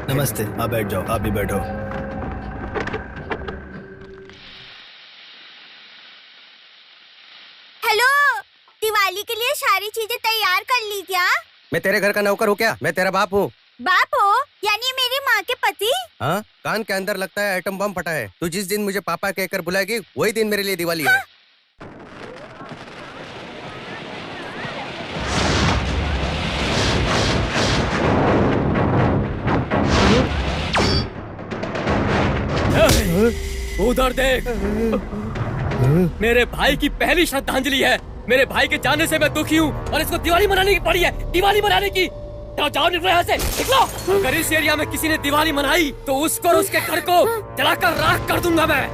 नमस्ते, आप बैठ जाओ, आप भी बैठो। हेलो, दिवाली के लिए सारी चीजें तैयार कर ली क्या? मैं तेरे घर का नौकर हूँ क्या? मैं तेरा बाप हूँ। बाप हो? यानी मेरी माँ के पति? हाँ, कान के अंदर लगता है एटम बम फटा है। तू जिस दिन मुझे पापा कहकर बुलाएगी वही दिन मेरे लिए दिवाली है। उधर देख, मेरे भाई की पहली श्रद्धांजलि है। मेरे भाई के जाने से मैं दुखी हूँ और इसको दिवाली मनाने की पड़ी है। दिवाली मनाने की। जाओ निकलो यहाँ से, निकलो। अगर इस एरिया में किसी ने दिवाली मनाई तो उसको और उसके घर को जलाकर राख कर दूंगा मैं।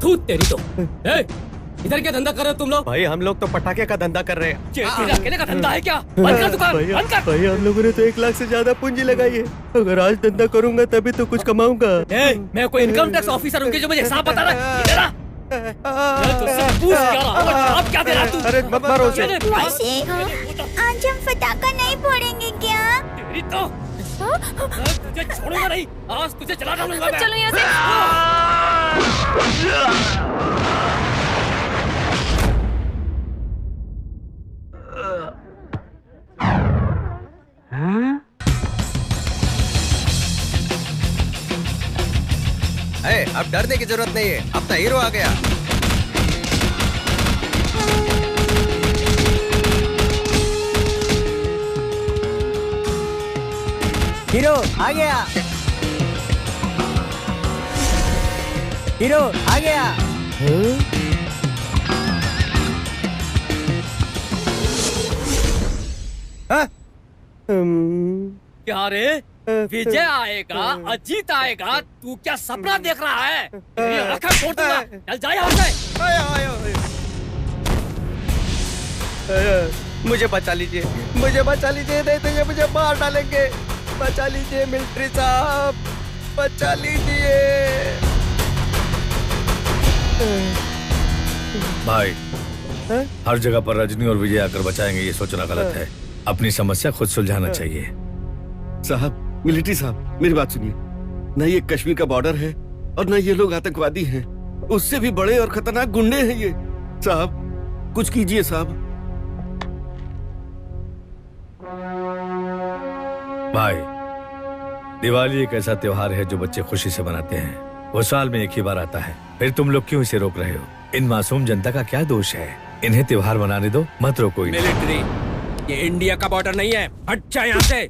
थू तेरी तो। इधर क्या धंधा कर रहे हो तुम लोग? भाई हम लोग तो पटाखे का धंधा कर रहे हैं। तेरा अकेले का धंधा है क्या? बंद कर दुकान, बंद कर। भाई हम लोगों ने तो 1 लाख से ज्यादा पूंजी लगाई है। अगर आज धंधा करूंगा तभी तो कुछ कमाऊंगा। मैं कोई इनकम टैक्स ऑफिसर हूँ जो मुझे हिसाब बता रहा है? इधर आ। आप क्या दे रहा तू? अरे मत मारो उसे। आज हम पटाखा नहीं फोड़ेंगे क्या? तेरी तो तुझे छोड़ूंगा नहीं, आज तुझे जला डालूंगा मैं। चलो यहाँ से। अब डरने की जरूरत नहीं है, अब तो हीरो आ गया। हीरो आ गया। हीरो आ गया। क्या रे? विजय आएगा, अजीत आएगा, तू क्या सपना देख रहा है? तेरी आंखें फोड़ दूंगा। चल जा यहाँ से। मुझे बचा लीजिए, मुझे बचा लीजिए, नहीं तो ये मुझे मार डालेंगे। बचा लीजिए मिलिट्री साहब, बचा लीजिए। भाई हर जगह पर रजनी और विजय आकर बचाएंगे ये सोचना गलत है। अपनी समस्या खुद सुलझाना चाहिए। साहब, मिलिट्री साहब, मेरी बात सुनिए। न ये कश्मीर का बॉर्डर है और न ये लोग आतंकवादी हैं, उससे भी बड़े और खतरनाक गुंडे हैं ये। साहब कुछ कीजिए साहब। भाई दिवाली एक ऐसा त्योहार है जो बच्चे खुशी से मनाते हैं। वो साल में एक ही बार आता है, फिर तुम लोग क्यों इसे रोक रहे हो? इन मासूम जनता का क्या दोष है? इन्हें त्योहार मनाने दो, मत रोको इन्हें। मिलिट्री, ये इंडिया का बॉर्डर नहीं है, हट जा यहाँ से।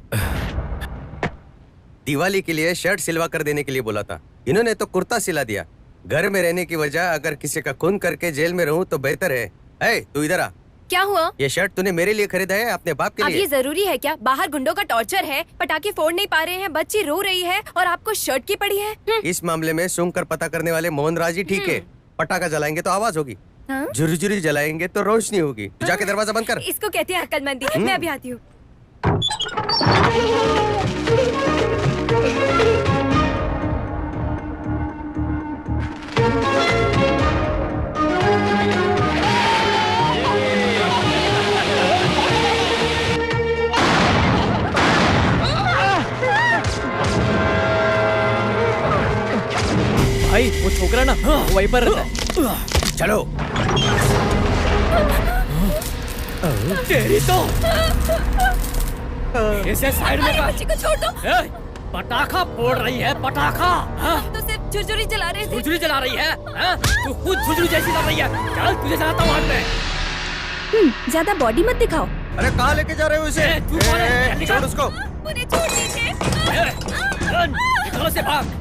दिवाली के लिए शर्ट सिलवा कर देने के लिए बोला था, इन्होंने तो कुर्ता सिला दिया। घर में रहने की वजह अगर किसी का खून करके जेल में रहूं तो बेहतर है। ए, तू इधर आ। क्या हुआ? ये शर्ट तूने मेरे लिए खरीदा है अपने बाप के अब लिए? ये जरूरी है क्या? बाहर गुंडों का टॉर्चर है, पटाखे फोड़ नहीं पा रहे हैं, बच्ची रो रही है और आपको शर्ट की पड़ी है। इस मामले में सूंघ कर पता करने वाले मोहन राज ही ठीक है। पटाखा जलाएंगे तो आवाज होगी, झुरझुरी जलाएंगे तो रोशनी होगी। तो जाके दरवाजा बंद कर। इसको कहते हैं अक्लमंदी। मैं अभी आती हूँ। भाई वो छोकरा ना वहीं पर रहता है। चलो। तेरी तो इसे साइड में कर। बच्ची को छोड़ दो। पटाखा फोड़ रही है, पटाखा। तो सिर्फ झुरझुरी जला रहे थे। झुरझुरी जला रही है? तू खुद झुरझुरी जैसी लग रही है। चल तुझे जलाता हूँ हाथ में। ज्यादा बॉडी मत दिखाओ। अरे कहाँ लेके जा रहे हो इसे? तू कौन है? छोड़ उसको। मुझे छोड़ दीजिए। निकलो से भाग।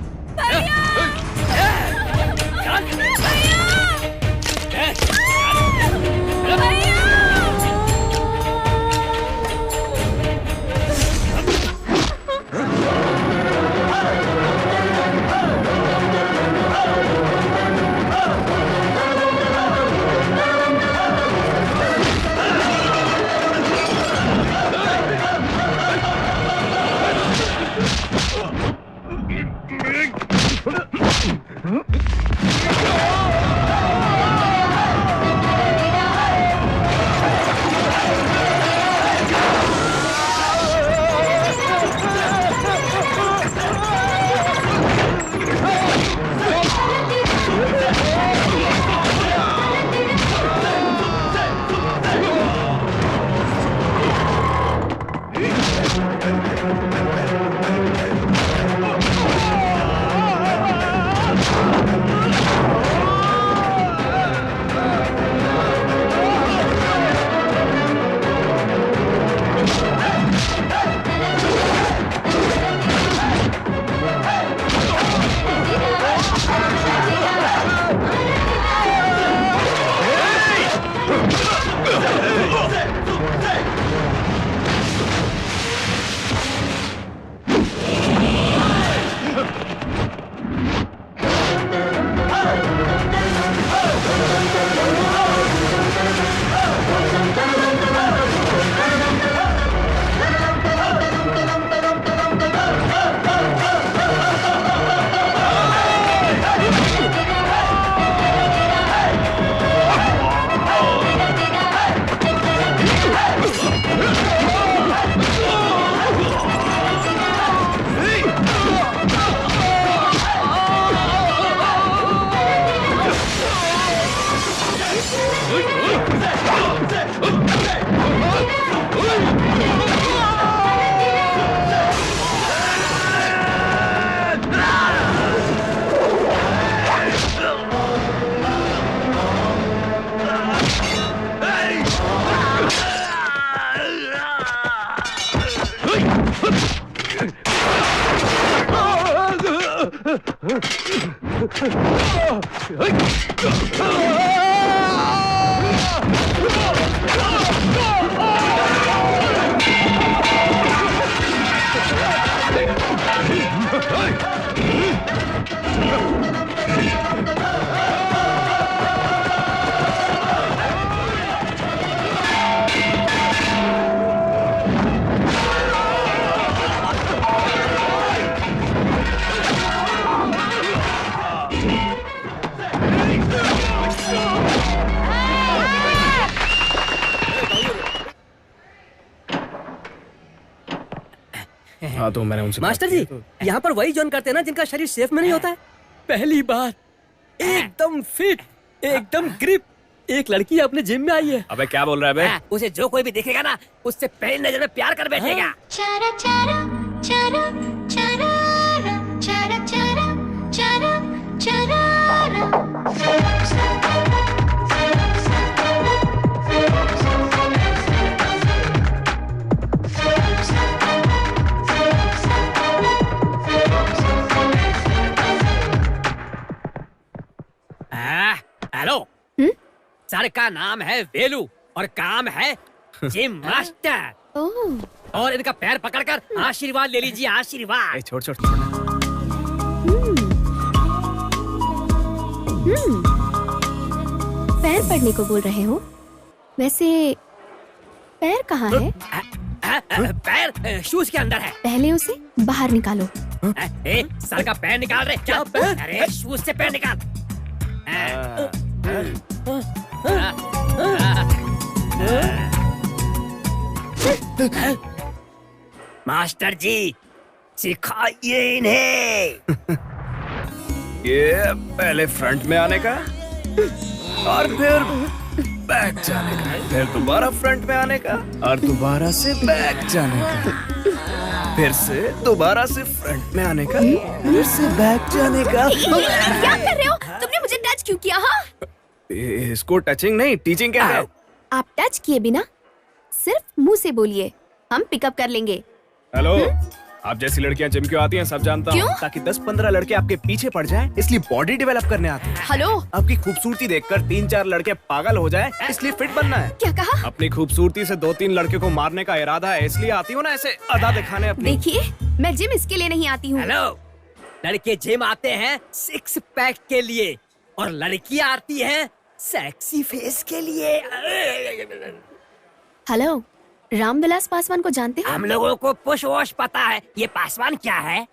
हाँ तो मैंने उनसे मास्टर जी, यहाँ पर वही जॉइन करते हैं ना जिनका शरीर सेफ में नहीं होता है। पहली बार एकदम फिट, एकदम ग्रिप, एक लड़की अपने जिम में आई है। अबे क्या बोल रहा है बे? उसे जो कोई भी देखेगा ना, उससे पहली नजर में प्यार कर बैठेगा। Chara chara chara chara chara chara chara hello, sir का नाम है वेलू और काम है जिम मास्टर। ओह, और इनका पैर पकड़कर आशीर्वाद ले लीजिए, आशीर्वाद। छोड़ छोड़ पैर पड़ने को बोल रहे हो? वैसे पैर कहाँ है? पैर शूज के अंदर है। पहले उसे बाहर निकालो। सर का पैर निकाल रहे क्या? अरे शूज से पैर निकाल। मास्टर जी सिखाइए इन्हें। ये पहले फ्रंट में आने का और फिर बैक जाने का, फिर दोबारा फ्रंट में आने का और दोबारा से बैक जाने का, फिर से दोबारा से फ्रंट में आने का, फिर से बैक जाने का। क्या कर रहे हो? तुमने मुझे टच क्यों किया? हाँ, इसको टचिंग नहीं टीचिंग कहते हैं। आप टच किए बिना सिर्फ मुंह से बोलिए, हम पिकअप कर लेंगे। हेलो, आप जैसी लड़कियां जिम क्यों आती हैं सब जानता हूँ। ताकि 10-15 लड़के आपके पीछे पड़ जाएं, इसलिए बॉडी डेवलप करने आते हैं। हेलो, आपकी खूबसूरती देखकर 3-4 लड़के पागल हो जाएं, इसलिए फिट बनना है। क्या कहा? अपनी खूबसूरती से 2-3 लड़के को मारने का इरादा है, इसलिए आती हूँ ना ऐसे अदा दिखाने अपनी। देखिए, मैं जिम इसके लिए नहीं आती हूँ। हेलो, लड़के जिम आते हैं 6 पैक के लिए और लड़कियां आती हैं सेक्सी फेस के लिए। हेलो, रामविलास पासवान को जानते हो? हम लोगों को पुश वॉश पता है, ये पासवान क्या है?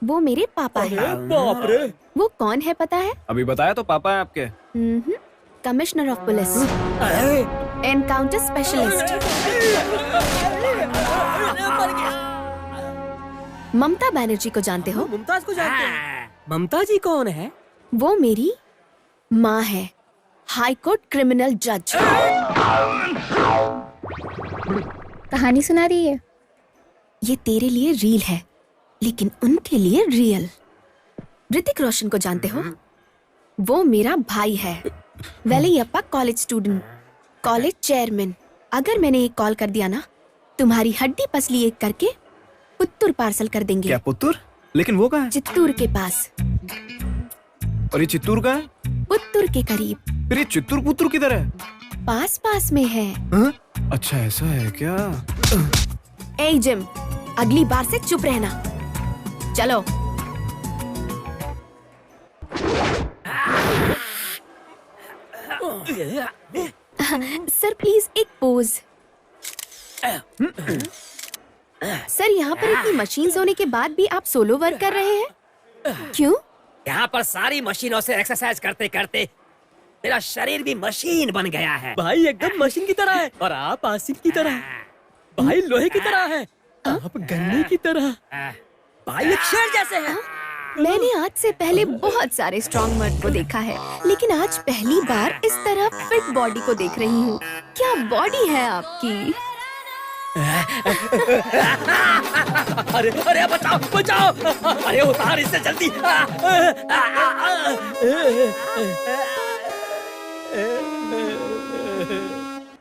वो मेरे पापा हैं। बाप रे। वो कौन है पता है? अभी बताया तो पापा है आपके। Commissioner of police, encounter specialist. Mamata Banerjee को जानते हो? मुमताज को जानते हैं? ममता जी कौन है? वो मेरी माँ है, हाई कोर्ट क्रिमिनल जज। कहानी सुना रही है? ये तेरे लिए रील है, लेकिन उनके लिए रियल। ऋतिक रोशन को जानते हो? वो मेरा भाई है, वेलैयप्पा कॉलेज स्टूडेंट, कॉलेज चेयरमैन। अगर मैंने एक कॉल कर दिया ना, तुम्हारी हड्डी पसली एक करके पुत्तूर पार्सल कर देंगे। क्या पुत्तूर? लेकिन वो कहाँ है? चित्तूर के पास। और ये चित्तूर का है? पुत्तूर के करीब। फिर ये चित्तूर पुत्तूर किधर है? पास पास में है। हाँ? अच्छा ऐसा है क्या? ए जिम, अगली बार से चुप रहना। चलो। सर प्लीज एक पोज। सर, यहाँ पर इतनी मशीन्स होने के बाद भी आप सोलो वर्क कर रहे हैं, क्यों? यहाँ पर सारी मशीनों से एक्सरसाइज करते करते मेरा शरीर भी मशीन बन गया है। भाई एकदम मशीन की तरह है और आप आसिफ की तरह। भाई लोहे की तरह है, आप गन्ने की तरह। भाई एक शेर जैसे हैं। मैंने आज से पहले बहुत सारे स्ट्रॉन्ग मर्द को देखा है, लेकिन आज पहली बार इस तरह फिट बॉडी को देख रही हूँ। क्या बॉडी है आपकी! अरे अरे बचाओ बचाओ, अरे उतार इससे जल्दी।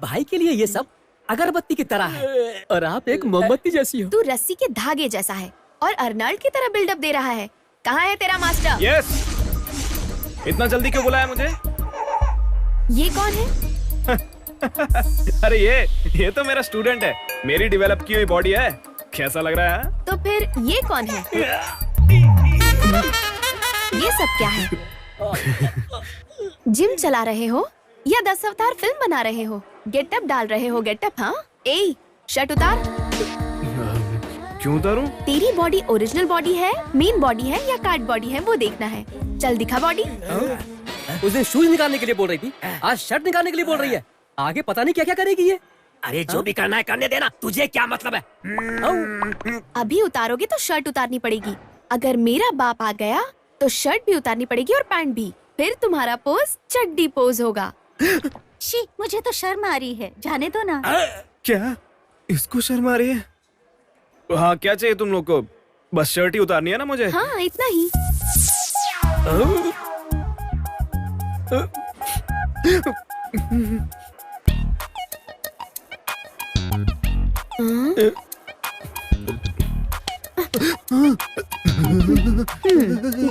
भाई के लिए ये सब अगरबत्ती की तरह है और आप एक मोमबत्ती जैसी हो। तू रस्सी के धागे जैसा है और अर्नल्ड की तरह बिल्डअप दे रहा है। कहाँ है तेरा मास्टर? यस। इतना जल्दी क्यों बुलाया मुझे? ये कौन है? अरे ये तो मेरा स्टूडेंट है। मेरी डेवलप की हुई बॉडी है। कैसा लग रहा है? तो फिर ये कौन है? ये सब क्या है? जिम चला रहे हो या 10 अवतार फिल्म बना रहे हो? गेटअप डाल रहे हो गेटअप? हाँ, ए शर्ट उतार। क्यों उतारूं? तेरी बॉडी ओरिजिनल बॉडी है, मेन बॉडी है या कार्ड बॉडी है, वो देखना है। चल दिखा बॉडी। उस दिन शूज निकालने के लिए बोल रही थी, आज शर्ट निकालने के लिए बोल रही है। आगे पता नहीं क्या क्या करेगी ये। अरे जो भी करना है करने देना, तुझे क्या मतलब है? अभी उतारोगे तो शर्ट उतारनी पड़ेगी। अगर मेरा बाप आ गया तो शर्ट भी उतारनी पड़ेगी और पैंट भी। फिर तुम्हारा पोज चड्डी पोज होगा। शी, मुझे तो शर्म आ रही है, जाने दो ना। क्या? इसको शर्म आ रही है? हाँ, क्या चाहिए तुम लोग को? बस शर्ट ही उतारनी है ना मुझे? हाँ, इतना ही।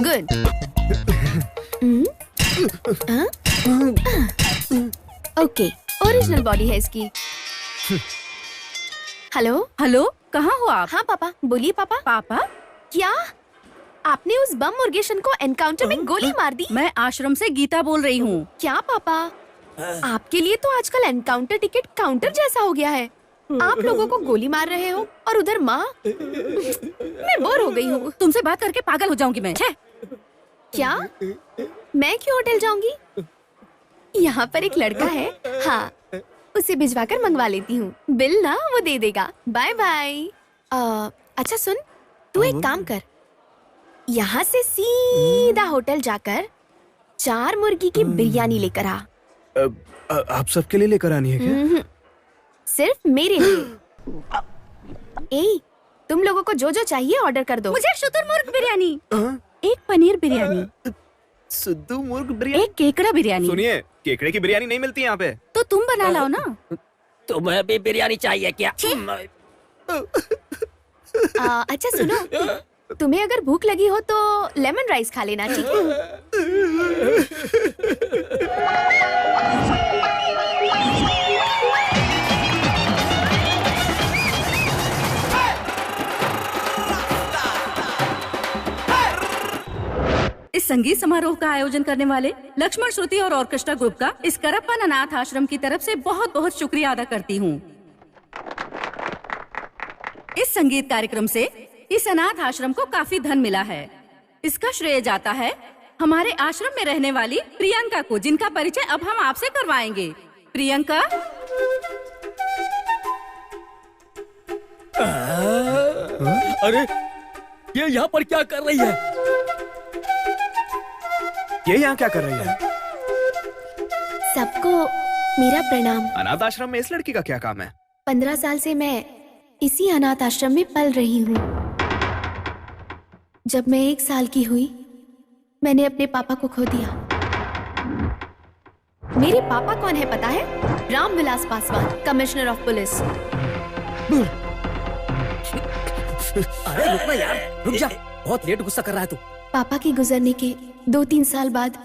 गुड। ओके, ओरिजिनल बॉडी है इसकी। हेलो हेलो, कहाँ हो आप? हाँ पापा, बोलिए पापा। पापा, क्या आपने उस बम मुर्गेशन को एनकाउंटर में गोली मार दी? मैं आश्रम से गीता बोल रही हूँ। क्या पापा, आपके लिए तो आजकल एनकाउंटर टिकट काउंटर जैसा हो गया है। आप लोगों को गोली मार रहे हो और उधर माँ। मैं बोर हो गई हूँ। तुमसे बात करके पागल हो जाऊंगी मैं। छे। क्या? मैं क्यों होटल जाऊंगी? यहाँ पर एक लड़का है, हाँ, उसे भिजवाकर मंगवा लेती हूँ। बिल ना वो दे देगा। Bye bye. अच्छा सुन, तू एक काम कर, यहाँ से सीधा होटल जाकर 4 मुर्गी की बिरयानी लेकर आ। आप सबके लिए लेकर आनी है क्या? सिर्फ मेरे लिए। ए, तुम लोगों को जो जो चाहिए ऑर्डर कर दो। मुझे शुतुरमुर्ग बिरयानी, एक पनीर बिरयानी, सिद्धू मुर्ग बिरयानी, एक केकड़ा बिरयानी। सुनिए, केकड़े की बिरयानी नहीं मिलती यहाँ पे। तो तुम बना लाओ ना। तुम्हें भी बिरयानी चाहिए क्या? अच्छा सुनो, तुम्हें अगर भूख लगी हो तो लेमन राइस खा लेना, ठीक है? इस संगीत समारोह का आयोजन करने वाले लक्ष्मण श्रुति और ऑर्केस्ट्रा ग्रुप का इस करप्पन अनाथ आश्रम की तरफ से बहुत बहुत शुक्रिया अदा करती हूँ। इस संगीत कार्यक्रम से इस अनाथ आश्रम को काफी धन मिला है। इसका श्रेय जाता है हमारे आश्रम में रहने वाली प्रियंका को, जिनका परिचय अब हम आपसे करवाएंगे। प्रियंका, अरे ये यहाँ पर क्या कर रही है? ये यहाँ क्या कर रही है? सबको मेरा प्रणाम। अनाथ आश्रम में इस लड़की का क्या काम है? 15 साल से मैं इसी अनाथ आश्रम में पल रही हूँ। जब मैं 1 साल की हुई, मैंने अपने पापा को खो दिया। मेरे पापा कौन है पता है? Ramvilas Paswan, commissioner of police. अरे रुक ना यार, रुक जा, बहुत लेट गुस्सा कर रहा है तू। पापा के गुजरने के 2-3 साल बाद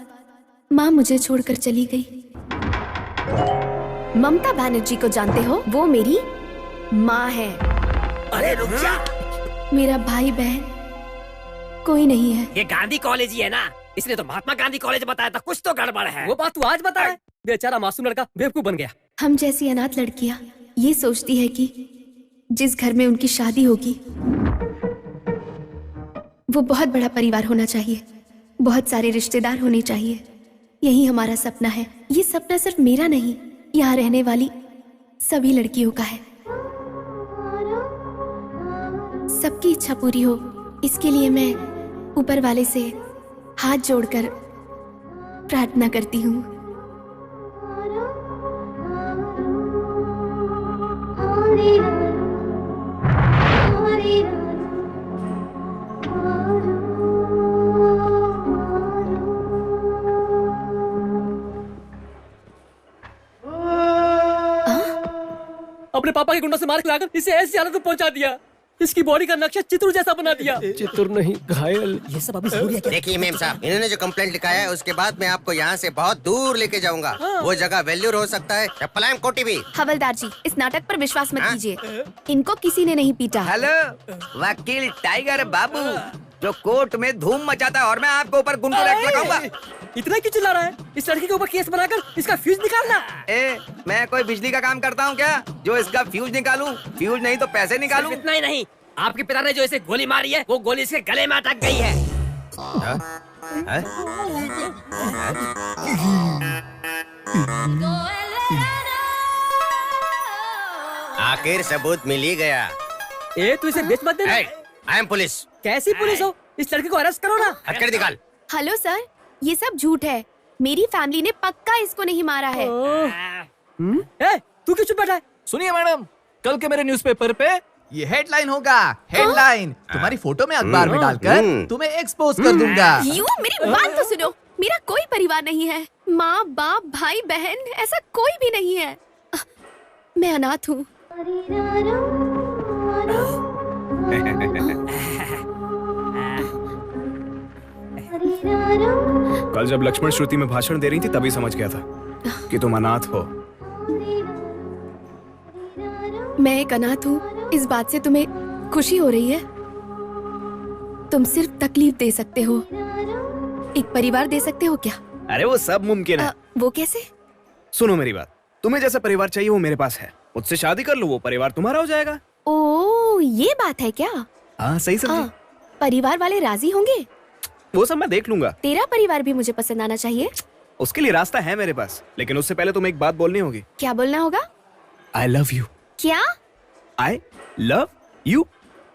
माँ मुझे छोड़कर चली गई। ममता बनर्जी को जानते हो? वो मेरी माँ है। अरे रुक जा, मेरा भाई बहन कोई नहीं है। ये गांधी कॉलेज ही है ना? इसने तो महात्मा गांधी कॉलेज बताया था। कुछ तो गड़बड़ है। वो बात तू आज बता है? बेचारा मासूम लड़का बेवकूफ बन गया। हम जैसी अनाथ लड़कियां ये सोचती है कि जिस घर में उनकी शादी होगी वो बहुत बड़ा परिवार होना चाहिए, बहुत सारे रिश्तेदार होने चाहिए। यही हमारा सपना है। ये सपना सिर्फ मेरा नहीं, यहाँ रहने वाली सभी लड़कियों का है। सबकी इच्छा पूरी हो, इसके लिए मैं ऊपर वाले से हाथ जोड़कर प्रार्थना करती हूँ। अपने पापा के गुंडों से मार के लाकर इसे ऐसी हालत में पहुंचा दिया। इसकी बॉडी का नक्शा चित्र जैसा बना दिया। चित्र नहीं, घायल। ये सब अभी जरूरी है क्या? देखिए मेम साहब, इन्होंने जो कंप्लेंट लिखाया है उसके बाद मैं आपको यहाँ से बहुत दूर लेके जाऊंगा। वो जगह वेल्यूर हो सकता है या पलायम कोटी भी। हवलदार जी, इस नाटक पर विश्वास मत कीजिए। इनको किसी ने नहीं पीटा। हेलो, वकील टाइगर बाबू जो कोर्ट में धूम मचाता है और मैं आपके ऊपर गुंडा एक्ट लगाऊंगा। इतना क्यों चिल्ला रहा है? इस लड़के के ऊपर केस बनाकर इसका फ्यूज निकालना। मैं कोई बिजली का काम करता हूँ क्या जो इसका फ्यूज निकालूं? फ्यूज नहीं तो पैसे निकालूं। इतना ही नहीं, आपके पिता ने जो इसे गोली मारी है वो गोली इसके गले में अटक गई है। आखिर सबूत मिल ही गया। तू इसे बेच मत देना। I am police. कैसी पुलिस हो? इस लड़के को अरेस्ट करो ना। हथकड़ी निकाल। हेलो सर, ये सब झूठ है। मेरी फैमिली ने पक्का इसको नहीं मारा है। तू क्यों चुप बैठा है? सुनिए मैडम, कल के मेरे न्यूज़पेपर पे ये हेडलाइन होगा। हेडलाइन तुम्हारी फोटो में अखबार में डालकर तुम्हें एक्सपोज कर दूंगा। मेरी बात तो सुनो। मेरा कोई परिवार नहीं है। माँ बाप भाई बहन ऐसा कोई भी नहीं है। मैं अनाथ हूँ। कल जब लक्ष्मण श्रुति में भाषण दे रही थी तभी समझ गया था कि तुम अनाथ हो। मैं एक अनाथ हूँ, इस बात से तुम्हें खुशी हो रही है? तुम सिर्फ तकलीफ दे सकते हो, एक परिवार दे सकते हो क्या? अरे वो सब मुमकिन है। वो कैसे? सुनो मेरी बात, तुम्हें जैसा परिवार चाहिए वो मेरे पास है। मुझसे शादी कर लो, वो परिवार तुम्हारा हो जाएगा। ओ, ये बात है क्या? हाँ सही समझी। परिवार वाले राजी होंगे? वो सब मैं देख लूंगा। तेरा परिवार भी मुझे पसंद आना चाहिए। उसके लिए रास्ता है मेरे पास, लेकिन उससे पहले तुम्हें एक बात बोलनी होगी। क्या बोलना होगा? I love you. क्या? I love you.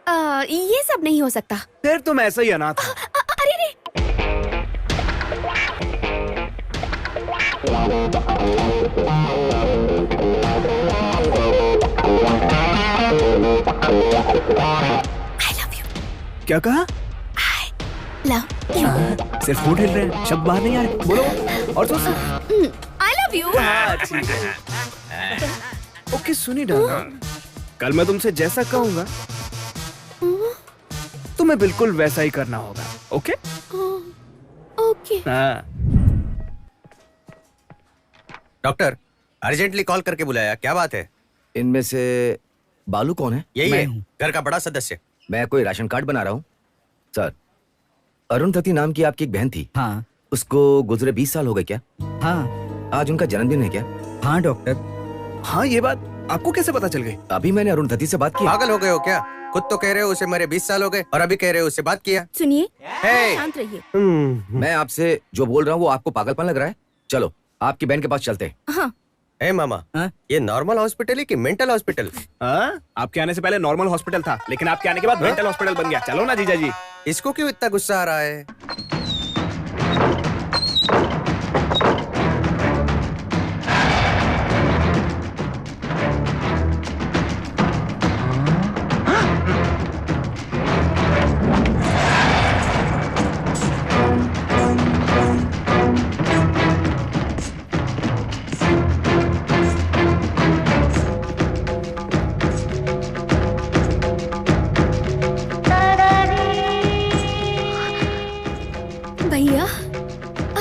ये सब नहीं हो सकता। फिर तुम ऐसा ही अनाथ हो। अरे रे। I love you. क्या कहा? I love you. सिर्फ होठ हिल रहे हैं, शब्द बाहर नहीं आ रहे। बोलो और तो I love you. ओके सुनी डालना, कल मैं तुमसे जैसा कहूंगा तुम्हें बिल्कुल वैसा ही करना होगा। Okay? Okay. Doctor, urgently call करके बुलाया, क्या बात है? इनमें से बालू कौन है? यही है, घर का बड़ा सदस्य। मैं कोई राशन कार्ड बना रहा हूँ। सर, अरुणधति नाम की आपकी एक बहन थी। हाँ। उसको गुजरे 20 साल हो गए क्या? हाँ। आज उनका जन्मदिन है क्या? हाँ डॉक्टर। हाँ, ये बात आपको कैसे पता चल गई? अभी मैंने अरुणधति से बात की। पागल हो गए हो क्या? खुद तो कह रहे हो उसे मरे 20 साल हो गए और अभी कह रहे हो उससे बात किया। सुनिए, Hey! शांत रहिए। मैं आपसे जो बोल रहा हूँ वो आपको पागलपन लग रहा है? चलो आपकी बहन के पास चलते हैं। हाँ। ए मामा, ये नॉर्मल हॉस्पिटल है कि मेंटल हॉस्पिटल? आपके आने से पहले नॉर्मल हॉस्पिटल था, लेकिन आपके आने के बाद मेंटल हॉस्पिटल बन गया। चलो ना जीजा जी। इसको क्यों इतना गुस्सा आ रहा है? भैया,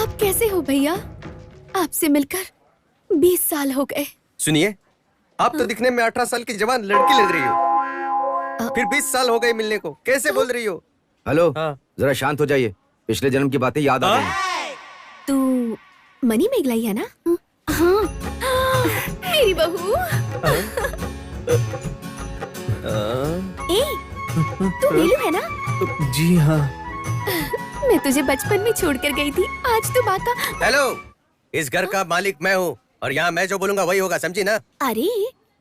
आप कैसे हो भैया? आपसे मिलकर 20 साल हो गए। सुनिए, आप तो दिखने में 18 साल की जवान लड़की लग रही हो, फिर 20 साल हो गए मिलने को, कैसे बोल रही हो? हेलो, जरा शांत हो जाइए। पिछले जन्म की बातें याद आ गई। तू मनी मेघलाई है ना? हाँ। मेरी बहू। ए, तू नीलू है ना? जी हाँ। मैं तुझे बचपन में छोड़कर गई थी, आज तू बाका। हेलो, इस घर का मालिक मैं हूँ और यहाँ मैं जो बोलूंगा वही होगा, समझी ना? अरे,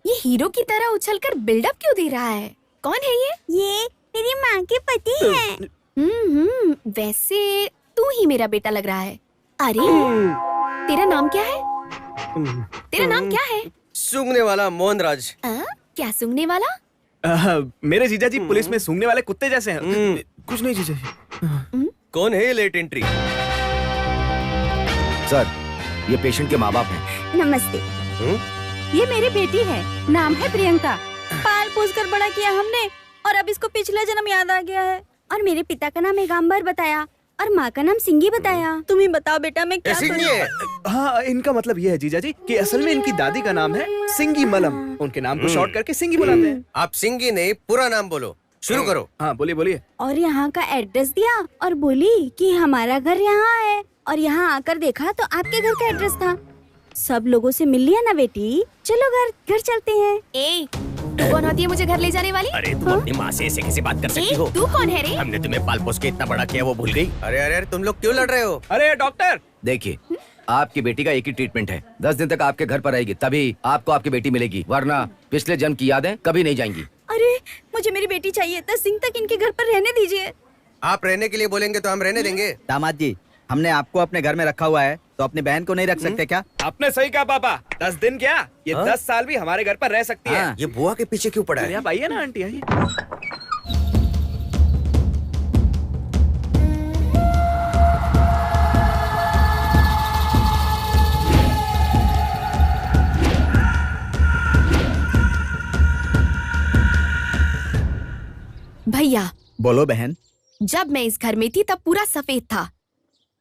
ये हीरो की तरह उछलकर बिल्डअप क्यों दे रहा है? कौन है ये? ये मेरी माँ के पति हैं। वैसे तू ही मेरा बेटा लग रहा है। अरे, तेरा नाम क्या है? तेरा नाम क्या है? सूंघने वाला मोहनराज। क्या सूंघने वाला? मेरे जीजा जी पुलिस में सूंघने वाले कुत्ते जैसे हैं। कुछ नहीं जीजा जी। कौन है ये लेट एंट्री? सर, ये पेशेंट के माँ बाप हैं। नमस्ते। ये मेरी बेटी है, नाम है प्रियंका। पाल पोस कर बड़ा किया हमने, और अब इसको पिछला जन्म याद आ गया है। और मेरे पिता का नाम एगाम्बर बताया और माँ का नाम सिंगी बताया। तुम ही बताओ बेटा मैं क्या करूं? हाँ, इनका मतलब ये है जीजा जी कि असल में इनकी दादी का नाम है सिंगी मलम। उनके नाम को शॉर्ट करके सिंगी बुलाते हैं। आप सिंगी नहीं, पूरा नाम बोलो। शुरू करो। हाँ बोलिए बोलिए। और यहाँ का एड्रेस दिया और बोली कि हमारा घर यहाँ है। और यहाँ आकर देखा तो आपके घर का एड्रेस था। सब लोगों से मिल लिया ना बेटी, चलो घर चलते हैं। ए, तू कौन होती है मुझे घर ले जाने वाली? अरे तुम अपनी माँ से ऐसे कैसे बात कर सकती हो? तू कौन है रे? हमने तुम्हें पाल पोस के इतना बड़ा किया, वो भूल गई? अरे अरे तुम लोग क्यों लड़ रहे हो? अरे डॉक्टर देखिए, आपकी बेटी का एक ही ट्रीटमेंट है। 10 दिन तक आपके घर पर रहेगी, तभी आपको आपकी बेटी मिलेगी, वरना पिछले जन्म की यादें कभी नहीं जाएंगी। अरे मुझे मेरी बेटी चाहिए। 10 दिन तक इनके घर पर रहने दीजिए। आप रहने के लिए बोलेंगे तो हम रहने देंगे। दामाद जी, हमने आपको अपने घर में रखा हुआ है, तो अपनी बहन को नहीं रख सकते क्या? आपने सही कहा पापा। 10 दिन क्या, ये 10 साल भी हमारे घर पर रह सकती है। ये बुआ के पीछे क्यों पड़ा है? आप आइए ना आंटी, आइए। भैया बोलो बहन। जब मैं इस घर में थी तब पूरा सफेद था,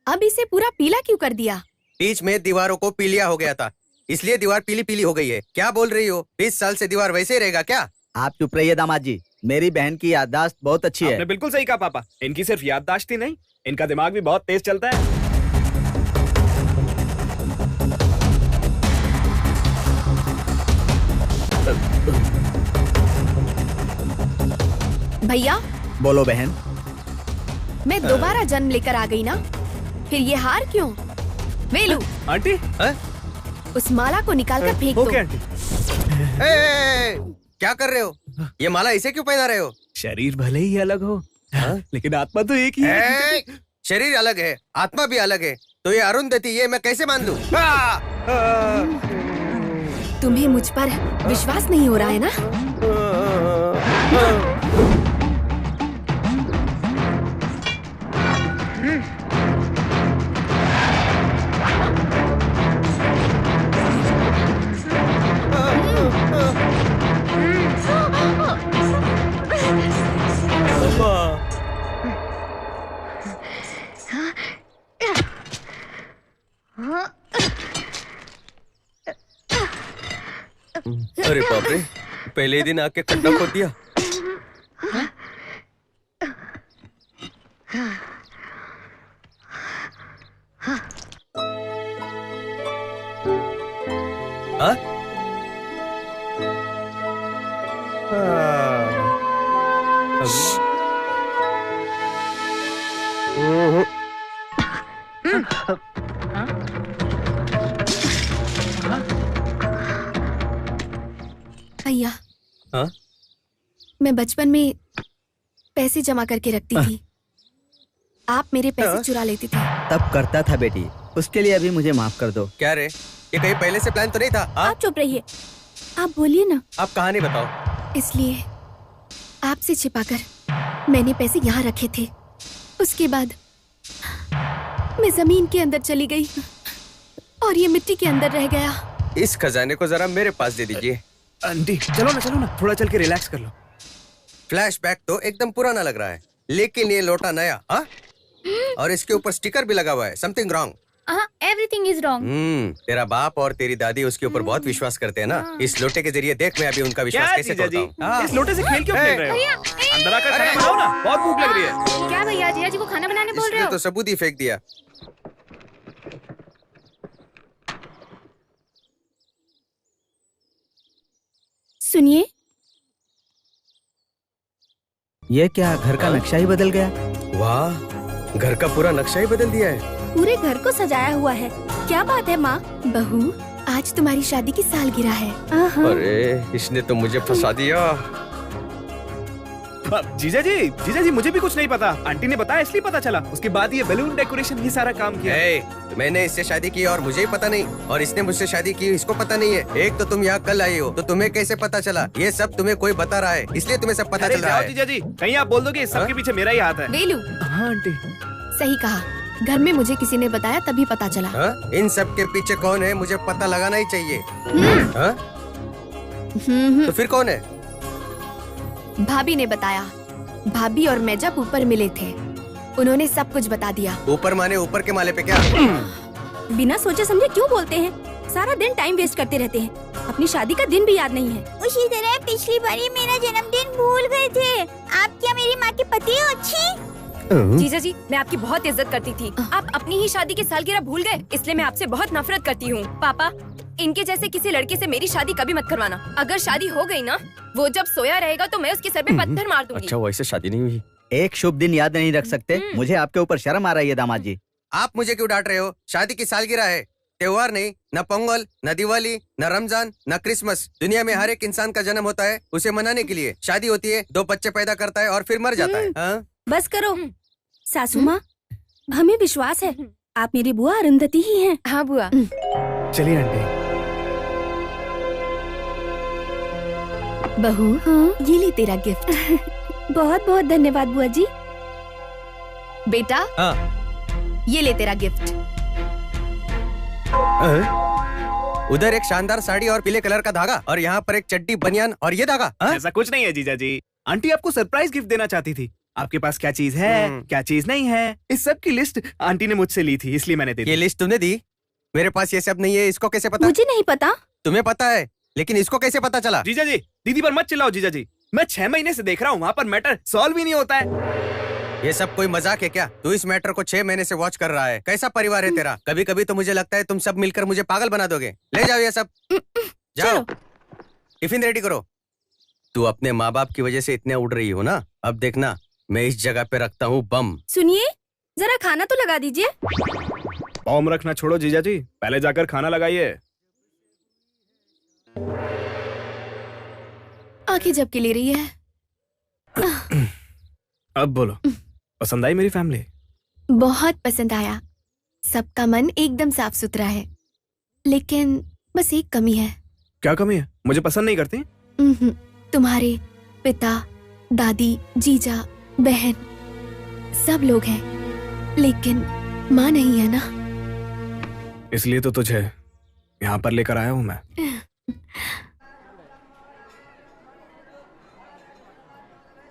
अब इसे पूरा पीला क्यों कर दिया? बीच में दीवारों को पीलिया हो गया था, इसलिए दीवार पीली पीली हो गई है। क्या बोल रही हो? 20 साल से दीवार वैसे ही रहेगा क्या? आप चुप रहिए दामाद जी, मेरी बहन की याददाश्त बहुत अच्छी है। आपने बिल्कुल सही कहा पापा। इनकी सिर्फ याददाश्त ही नहीं, इनका दिमाग भी बहुत तेज चलता है। भैया बोलो बहन। मैं दोबारा जन्म लेकर आ गई ना, फिर ये हार क्यों? वेलू आंटी उस माला को निकाल कर फेंक दो। Okay aunty. क्या कर रहे हो? ये माला इसे क्यों पहना रहे हो? शरीर भले ही अलग हो, लेकिन आत्मा तो एक ही है। शरीर अलग है, आत्मा भी अलग है, तो ये अरुंधति, ये मैं कैसे मान लूं? तुम्हें मुझ पर विश्वास नहीं हो रहा है ना? अरे बाप रे, पहले दिन आके खड्डा खोद दिया। भैया हाँ? मैं बचपन में पैसे जमा करके रखती थी, आप मेरे पैसे चुरा लेते थे। तब करता था बेटी, उसके लिए अभी मुझे माफ कर दो। क्या रे, ये कहीं पहले से प्लान तो नहीं था? आप चुप रहिए, आप बोलिए ना। आप कहानी बताओ। इसलिए आपसे छिपाकर मैंने पैसे यहाँ रखे थे। उसके बाद मैं जमीन के अंदर चली गई और ये मिट्टी के अंदर रह गया। इस खजाने को जरा मेरे पास दे दीजिए। आंटी चलो ना, थोड़ा चल के रिलैक्स कर लो। फ्लैशबैक तो एकदम पुराना लग रहा है, लेकिन ये लोटा नया। हाँ? और इसके ऊपर स्टिकर भी लगा हुआ है। Something wrong. Everything is wrong. तेरा बाप और तेरी दादी उसके ऊपर बहुत विश्वास करते हैं ना। इस लोटे के जरिए देख मैं अभी उनका विश्वास कैसे तोड़ता हूँ। इस लोटे से खेल क्यों खेल रहे हो? अंदर आकर खाना बनाओ ना, बहुत भूख लग रही है। क्या भैया, जिया जी को खाना बनाने बोल रहे इसने हो? तो सबूत ही फेंक दिया। सुनिए, ये क्या, घर का नक्शा ही बदल गया? वाह, घर का पूरा नक्शा ही बदल दिया है। पूरे घर को सजाया हुआ है। क्या बात है माँ? बहू, आज तुम्हारी शादी की सालगिरह है। अरे इसने तो मुझे फंसा दिया। जीजा जी मुझे भी कुछ नहीं पता। आंटी ने बताया इसलिए पता चला। उसके बाद ये बैलून डेकोरेशन ही सारा काम किया। मैंने इससे शादी की और मुझे ही पता नहीं, और इसने मुझसे शादी की, इसको पता नहीं है। एक तो तुम यहाँ कल आई हो, तो तुम्हें कैसे पता चला? ये सब तुम्हें कोई बता रहा है, इसलिए तुम्हें सब पता चल रहा है। जीजा जी कहीं आप बोल दो कि सबके पीछे मेरा ही हाथ है। वेलू, हाँ आंटी सही कहा, घर में मुझे किसी ने बताया तभी पता चला। इन सब के पीछे कौन है मुझे पता लगाना ही चाहिए। तो फिर कौन है? भाभी ने बताया। भाभी और मैं जब ऊपर मिले थे, उन्होंने सब कुछ बता दिया। ऊपर माने ऊपर के माले पे क्या? बिना सोचे समझे क्यों बोलते हैं? सारा दिन टाइम वेस्ट करते रहते हैं। अपनी शादी का दिन भी याद नहीं है। उसी तरह पिछली बार मेरा जन्मदिन भूल गए थे। आप क्या मेरी माँ के पति हो? अच्छी जीजा जी, मैं आपकी बहुत इज्जत करती थी। आप अपनी ही शादी की सालगिरह भूल गए, इसलिए मैं आपसे बहुत नफरत करती हूँ। पापा, इनके जैसे किसी लड़के से मेरी शादी कभी मत करवाना। अगर शादी हो गई ना, वो जब सोया रहेगा तो मैं उसके सर पे पत्थर मार दूंगी। अच्छा, वैसे शादी नहीं हुई। एक शुभ दिन याद नहीं रख सकते? मुझे आपके ऊपर शर्म आ रही है दामाद जी। आप मुझे क्यों डांट रहे हो? शादी की सालगिरह है, त्योहार नहीं। न पोंगल, न दिवाली, न रमजान, न क्रिसमस। दुनिया में हर एक इंसान का जन्म होता है, उसे मनाने के लिए। शादी होती है, 2 बच्चे पैदा करता है और फिर मर जाता है। हाँ? बस करो सासू माँ, हमें विश्वास है आप मेरी बुआ अरुंधति ही हैं। हाँ बुआ। चलिए आंटी। बहू, ये ली तेरा गिफ्ट। बहुत बहुत धन्यवाद बुआ जी। बेटा, ये ले तेरा गिफ्ट। उधर एक शानदार साड़ी और पीले कलर का धागा, और यहाँ पर एक चड्डी, बनियान और ये धागा। ऐसा कुछ नहीं है जीजा जी। आंटी आपको सरप्राइज गिफ्ट देना चाहती थी। आपके पास क्या चीज है, क्या चीज नहीं है, इस सब की लिस्ट आंटी ने मुझसे ली थी, इसलिए मैंने दे दी। ये लिस्ट तुमने दी? मेरे पास ये सब नहीं है, इसको कैसे पता? मुझे नहीं पता। तुम्हें पता है, लेकिन इसको कैसे पता चला? जीजा जी, दीदी पर मत चिल्लाओ जीजा जी। मैं 6 महीने से देख रहा हूँ, वहाँ पर मैटर सॉल्व ही नहीं होता है। ये सब कोई मजाक है क्या? तू इस मैटर को 6 महीने से वॉच कर रहा है। कैसा परिवार है तेरा? कभी कभी तो मुझे लगता है तुम सब मिलकर मुझे पागल बना दोगे। ले जाओ ये सब, जाओ टिफिन रेडी करो। तू अपने माँ बाप की वजह से इतने उड़ रही हो ना, अब देखना मैं इस जगह पे रखता हूँ बम। सुनिए, जरा खाना तो लगा दीजिए। बम रखना छोड़ो जीजा जी, पहले जाकर खाना लगाइए। आंखें झपकी ले रही है। अब बोलो, पसंद आई मेरी फैमिली? बहुत पसंद आया। सबका मन एकदम साफ सुथरा है, लेकिन बस एक कमी है। क्या कमी है? मुझे पसंद नहीं करती? तुम्हारे पिता, दादी, जीजा, बहन सब लोग हैं, लेकिन माँ नहीं है ना। इसलिए तो तुझे यहाँ पर लेकर आया हूँ मैं।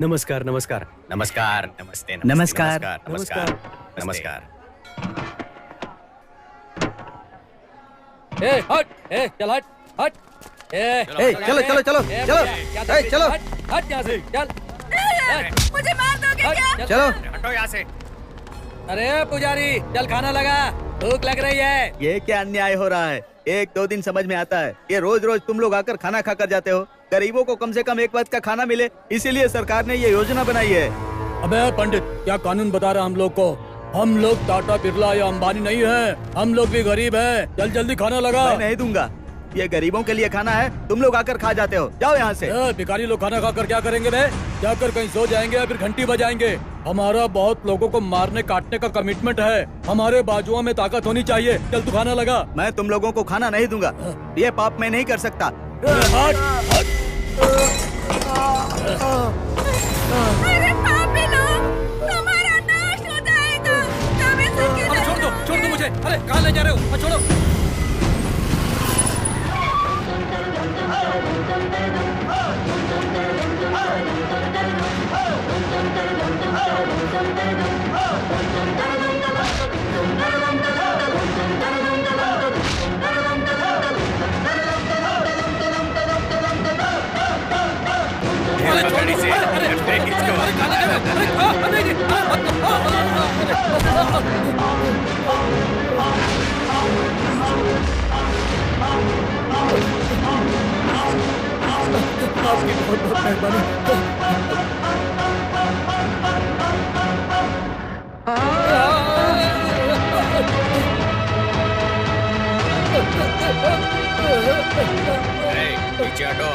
नमस्कार नमस्कार नमस्कार, नमस्ते नमस्कार। नमस्कार नमस्कार। ए हट, ए चल हट हट। चलो चलो चलो चलो, चलो हट यहाँ से, चल। मुझे मार दोगे क्या? चलो हटो यहाँ से। अरे पुजारी, चल खाना लगा, भूख लग रही है। ये क्या अन्याय हो रहा है? 1-2 दिन समझ में आता है, ये रोज रोज तुम लोग आकर खाना खाकर जाते हो। गरीबों को कम से कम एक वक्त का खाना मिले, इसीलिए सरकार ने ये योजना बनाई है। अबे पंडित, क्या कानून बता रहा हम लोग को? हम लोग टाटा, बिरला या अंबानी नहीं है, हम लोग भी गरीब हैं। जल्द जल्दी खाना लगा। मैं नहीं दूंगा, ये गरीबों के लिए खाना है, तुम लोग आकर खा जाते हो। जाओ यहाँ से। भिखारी लोग खाना खाकर क्या करेंगे बे? जाकर कहीं सो जाएंगे या फिर घंटी बजाएंगे। हमारा बहुत लोगों को मारने काटने का कमिटमेंट है, हमारे बाजुओं में ताकत होनी चाहिए। चल तू खाना लगा। मैं तुम लोगों को खाना नहीं दूंगा, ये पाप मैं नहीं कर सकता। अरे पापी लोग, तुम्हारा नाश हो जाएगा। छोड़ दो मुझे। अरे कहाँ ले जा रहे हो? छोड़ो। आपकी बहुत बहुत मेहरबानी। पीछे हटो।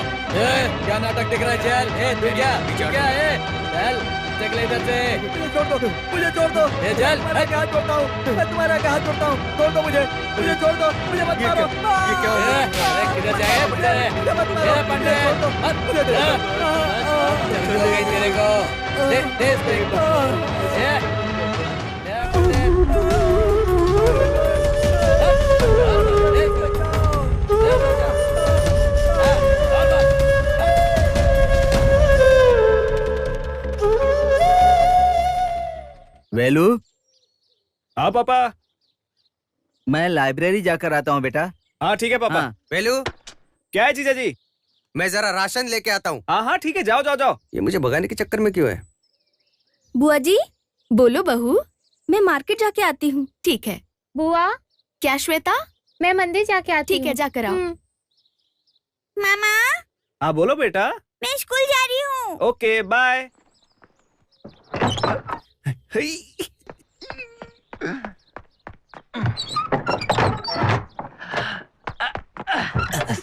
क्या नाटक दिख रहा है? चल तू क्या है? चल चल इधर से। मुझे छोड़ दो, मुझे छोड़ दो। चल, मैं क्या हाथ छोड़ता हूँ, मैं तुम्हारा क्या हाथ छोड़ता हूँ। छोड़ दो मुझे, मुझे छोड़ दो, मुझे मत मारो। ये क्या हो रहा है? अरे किधर जाए? मुझे मत मारो, पंडित, मुझे छोड़ दो। तेरे को दे इसको। वेलू। हाँ पापा। मैं लाइब्रेरी जाकर आता हूँ बेटा। हाँ ठीक है पापा। हाँ। वेलू, क्या है जीजा जी? मैं जरा राशन लेके आता हूँ। हाँ हाँ ठीक है, जाओ जाओ जाओ। ये मुझे भगाने के चक्कर में क्यों है? बुआ जी, बोलो बहू। मैं मार्केट जाके आती हूँ। ठीक है बुआ। क्या श्वेता? मैं मंदिर जाके आती हूँ। ठीक है, जाकर आओ। मामा, हाँ बोलो बेटा। मैं स्कूल जा रही हूँ। Okay bye.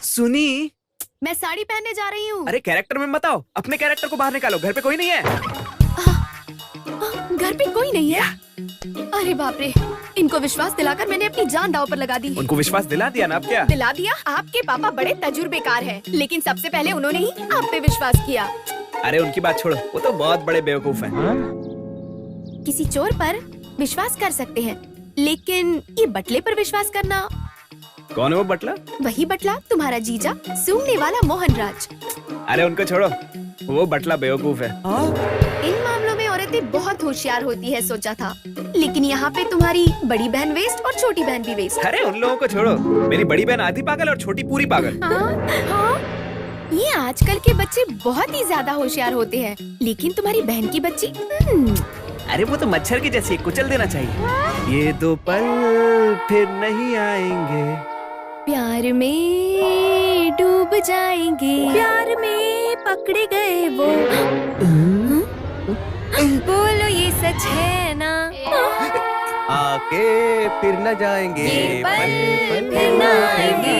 सुनी, मैं साड़ी पहनने जा रही हूँ। अरे कैरेक्टर में मत आओ, अपने कैरेक्टर को बाहर निकालो। घर पे कोई नहीं है। घर पे कोई नहीं है? अरे बाप रे, इनको विश्वास दिलाकर मैंने अपनी जान दांव पर लगा दी। उनको विश्वास दिला दिया ना? अब क्या दिला दिया? आपके पापा बड़े तजुर्बेकार हैं, लेकिन सबसे पहले उन्होंने ही आप पे विश्वास किया। अरे उनकी बात छोड़ो, वो तो बहुत बड़े बेवकूफ हैं। किसी चोर पर विश्वास कर सकते हैं, लेकिन ये बटले पर विश्वास करना। कौन है वो बटला? वही बटला, तुम्हारा जीजा, सूंघने वाला मोहन राज। अरे उनको छोड़ो, वो बटला बेवकूफ है। इन मामलों में औरतें बहुत होशियार होती है सोचा था, लेकिन यहाँ पे तुम्हारी बड़ी बहन वेस्ट और छोटी बहन भी वेस्ट। अरे उन लोगों को छोड़ो, मेरी बड़ी बहन आधी पागल और छोटी पूरी पागल। हाँ, ये आजकल के बच्चे बहुत ही ज्यादा होशियार होते हैं, लेकिन तुम्हारी बहन की बच्ची अरे वो तो मच्छर की जैसी, कुचल देना चाहिए। ये दो पल फिर नहीं आएंगे, प्यार में डूब जाएंगे, प्यार में पकड़े गए वो। बोलो ये सच है ना? आके फिर न जाएंगे, ये पल फिर न आएंगे,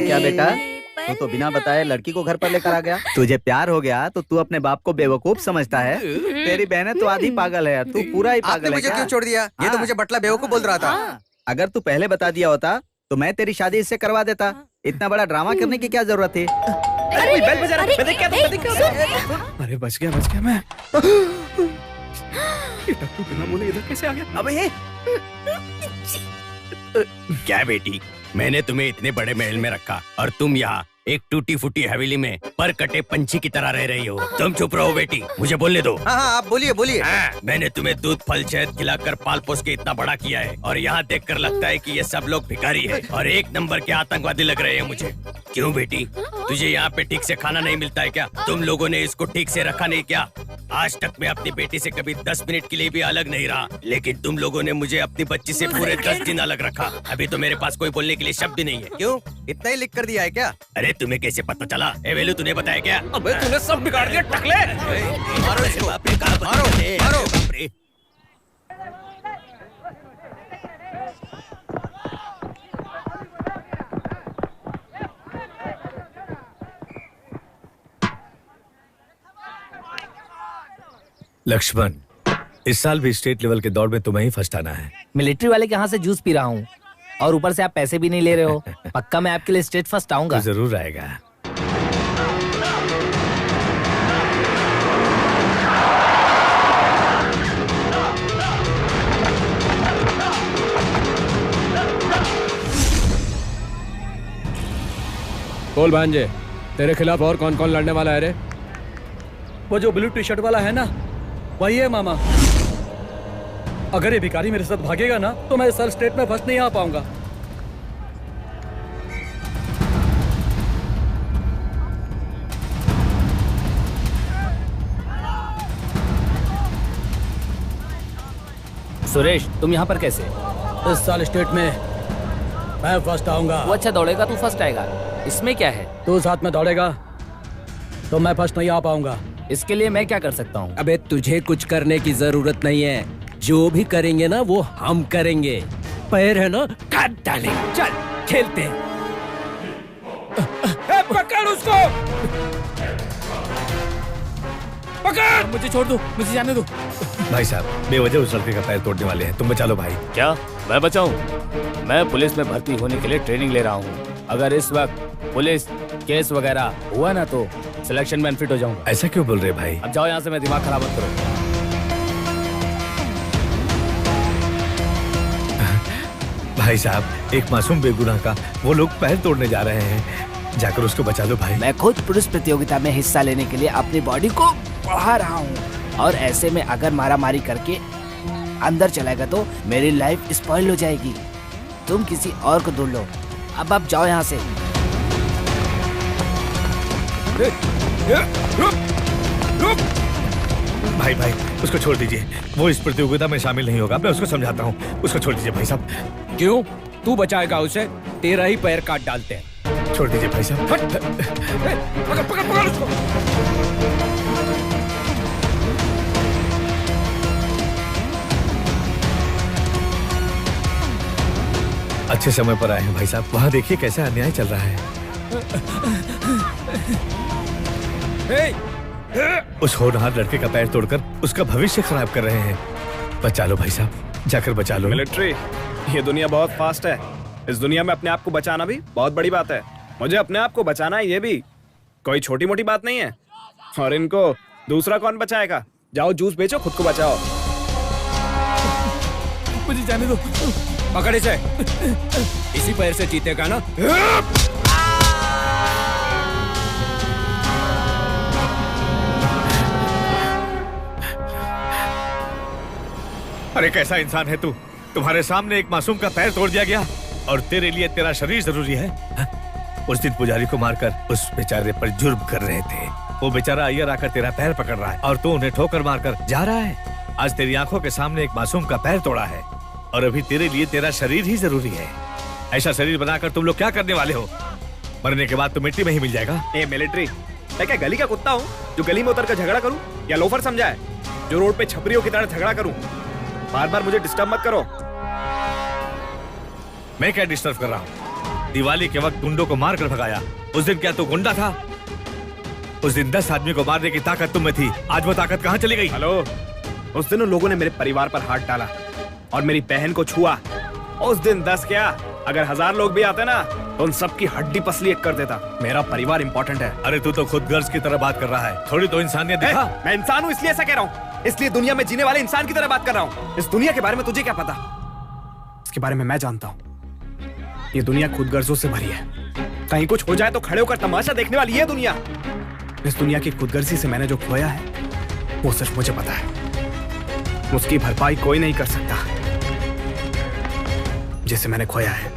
क्या बेटा, तू तो बिना बताए लड़की को घर पर लेकर आ गया। तुझे प्यार हो गया तो तू अपने बाप को बेवकूफ समझता है। तेरी बहन तो आधी पागल है, तू पूरा ही पागल आपने है। मुझे क्या? क्यों छोड़ दिया? ये तो मुझे बटला बेवकूफ बोल रहा था। अगर तू पहले बता दिया होता तो मैं तेरी शादी इससे करवा देता। इतना बड़ा ड्रामा करने की क्या जरूरत थी? अरे बेल बजा रहा है, मैं देख क्या? अरे बच गया मैं। ये टप्पू बिना बोले इधर कैसे आ गया? अबे क्या बेटी, मैंने तुम्हें इतने बड़े महल में रखा और तुम यहाँ एक टूटी फूटी हवेली में पर कटे पंछी की तरह रह रही हो। तुम चुप रहो बेटी, मुझे बोलने दो। हाँ हाँ, आप बोलिए बोलिए। हाँ, मैंने तुम्हें दूध फल शहद खिलाकर पाल पोस के इतना बड़ा किया है, और यहाँ देखकर लगता है कि ये सब लोग भिखारी है और एक नंबर के आतंकवादी लग रहे हैं मुझे। क्यों बेटी, तुझे यहाँ पे ठीक से खाना नहीं मिलता है क्या? तुम लोगों ने इसको ठीक से रखा नहीं क्या? आज तक मैं अपनी बेटी से कभी 10 मिनट के लिए भी अलग नहीं रहा, लेकिन तुम लोगों ने मुझे अपनी बच्ची से पूरे 10 दिन अलग रखा। अभी तो मेरे पास कोई बोलने के लिए शब्द नहीं है। क्यों, इतना ही लिख कर दिया है क्या? अरे तुम्हें कैसे पता चला? ए वेलू, तूने बताया क्या? अबे तूने सब बिगाड़ दिया टकले। मारो इसको, मारो मारो। लक्ष्मण, इस साल भी स्टेट लेवल के दौड़ में तुम्हें ही फर्स्ट आना है। मिलिट्री वाले के यहाँ से जूस पी रहा हूँ और ऊपर से आप पैसे भी नहीं ले रहे हो। पक्का मैं आपके लिए स्टेट फर्स्ट आऊंगा। तो जरूर आएगा। बोल भांजे, तेरे खिलाफ और कौन कौन लड़ने वाला है रे? वो जो ब्लू टी शर्ट वाला है ना, वही है मामा। अगर ये भिखारी मेरे साथ भागेगा ना तो मैं इस साल स्टेट में फर्स्ट नहीं आ पाऊंगा। सुरेश, तुम यहाँ पर कैसे? इस साल स्टेट में मैं फर्स्ट आऊंगा। वो अच्छा दौड़ेगा, तू फर्स्ट आएगा। इसमें क्या है? तू साथ में दौड़ेगा तो मैं फर्स्ट नहीं आ पाऊंगा। इसके लिए मैं क्या कर सकता हूँ? अबे तुझे कुछ करने की जरूरत नहीं है, जो भी करेंगे ना वो हम करेंगे। पैर है ना, काट डालेंगे। चल खेलते हैं। पकड़ उसको, पकड़। मुझे छोड़ दो, मुझे जाने दो। भाई साहब, बेवजह उस लड़के का पैर तोड़ने वाले हैं, तुम बचा लो भाई। क्या मैं बचाऊं? मैं पुलिस में भर्ती होने के लिए ट्रेनिंग ले रहा हूँ। अगर इस वक्त पुलिस केस वगैरह हुआ ना तो सिलेक्शन में अनफिट हो जाऊंगा। ऐसा क्यों बोल रहे भाई? अब जाओ यहाँ से, मैं दिमाग खराब मत करो। भाई साहब, एक मासूम बेगुनाह का वो लोग पैर तोड़ने जा रहे हैं, जाकर उसको बचा लो भाई। मैं खुद पुलिस प्रतियोगिता में हिस्सा लेने के लिए अपनी बॉडी को बढ़ा रहा हूँ। और ऐसे में अगर मारा मारी करके अंदर चलेगा तो मेरी लाइफ स्पॉइल हो जाएगी। तुम किसी और को ढूंढ लो। अब आप जाओ यहाँ से। भाई भाई उसको छोड़ दीजिए, वो इस प्रतियोगिता में शामिल नहीं होगा। मैं उसको समझाता हूँ, उसको छोड़ दीजिए भाई साहब। क्यों? तू बचाएगा उसे? तेरा ही पैर काट डालते हैं। छोड़ दीजिए भाई साहब। पकड़ पकड़ पकड़ उसको। अच्छे समय पर आए हैं भाई साहब। वहाँ देखिए कैसा अन्याय चल रहा है। उस होनहार लड़के का पैर तोड़कर उसका भविष्य खराब कर रहे हैं। बचा लो भाई साहब, जाकर बचा लो। मिलिट्री, ये दुनिया बहुत फास्ट है। इस दुनिया में अपने आप को बचाना भी बहुत बड़ी बात है। मुझे अपने आप को बचाना है, ये भी कोई छोटी मोटी बात नहीं है। और इनको दूसरा कौन बचाएगा? जाओ जूस बेचो, खुद को बचाओ। मुझे जाने दो। पकड़ इसे। इसी पैर से जीतेगा ना? अरे कैसा इंसान है तू? तुम्हारे सामने एक मासूम का पैर तोड़ दिया गया और तेरे लिए तेरा शरीर जरूरी है? उस दिन पुजारी को मारकर उस बेचारे पर जुर्म कर रहे थे। वो बेचारा अय्यर आकर तेरा पैर पकड़ रहा है और तू उन्हें ठोकर मारकर जा रहा है। आज तेरी आंखों के सामने एक मासूम का पैर तोड़ा है और अभी तेरे लिए तेरा शरीर ही जरूरी है। ऐसा शरीर बनाकर तुम लोग क्या करने वाले हो? मरने के बाद तो मिट्टी में ही मिल जाएगा। ए मिलिट्री, मैं क्या गली का कुत्ता हूँ जो गली में उतर कर झगड़ा करूँ, या लोफर समझा है जो रोड पे छपरियों की तरह झगड़ा करूँ? बार बार मुझे डिस्टर्ब मत करो। मैं क्या डिस्टर्ब कर रहा हूँ? दिवाली के वक्त गुंडों को मार कर भगाया। उस दिन क्या तू गुंडा था? उस दिन 10 आदमी को मारने की ताकत तुम में थी। आज वो ताकत कहाँ चली गई? हेलो, उस दिन उन लोगों ने मेरे परिवार पर हाथ डाला और मेरी बहन को छुआ। उस दिन 10 क्या, अगर 1000 लोग भी आते ना तो उन सबकी हड्डी पसली एक कर देता। मेरा परिवार इंपॉर्टेंट है। अरे तू तो खुद गर्ज की तरह बात कर रहा है, थोड़ी तो इंसानियत दिखा। मैं इंसान हूँ इसलिए ऐसा कह रहा हूँ, इसलिए दुनिया में जीने वाले इंसान की तरह बात कर रहा हूँ। इस दुनिया के बारे में तुझे क्या पता? इसके बारे में मैं जानता हूँ। ये दुनिया खुद गर्जों से भरी है। कहीं कुछ हो जाए तो खड़े होकर तमाशा देखने वाली ये दुनिया। इस दुनिया की खुदगर्जी से मैंने जो खोया है वो सिर्फ मुझे पता है। उसकी भरपाई कोई नहीं कर सकता जिसे मैंने खोया है।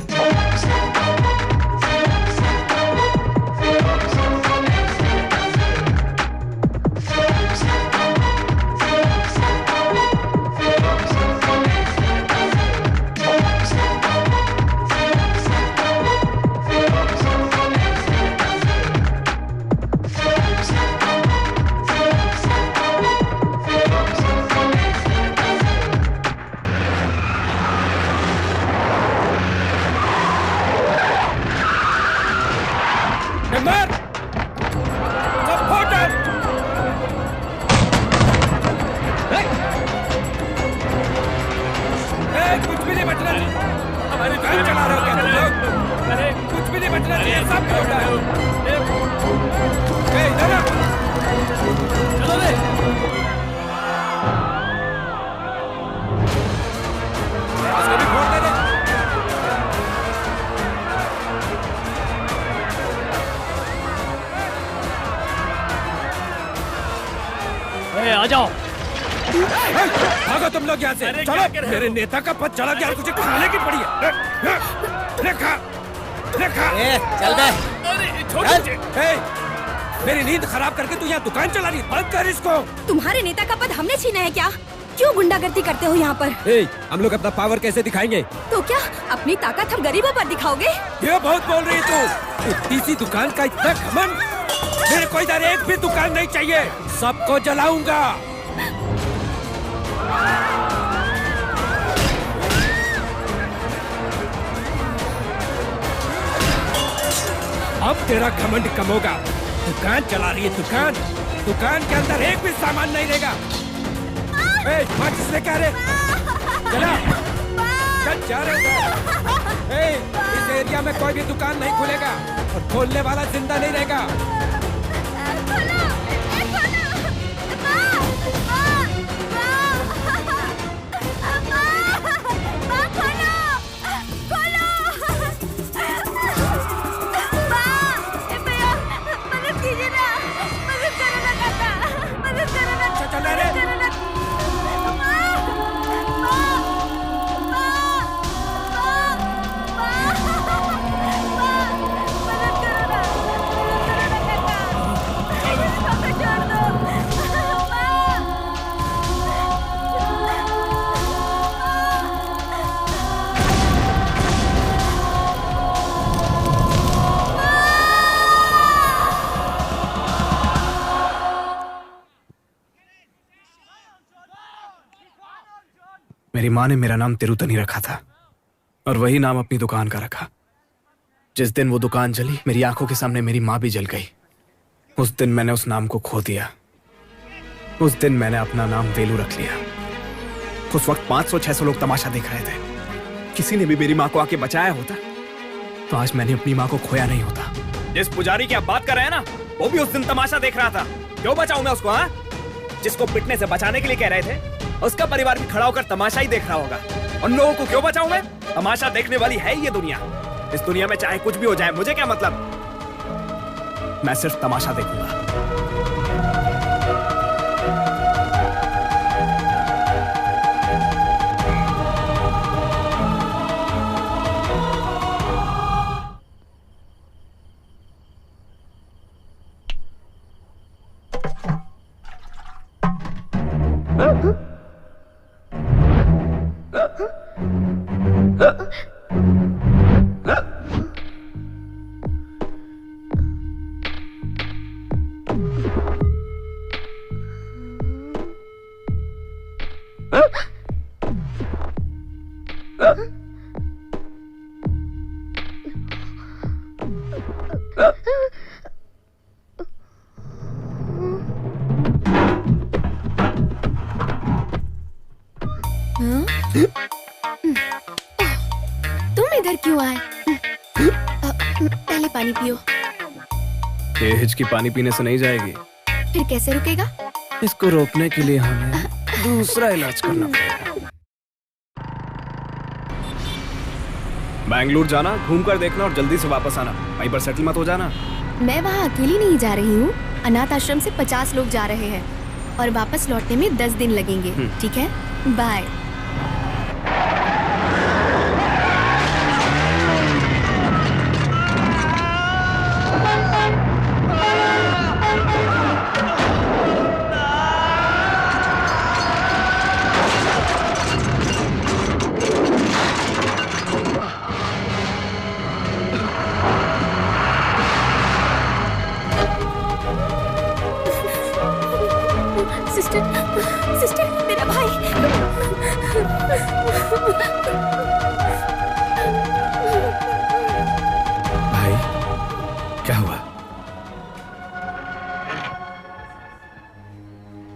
आ जाओ। भागो तुम लोग यहाँ से। चलो, मेरे नेता का पद चला गया, तुझे खाने की पड़ी है। चल बे। मेरी नींद खराब करके तू यहाँ दुकान चला रही है। बंद कर इसको। तुम्हारे नेता का पद हमने छीना है क्या? क्यों गुंडागर्दी करते हो यहाँ पर? हम लोग अपना पावर कैसे दिखाएंगे? तो क्या अपनी ताकत हम गरीबों पर दिखाओगे? ये बहुत बोल रही है तू। इतनी सी दुकान का इतना घमंड। मेरे को इधर एक भी दुकान नहीं चाहिए, सबको जलाऊंगा। अब तेरा घमंड कम होगा। दुकान चला रही है, दुकान के अंदर एक भी सामान नहीं रहेगा। माचिस लेके आ रहे, चला जा रहे हो। इस एरिया में कोई भी दुकान नहीं खुलेगा और खोलने वाला जिंदा नहीं रहेगा। मदद कीजिए ना, मदद करो ना काका, मदद करो ना। चल मेरी माँ ने मेरा नाम तिरुतनी रखा था और वही नाम अपनी दुकान का रखा। जिस दिन वो दुकान जली, मेरी आंखों के सामने मेरी माँ भी जल गई। उस दिन मैंने उस नाम को खो दिया। उस दिन मैंने अपना नाम वेलू रख लिया। उस वक्त 500-600 लोग तमाशा देख रहे थे। किसी ने भी मेरी माँ को आके बचाया होता तो आज मैंने अपनी माँ को खोया नहीं होता। जिस पुजारी की आप बात कर रहे हैं ना, वो भी उस दिन तमाशा देख रहा था। क्यों बचाऊं मैं उसको? हाँ, जिसको पिटने से बचाने के लिए कह रहे थे, उसका परिवार भी खड़ा होकर तमाशा ही देख रहा होगा। उन लोगों को क्यों बचाऊं मैं? तमाशा देखने वाली है ये दुनिया। इस दुनिया में चाहे कुछ भी हो जाए, मुझे क्या मतलब? मैं सिर्फ तमाशा देखूंगा। तुम इधर क्यों आए? पहले पानी पियो। ये हिचकी पानी पीने से नहीं जाएगी। फिर कैसे रुकेगा? इसको रोकने के लिए हमें दूसरा इलाज करना पड़ेगा। बैंगलोर जाना, घूम कर देखना और जल्दी से वापस आना। वहीं पर सेटल मत हो जाना। मैं वहाँ अकेली नहीं जा रही हूँ। अनाथ आश्रम से 50 लोग जा रहे हैं और वापस लौटने में 10 दिन लगेंगे। ठीक है, बाय। सिस्टर, मेरा भाई। भाई, क्या हुआ?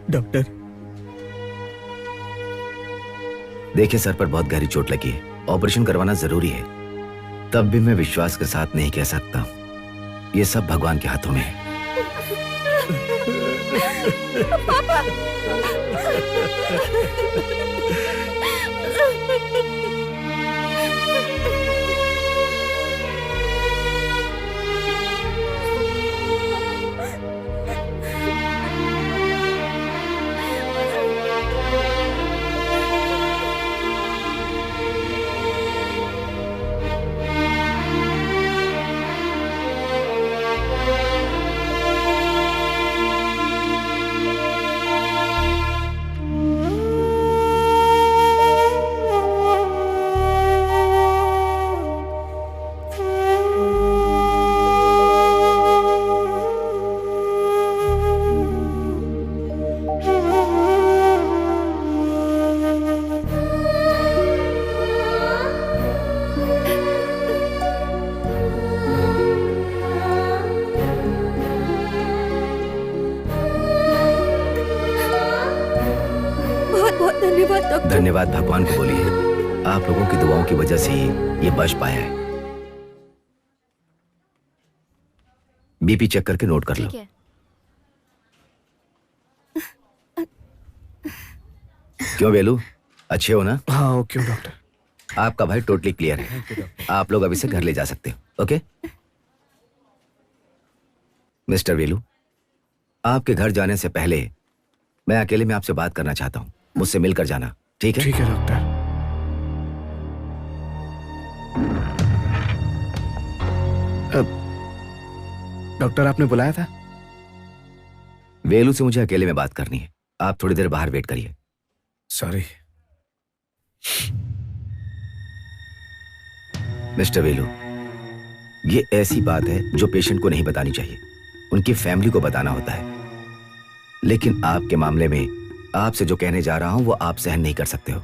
डॉक्टर, देखिए सर पर बहुत गहरी चोट लगी है। ऑपरेशन करवाना जरूरी है। तब भी मैं विश्वास के साथ नहीं कह सकता। ये सब भगवान के हाथों में है। पापा। धन्यवाद भगवान को बोलिए। आप लोगों की दुआओं की वजह से ही ये बच पाया है। बीपी चेक करके नोट कर लो। क्यों वेलू, अच्छे हो ना? हाँ, ओके डॉक्टर। आपका भाई टोटली क्लियर है। आप लोग अभी से घर ले जा सकते हो। ओके मिस्टर वेलू, आपके घर जाने से पहले मैं अकेले में आपसे बात करना चाहता हूँ। मुझसे मिलकर जाना, ठीक है? ठीक है डॉक्टर। डॉक्टर, आपने बुलाया था? वेलू से मुझे अकेले में बात करनी है। आप थोड़ी देर बाहर वेट करिए। सॉरी। मिस्टर वेलू, ये ऐसी बात है जो पेशेंट को नहीं बतानी चाहिए। उनकी फैमिली को बताना होता है। लेकिन आपके मामले में आपसे जो कहने जा रहा हूं वो आप सहन नहीं कर सकते हो।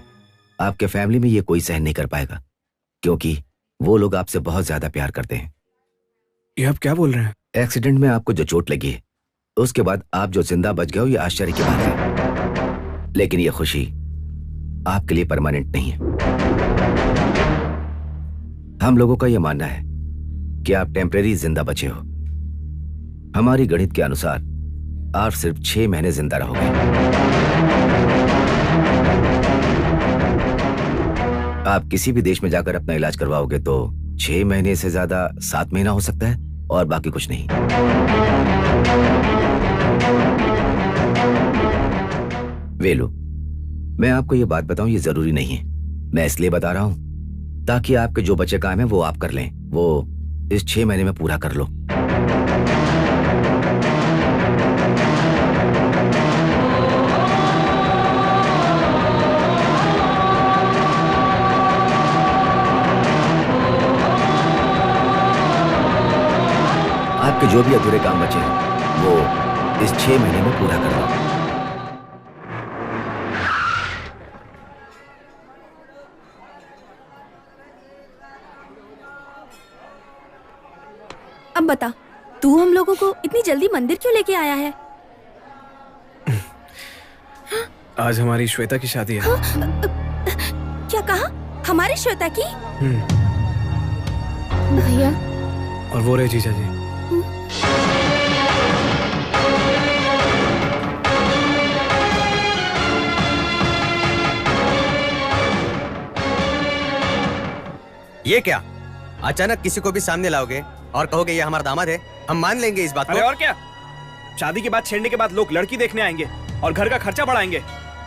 आपके फैमिली में ये कोई सहन नहीं कर पाएगा, क्योंकि वो लोग आपसे बहुत ज्यादा प्यार करते हैं। ये आप क्या बोल रहे हैं? एक्सीडेंट में आपको जो चोट लगी है, उसके बाद आप जो जिंदा बच गए हो, ये आश्चर्य की बात है। लेकिन ये खुशी आपके लिए परमानेंट नहीं है। हम लोगों का यह मानना है कि आप टेम्परेरी जिंदा बचे हो। हमारी गणित के अनुसार आप सिर्फ 6 महीने जिंदा रहोगे। आप किसी भी देश में जाकर अपना इलाज करवाओगे तो 6 महीने से ज्यादा 7 महीना हो सकता है, और बाकी कुछ नहीं। वेलू, मैं आपको ये बात बताऊं, ये जरूरी नहीं है। मैं इसलिए बता रहा हूं ताकि आपके जो बचे काम है वो आप कर लें, वो इस 6 महीने में पूरा कर लो। आपके जो भी अधूरे काम बचे हैं वो इस 6 महीने में पूरा कर लो। अब बता, तू हम लोगों को इतनी जल्दी मंदिर क्यों लेके आया है? आज हमारी श्वेता की शादी है। क्या कहा? हमारी श्वेता की? भैया। और वो रहे जीजा जी। ये क्या? अचानक किसी को भी सामने लाओगे और कहोगे ये हमारा दामाद है? हम मान लेंगे इस बात को। अरे और क्या, शादी के बाद छेड़ने के बाद लोग लड़की देखने आएंगे और घर का खर्चा बढ़ाएंगे।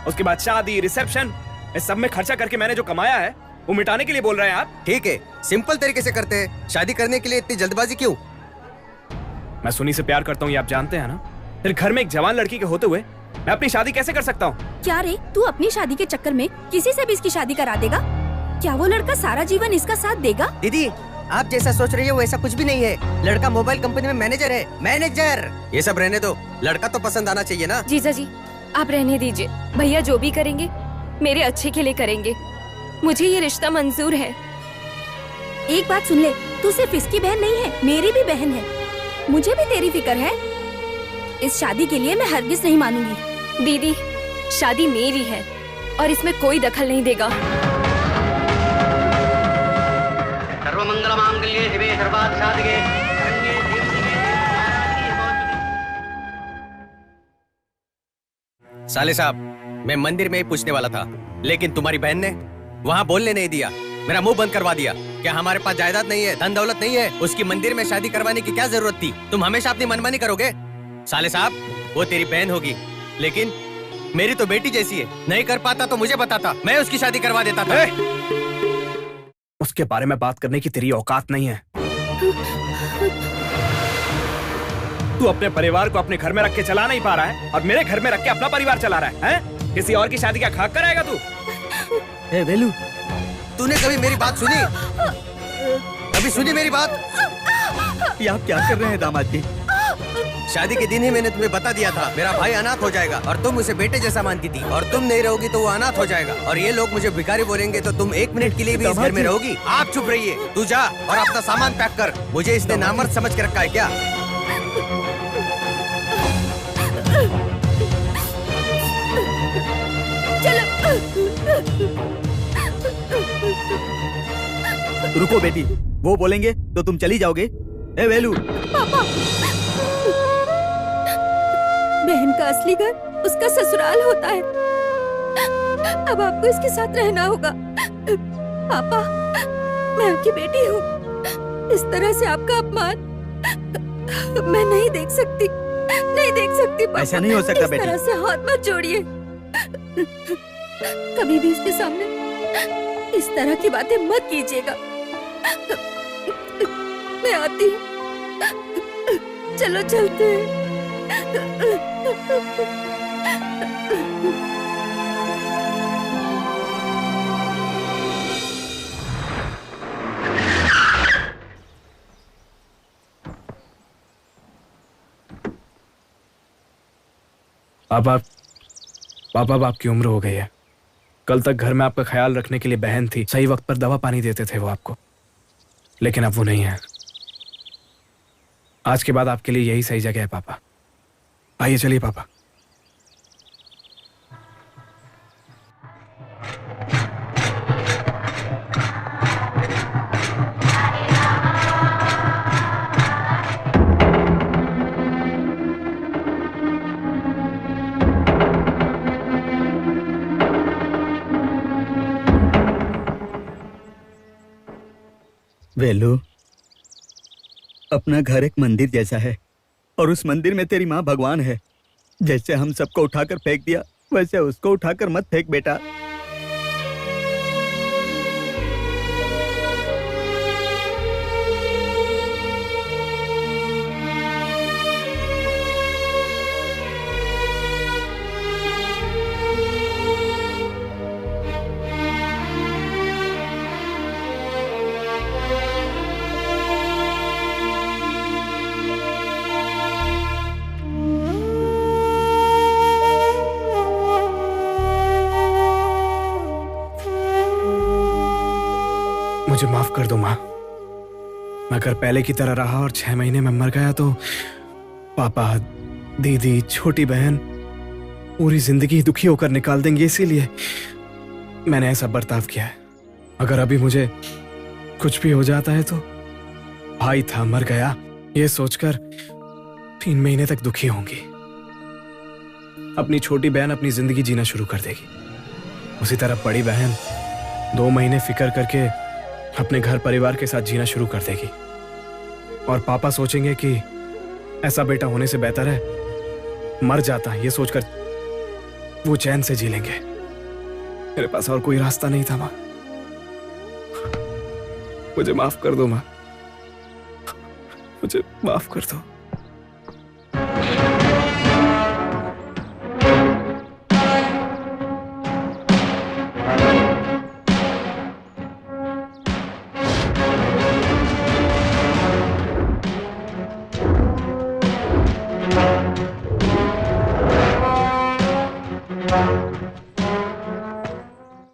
उसके बाद शादी, रिसेप्शन, इस सब में खर्चा करके मैंने जो कमाया है वो मिटाने के लिए बोल रहे हैं आप? ठीक है, सिंपल तरीके से करते हैं। शादी करने के लिए इतनी जल्दबाजी क्यों? मैं सुनी से प्यार करता हूँ, ये आप जानते हैं ना। फिर घर में एक जवान लड़की के होते हुए मैं अपनी शादी कैसे कर सकता हूँ? क्या रे, तू अपनी शादी के चक्कर में किसी से भी इसकी शादी करा देगा? क्या वो लड़का सारा जीवन इसका साथ देगा? दीदी, आप जैसा सोच रही हो वैसा कुछ भी नहीं है। लड़का मोबाइल कंपनी में मैनेजर है। मैनेजर! ये सब रहने दो, लड़का तो पसंद आना चाहिए ना। जीजा जी, आप रहने दीजिए। भैया जो भी करेंगे मेरे अच्छे के लिए करेंगे। मुझे ये रिश्ता मंजूर है। एक बात सुन ले, तू सिर्फ इसकी बहन नहीं है, मेरी भी बहन है। मुझे भी तेरी फिक्र है। इस शादी के लिए मैं हरगिज नहीं मानूंगी। दीदी, शादी मेरी है और इसमें कोई दखल नहीं देगा। सर्वमंगल मांगल्ये शिवे सर्वार्थ साधिके शरण्ये त्र्यंबके साले साहब, मैं मंदिर में ही पूछने वाला था, लेकिन तुम्हारी बहन ने वहाँ बोलने नहीं दिया, मेरा मुंह बंद करवा दिया। क्या हमारे पास जायदाद नहीं है, धन दौलत नहीं है? उसकी मंदिर में शादी करवाने की क्या जरूरत थी? तुम हमेशा अपनी मनमानी करोगे। साले साहब, वो तेरी बहन होगी, लेकिन मेरी तो बेटी जैसी है। नहीं कर पाता तो मुझे बताता, मैं उसकी शादी करवा देता था। उसके बारे में बात करने की तेरी औकात नहीं है। तू अपने परिवार को अपने घर में रख के चला नहीं पा रहा है और मेरे घर में रख के अपना परिवार चला रहा है, हैं? किसी और की शादी क्या खाक कराएगा तू? ए वेलू, तूने कभी मेरी बात सुनी? कभी सुनी मेरी बात? ये आप क्या कर रहे हैं दामाद जी? शादी के दिन ही मैंने तुम्हें बता दिया था मेरा भाई अनाथ हो जाएगा और तुम उसे बेटे जैसा मानती थी, और तुम नहीं रहोगी तो वो अनाथ हो जाएगा। और ये लोग मुझे भिखारी बोलेंगे तो तुम 1 मिनट के लिए भी इस घर में रहोगी? आप चुप रहिए। तू जा और अपना सामान पैक कर। मुझे इसने नामर्द समझ के रखा है क्या? रुको बेटी, वो बोलेंगे तो तुम चली जाओगे? ए वेलू, पापा, बहन का असली घर उसका ससुराल होता है। अब आपको इसके साथ रहना होगा। पापा, मैं आपकी बेटी हूँ। इस तरह से आपका अपमान मैं नहीं देख सकती, नहीं देख सकती। पापा, ऐसा नहीं हो सकता बेटी। इस तरह से हाथ मत जोड़िए। कभी भी इसके सामने इस तरह की बातें मत कीजिएगा। मैं आती हूँ, चलो चलते हैं। पापा, पापा, अब आपकी उम्र हो गई है, कल तक घर में आपका ख्याल रखने के लिए बहन थी, सही वक्त पर दवा पानी देते थे वो आपको, लेकिन अब वो नहीं है। आज के बाद आपके लिए यही सही जगह है पापा। आइए चलिए पापा। वेलू, अपना घर एक मंदिर जैसा है और उस मंदिर में तेरी माँ भगवान है। जैसे हम सबको उठाकर फेंक दिया, वैसे उसको उठाकर मत फेंक बेटा। मुझे माफ कर दो माँ। मैं अगर पहले की तरह रहा और 6 महीने में मर गया तो पापा, दीदी, छोटी बहन पूरी जिंदगी दुखी होकर निकाल देंगे, इसीलिए मैंने ऐसा बर्ताव किया है। अगर अभी मुझे कुछ भी हो जाता है तो भाई था मर गया ये सोचकर 3 महीने तक दुखी होंगी। अपनी छोटी बहन अपनी जिंदगी जीना शुरू कर देगी, उसी तरह बड़ी बहन 2 महीने फिक्र करके अपने घर परिवार के साथ जीना शुरू कर देगी। और पापा सोचेंगे कि ऐसा बेटा होने से बेहतर है मर जाता, ये सोचकर वो चैन से जी लेंगे। मेरे पास और कोई रास्ता नहीं था माँ। मुझे माफ कर दो माँ, मुझे माफ कर दो।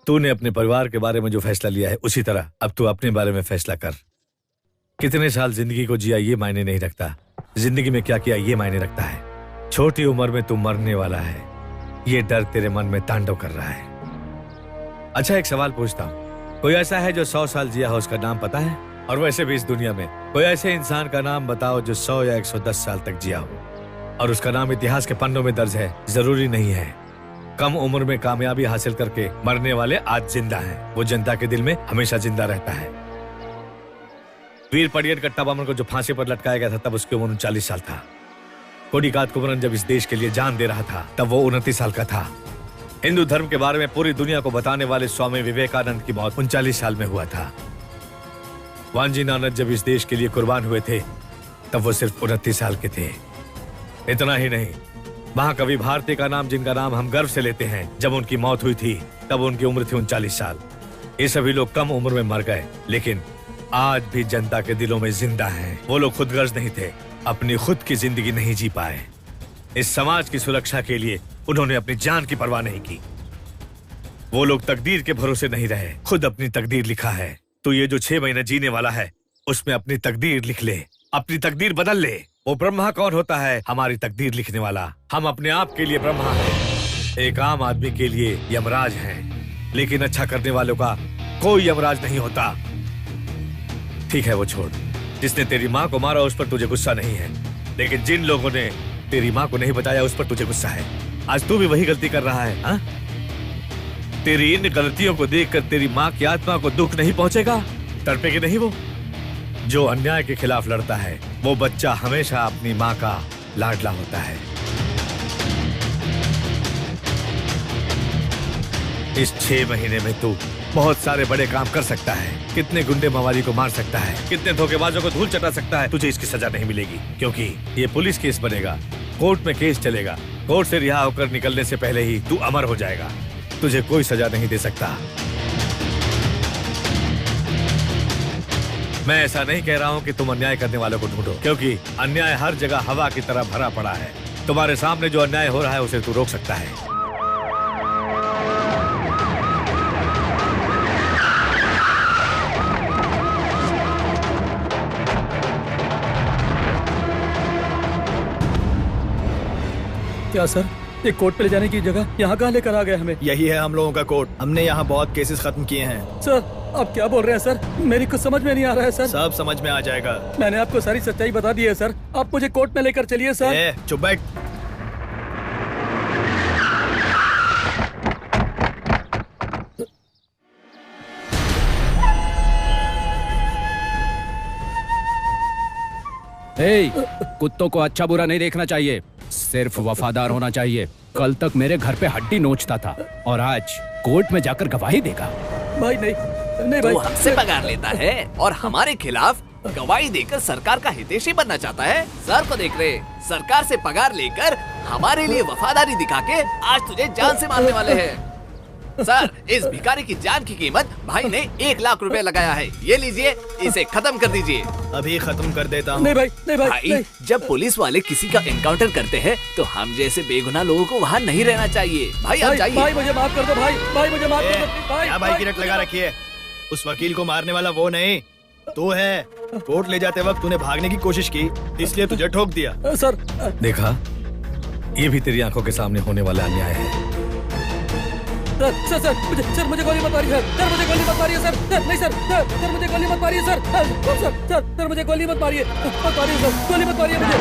तूने अपने परिवार के बारे में जो फैसला लिया है, उसी तरह अब तू अपने बारे में फैसला कर। कितने साल जिंदगी को जिया ये मायने नहीं रखता, जिंदगी में क्या किया ये मायने रखता है। छोटी उम्र में तू मरने वाला है, ये डर तेरे मन में तांडव कर रहा है। अच्छा, एक सवाल पूछता हूँ, कोई ऐसा है जो 100 साल जिया हो, उसका नाम पता है? और वैसे भी इस दुनिया में कोई ऐसे इंसान का नाम बताओ जो 100 या 110 साल तक जिया हो और उसका नाम इतिहास के पन्नों में दर्ज है। जरूरी नहीं है। कम उम्र में कामयाबी हासिल करके मरने वाले आज जिंदा हैं, वो जनता के दिल में हमेशा जिंदा रहता है। वीर पडियन कट्टा बामन को जो फांसी पर लटकाया गया था, तब उसकी उम्र 39 साल था। कोडिकात कुमरन जब इस देश के लिए जान दे रहा था, तब वो 29 साल का था। हिंदू धर्म के बारे में पूरी दुनिया को बताने वाले स्वामी विवेकानंद की मौत 39 साल में हुआ था। वांजीनाथन जब इस देश के लिए कुर्बान हुए थे, तब वो सिर्फ 29 साल के थे। इतना ही नहीं, महाकवि भारती का नाम, जिनका नाम हम गर्व से लेते हैं, जब उनकी मौत हुई थी तब उनकी उम्र थी 39 साल। ये सभी लोग कम उम्र में मर गए, लेकिन आज भी जनता के दिलों में जिंदा हैं। वो लोग खुदगर्ज नहीं थे, अपनी खुद की जिंदगी नहीं जी पाए। इस समाज की सुरक्षा के लिए उन्होंने अपनी जान की परवाह नहीं की। वो लोग तकदीर के भरोसे नहीं रहे, खुद अपनी तकदीर लिखा है। तो ये जो 6 महीने जीने वाला है, उसमें अपनी तकदीर लिख ले, अपनी तकदीर बदल ले। वो ब्रह्मा कौन होता है? हमारी तकदीर लिखने वाला। हम अपने आप के लिए ब्रह्मा हैं, एक आम आदमी के लिए यमराज हैं, लेकिन अच्छा करने वालों का कोई यमराज नहीं होता। ठीक है, वो छोड़। जिसने तेरी माँ को मारा उस पर तुझे गुस्सा नहीं है, लेकिन जिन लोगों ने तेरी माँ को नहीं बताया उस पर तुझे गुस्सा है। आज तू भी वही गलती कर रहा है। हा? तेरी इन गलतियों को देखकर तेरी माँ की आत्मा को दुख नहीं पहुंचेगा? तड़पेगी नहीं वो? जो अन्याय के खिलाफ लड़ता है, वो बच्चा हमेशा अपनी माँ का लाडला होता है। इस 6 महीने में तू बहुत सारे बड़े काम कर सकता है। कितने गुंडे मवाली को मार सकता है, कितने धोखेबाजों को धूल चटा सकता है। तुझे इसकी सजा नहीं मिलेगी, क्योंकि ये पुलिस केस बनेगा, कोर्ट में केस चलेगा। कोर्ट से रिहा होकर निकलने से पहले ही तू अमर हो जाएगा। तुझे कोई सजा नहीं दे सकता। मैं ऐसा नहीं कह रहा हूं कि तुम अन्याय करने वालों को ढूंढो, क्योंकि अन्याय हर जगह हवा की तरह भरा पड़ा है। तुम्हारे सामने जो अन्याय हो रहा है उसे तू रोक सकता है। क्या सर, ये कोर्ट पे ले जाने की जगह यहाँ कहाँ लेकर आ गए हमें? यही है हम लोगों का कोर्ट। हमने यहाँ बहुत केसेस खत्म किए हैं। सर आप क्या बोल रहे हैं सर? मेरी कुछ समझ में नहीं आ रहा है सर। सब समझ में आ जाएगा। मैंने आपको सारी सच्चाई बता दी है सर, आप मुझे कोर्ट में लेकर चलिए सर। चुप बैठ। कुत्तों को अच्छा बुरा नहीं देखना चाहिए, सिर्फ वफादार होना चाहिए। कल तक मेरे घर पे हड्डी नोचता था और आज कोर्ट में जाकर गवाही देगा। भाई नहीं भाई, वो हमसे पगार लेता है और हमारे खिलाफ गवाही देकर सरकार का हितैषी बनना चाहता है। सर को देख रहे, सरकार से पगार लेकर हमारे लिए वफादारी दिखा के आज तुझे जान से मारने वाले हैं। सर, इस भिखारी की जान की कीमत भाई ने 1 लाख रुपए लगाया है। ये लीजिए, इसे खत्म कर दीजिए। अभी खत्म कर देता हूँ। नहीं भाई, भाई जब पुलिस वाले किसी का एनकाउंटर करते हैं तो हम जैसे बेगुनाह लोगों को वहाँ नहीं रहना चाहिए। भाई आप जाइए। भाई मुझे माफ कर दो भाई मुझे माफ कर दो क्या भाई की रट लगा रखी है? उस वकील को मारने वाला वो नहीं तू है। कोर्ट ले जाते वक्त तूने भागने की कोशिश की, इसलिए तुझे ठोक दिया। सर देखा, ये भी तेरी आंखों के सामने होने वाला अन्याय है। सर मुझे गोली मत मारिए सर, मुझे गोली मत मारिए सर, नहीं सर मुझे गोली मत मारिए सर, सर मुझे गोली मत मारिए सर, गोली मत मारिए मुझे।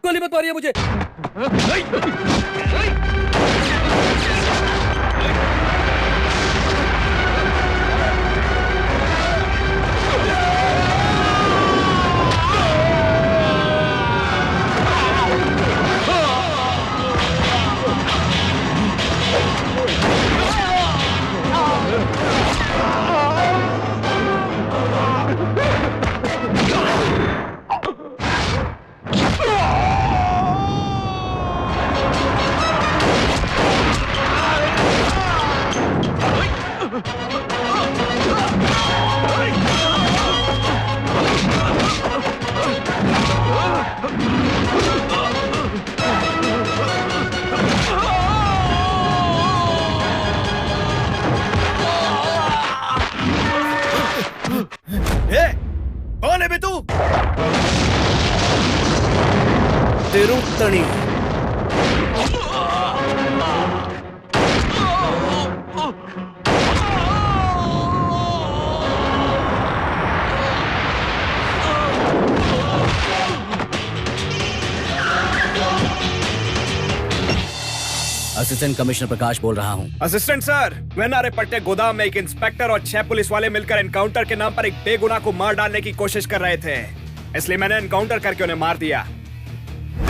गोली मत मारिए मुझे। कौन है बे तू? तिरुत्तणी। असिस्टेंट कमिश्नर प्रकाश बोल रहा हूँ। असिस्टेंट सर, वेनारे पट्टे गोदाम में एक इंस्पेक्टर और 6 पुलिस वाले मिलकर एनकाउंटर के नाम पर एक बेगुनाह को मार डालने की कोशिश कर रहे थे, इसलिए मैंने एनकाउंटर करके उन्हें मार दिया।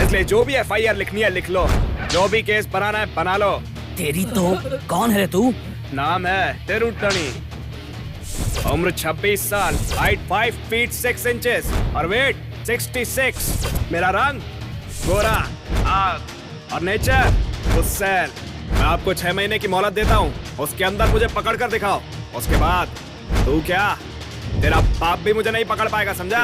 इसलिए जो भी FIR लिखनी है लिख लो, जो भी केस बनाना है बना लो। तेरी तो कौन है तू? नाम है तिरुटनी, उम्र 26 साल, हाइट 5 फीट 6 इंचेस और वेट 66। मेरा रंग गोरा, आग और नेचर गुस्सैल। मैं आपको 6 महीने की मोहलत देता हूँ, उसके अंदर मुझे पकड़ कर दिखाओ। उसके बाद तू क्या, तेरा बाप भी मुझे नहीं पकड़ पाएगा, समझा?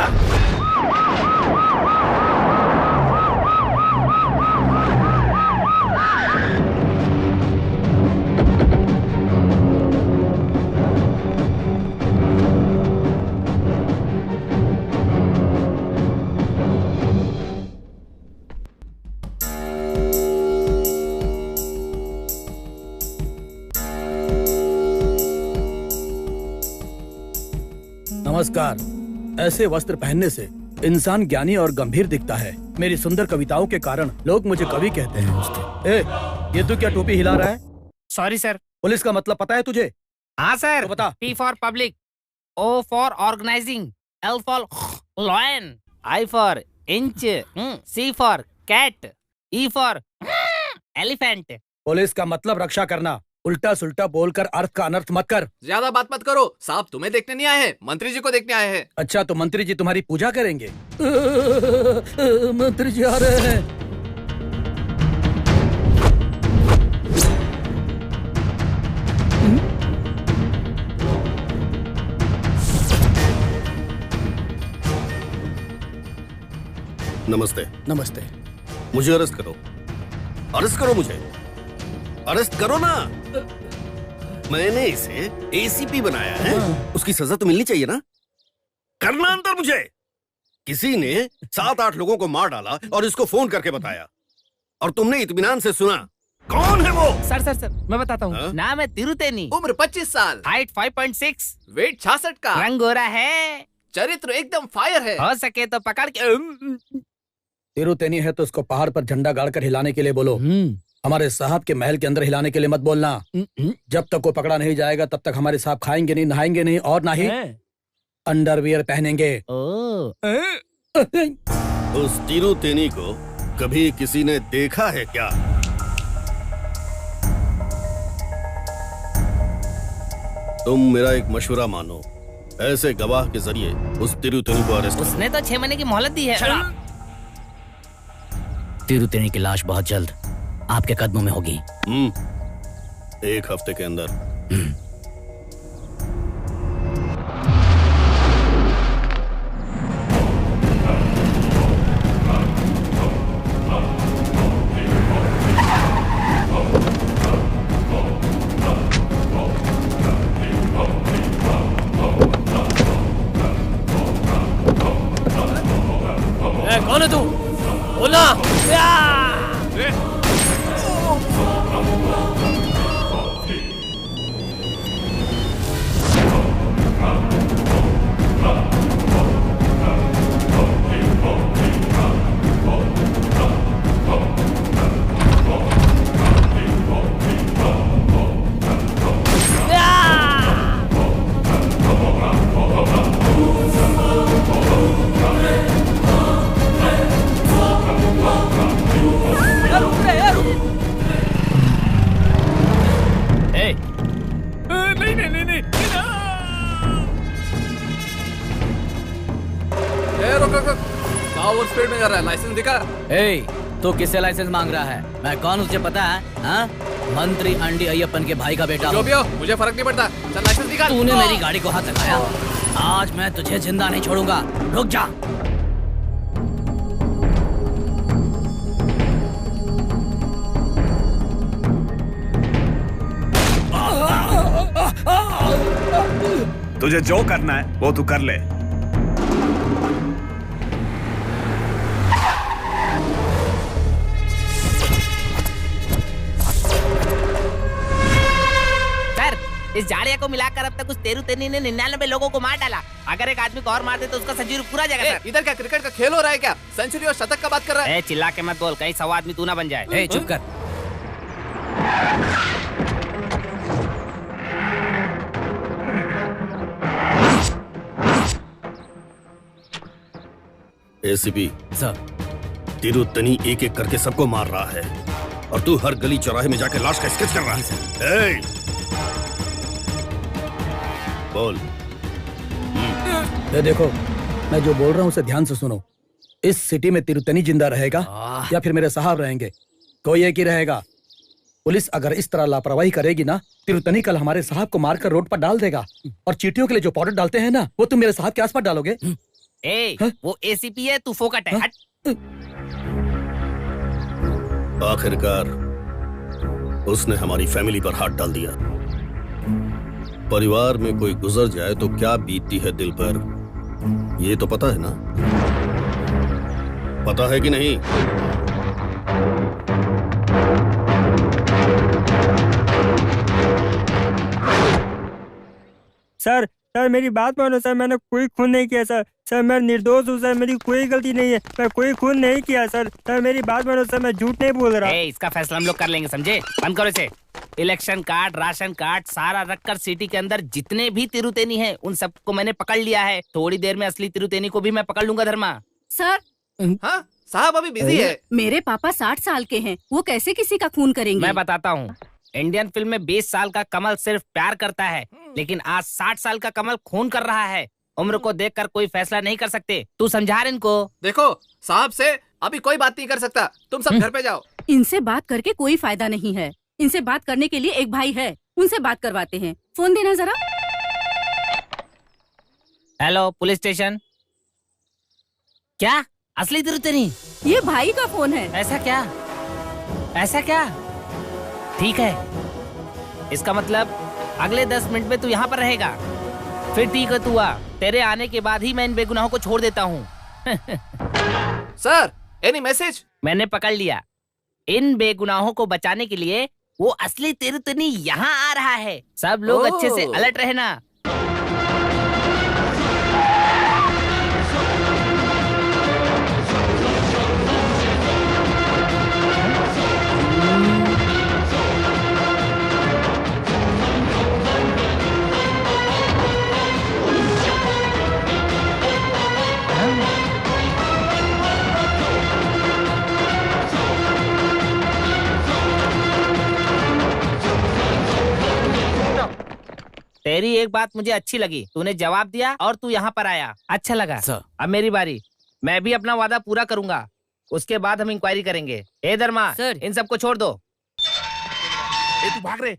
नमस्कार। ऐसे वस्त्र पहनने से इंसान ज्ञानी और गंभीर दिखता है। मेरी सुंदर कविताओं के कारण लोग मुझे कवि कहते हैं। ए, ये तू क्या टोपी हिला रहा है? Sorry sir. पुलिस का मतलब पता है तुझे? हाँ सर। तो बता। P for public, O for organising, L for lion, I for inch, C for cat, E for elephant. Police का मतलब रक्षा करना। उल्टा सुल्टा बोलकर अर्थ का अनर्थ मत कर। ज्यादा बात मत करो, साहब तुम्हें देखने नहीं आए हैं, मंत्री जी को देखने आए हैं। अच्छा, तो मंत्री जी तुम्हारी पूजा करेंगे? मंत्री जी आ रहे हैं। नमस्ते। नमस्ते। मुझे अरेस्ट करो, अरेस्ट करो, मुझे अरेस्ट करो ना। मैंने इसे ACP बनाया है, उसकी सजा तो मिलनी चाहिए ना। करना अंदर मुझे। किसी ने 7-8 लोगों को मार डाला और इसको फोन करके बताया, और तुमने इत्मीनान से सुना। कौन है वो? सर मैं बताता हूँ। नाम है तिरुतेनी, उम्र 25 साल, हाइट 5.6, वेट 66 का, रंग गोरा है, चरित्र एकदम फायर है। हो सके तो पकड़ के। तिरुतेनी है तो उसको पहाड़ पर झंडा गाड़कर हिलाने के लिए बोलो। हमारे साहब के महल के अंदर हिलाने के लिए मत बोलना। जब तक वो पकड़ा नहीं जाएगा तब तक हमारे साहब खाएंगे नहीं, नहाएंगे नहीं और ना ही अंडरवियर पहनेंगे। उस तिरुतेनी को कभी किसी ने देखा है क्या? तुम मेरा एक मशवरा मानो, ऐसे गवाह के जरिए उस तिरुतेनी को अरेस्ट करो। उसने तो 6 महीने की मोहलत दी है। तिरुतेनी की लाश बहुत जल्द आपके कदमों में होगी। 1 हफ्ते के अंदर। कौन है तू? बोलना। ओवर स्पीड में कर रहा है, लाइसेंस दिखा। तो किससे लाइसेंस मांग रहा है? मैं कौन, तुझे पता है? हाँ? मंत्री अंडी अय्यप्पन के भाई का बेटा। जो भी हो मुझे फर्क नहीं पड़ता, चल लाइसेंस दिखा। तूने मेरी गाड़ी को हाथ लगाया, आज मैं तुझे जिंदा नहीं छोड़ूंगा। रुक जा। तुझे जो करना है वो तू कर ले। इस जाड़िया को मिलाकर अब तक उस तिरुतेनी ने 99 लोगों को मार डाला। अगर एक आदमी को और मार दे तो उसका सेंचुरी पूरा जाएगा। सर इधर क्या क्रिकेट का खेल हो रहा है क्या? सेंचुरी और शतक का बात कर रहा है। चिल्ला के मत बोल, कहीं 100 आदमी तू ना बन जाए। चुप कर। एसीपी सर, तिरुतनी एक एक करके सबको मार रहा है और तू हर गली चौराहे में जाके लाश का स्केच कर रहा है। ए! बोल। ये देखो, मैं जो बोल रहा हूँ उसे ध्यान से सुनो। इस सिटी में तिरुतनी जिंदा रहेगा या फिर मेरे साहब रहेंगे, कोई एक ही रहेगा। पुलिस अगर इस तरह लापरवाही करेगी ना, तिरुतनी कल हमारे साहब को मारकर रोड पर डाल देगा। और चींटियों के लिए जो पाउडर डालते हैं ना, वो तुम मेरे साहब के आसपास डालोगे। वो एसीपी है, तू फोकट है। आखिरकार उसने हमारी फैमिली पर हाथ डाल दिया। परिवार में कोई गुजर जाए तो क्या बीतती है दिल पर, ये तो पता है ना? पता है कि नहीं? सर मेरी बात मानो सर, मैंने कोई खून नहीं किया सर, मैं निर्दोष हूँ सर, मेरी कोई गलती नहीं है, मैं कोई खून नहीं किया सर, मेरी बात मानो सर, मैं झूठ नहीं बोल रहा। इसका फैसला हम लोग कर लेंगे, समझे? बंद करो इसे। इलेक्शन कार्ड, राशन कार्ड सारा रखकर सिटी के अंदर जितने भी तिरुतेनी हैं, उन सबको मैंने पकड़ लिया है। थोड़ी देर में असली तिरुतेनी को भी मैं पकड़ लूंगा। धर्मा सर। हाँ साहब अभी बिजी है। मेरे पापा 60 साल के हैं, वो कैसे किसी का खून करेंगे? मैं बताता हूँ। इंडियन फिल्म में 20 साल का कमल सिर्फ प्यार करता है, लेकिन आज 60 साल का कमल खून कर रहा है। उम्र को देखकर कोई फैसला नहीं कर सकते। तू समझा रहे इनको। देखो साहब से अभी कोई बात नहीं कर सकता, तुम सब घर पे जाओ। इनसे बात करके कोई फायदा नहीं है। इनसे बात करने के लिए एक भाई है, उनसे बात करवाते हैं। फोन देना जरा। Hello police station. क्या असली तिरुतेनी? ये भाई का फोन है। ऐसा क्या? ऐसा क्या? ठीक है, इसका मतलब अगले 10 मिनट में तू यहाँ पर रहेगा। फिर ठीक है, तू आ। तेरे आने के बाद ही मैं इन बेगुनाहों को छोड़ देता हूँ। Sir any message? मैंने पकड़ लिया। इन बेगुनाहों को बचाने के लिए वो असली तिरुतनी यहाँ आ रहा है। सब लोग अच्छे से अलर्ट रहना। तेरी एक बात मुझे अच्छी लगी, तूने जवाब दिया और तू यहाँ पर आया, अच्छा लगा। अब मेरी बारी, मैं भी अपना वादा पूरा करूंगा, उसके बाद हम इंक्वायरी करेंगे। ए धर्मा, इन सबको छोड़ दो। तू भाग रहे?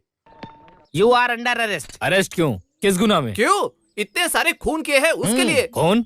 You are under arrest. Arrest क्यों? किस गुनाह में? क्यों? इतने सारे खून किए हैं उसके लिए। खून?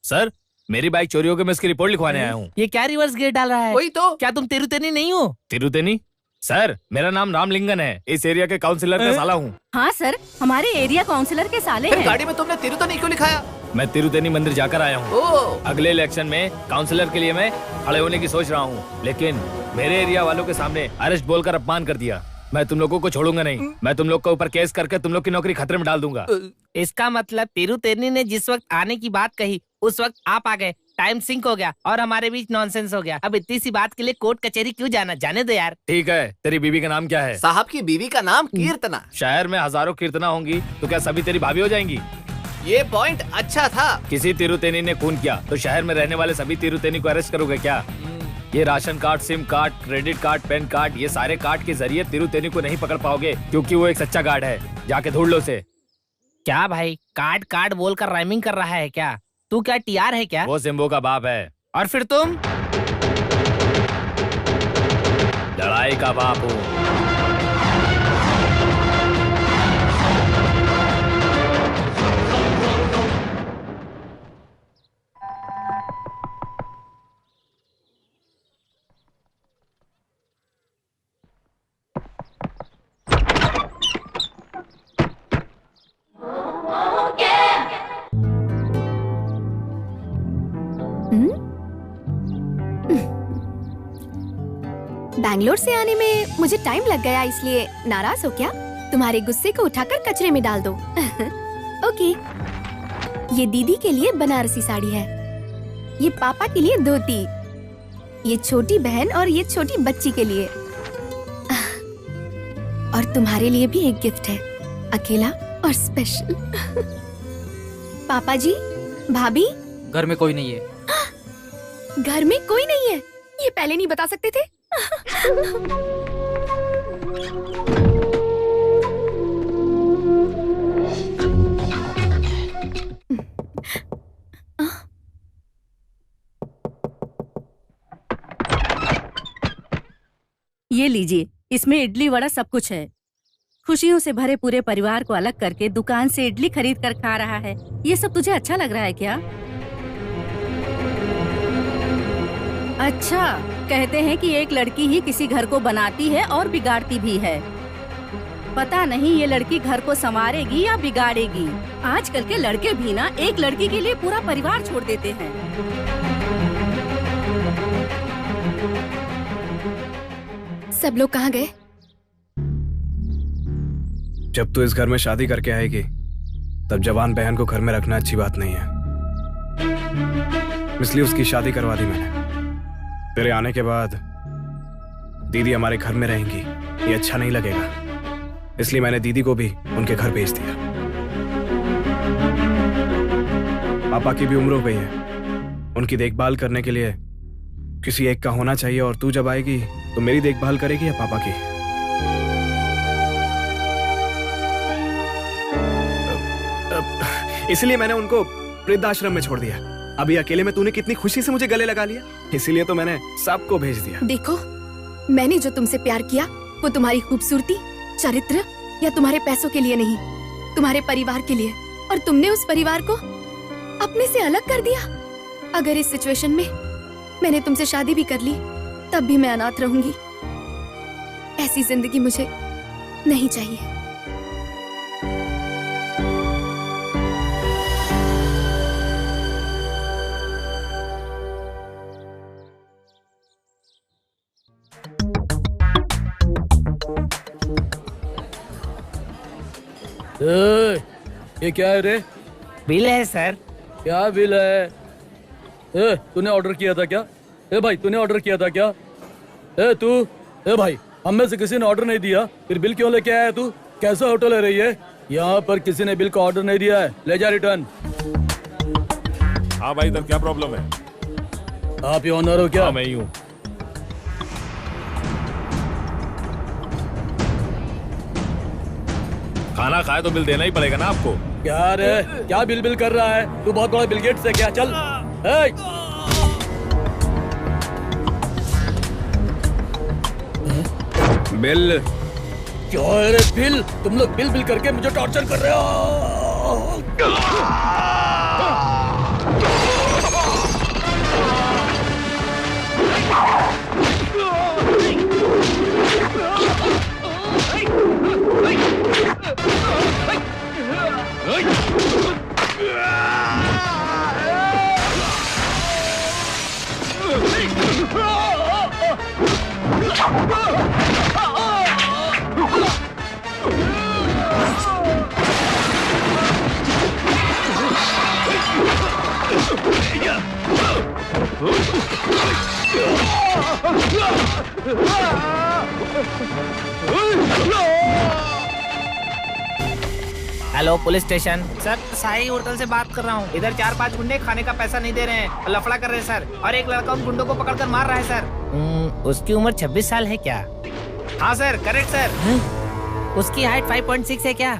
सर मेरी बाइक चोरी हो गई, मैं इसकी रिपोर्ट लिखवाने आया हूँ। ये क्या रिवर्स गियर डाल रहा है? वही तो। क्या तुम तिरुतेनी नहीं हो? तिरुतेनी? सर मेरा नाम रामलिंगन है, इस एरिया के काउंसिलर का साला हूँ। हाँ सर, हमारे एरिया काउंसिलर के साले हैं। गाड़ी में तुमने तिरुतनी क्यों लिखाया? मैं तिरुतेनी मंदिर जाकर आया हूँ। अगले इलेक्शन में काउंसिलर के लिए मैं खड़े होने की सोच रहा हूँ, लेकिन मेरे एरिया वालों के सामने अरेस्ट बोलकर अपमान कर दिया। मैं तुम लोगों को छोड़ूंगा नहीं, मैं तुम लोग के ऊपर केस करके तुम लोग की नौकरी खतरे में डाल दूंगा। इसका मतलब तिरुतेनी ने जिस वक्त आने की बात कही उस वक्त आप आ गए, टाइम सिंक हो गया और हमारे बीच नॉनसेंस हो गया। अब इतनी सी बात के लिए कोर्ट कचहरी क्यों जाना? जाने दो यार। ठीक है, तेरी बीवी का नाम क्या है? साहब की बीवी का नाम कीर्तना। शहर में हजारों कीर्तना होंगी, तो क्या सभी तेरी भाभी हो जाएंगी? ये पॉइंट अच्छा था। किसी तिरुतेनी ने खून किया तो शहर में रहने वाले सभी तिरुतेनी को अरेस्ट करोगे क्या? ये ration card, SIM card, credit card, pan card, ये सारे कार्ड के जरिए तिरुतेनी को नहीं पकड़ पाओगे, क्योंकि वो एक सच्चा गार्ड है। जाके ढूंढ लो उसे। क्या भाई, कार्ड कार्ड बोलकर राइमिंग कर रहा है क्या? तू क्या टीआर है क्या? वो सिम्बो का बाप है। और फिर तुम? लड़ाई का बाप हूँ। बैंगलोर से आने में मुझे टाइम लग गया, इसलिए नाराज हो क्या? तुम्हारे गुस्से को उठाकर कचरे में डाल दो। ओके, ये दीदी के लिए बनारसी साड़ी है, ये पापा के लिए धोती, ये छोटी बहन और ये छोटी बच्ची के लिए। तुम्हारे लिए भी एक गिफ्ट है, अकेला और स्पेशल। पापा जी, भाभी, घर में कोई नहीं है। घर में कोई नहीं है? ये पहले नहीं बता सकते थे? ये लीजिए, इसमें इडली वड़ा सब कुछ है। खुशियों से भरे पूरे परिवार को अलग करके दुकान से इडली खरीद कर खा रहा है। ये सब तुझे अच्छा लग रहा है क्या? अच्छा, कहते हैं कि एक लड़की ही किसी घर को बनाती है और बिगाड़ती भी है। पता नहीं ये लड़की घर को संवारेगी या बिगाड़ेगी। आजकल के लड़के भी ना एक लड़की के लिए पूरा परिवार छोड़ देते हैं। सब लोग कहाँ गए? जब तू इस घर में शादी करके आएगी तब जवान बहन को घर में रखना अच्छी बात नहीं है, इसलिए उसकी शादी करवा दी मैंने। तेरे आने के बाद दीदी हमारे घर में रहेंगी, ये अच्छा नहीं लगेगा, इसलिए मैंने दीदी को भी उनके घर भेज दिया। पापा की भी उम्र हो गई है, उनकी देखभाल करने के लिए किसी एक का होना चाहिए, और तू जब आएगी तो मेरी देखभाल करेगी या पापा की? इसलिए मैंने उनको वृद्धाश्रम में छोड़ दिया। अभी अकेले में तूने कितनी खुशी से मुझे गले लगा लिया, इसीलिए तो मैंने सबको भेज दिया। देखो, मैंने जो तुमसे प्यार किया वो तुम्हारी खूबसूरती, चरित्र या तुम्हारे पैसों के लिए नहीं, तुम्हारे परिवार के लिए। और तुमने उस परिवार को अपने से अलग कर दिया। अगर इस सिचुएशन में मैंने तुमसे शादी भी कर ली तब भी मैं अनाथ रहूंगी। ऐसी जिंदगी मुझे नहीं चाहिए। ये क्या है रे? बिल है सर। क्या बिल है? तूने ऑर्डर किया था क्या? भाई तूने ऑर्डर किया था क्या? तू भाई, हम में से किसी ने ऑर्डर नहीं दिया, फिर बिल क्यों लेके आया तू? कैसा होटल है रही है? यहाँ पर किसी ने बिल का ऑर्डर नहीं दिया है, ले जा रिटर्न। हाँ भाई, तब क्या प्रॉब्लम है? आप ही ऑनर हो क्या? हाँ, मैं ही हूँ। खाना खाए तो बिल देना ही पड़ेगा ना आपको। क्या रे, क्या बिल बिल कर रहा है? तू बहुत बड़ा बिल गेट्स है क्या? चल। बिल क्या है रे? बिल? तुम लोग बिल बिल करके मुझे टॉर्चर कर रहे हो। Hello police station. Sir, Sai hotel से बात कर रहा हूँ। इधर 4-5 गुंडे खाने का पैसा नहीं दे रहे हैं और लफड़ा कर रहे हैं सर, और एक लड़का उन गुंडों को पकड़कर मार रहा है सर। उसकी उम्र 26 साल है क्या? हाँ सर, करेक्ट सर। उसकी हाइट 5.6 है क्या?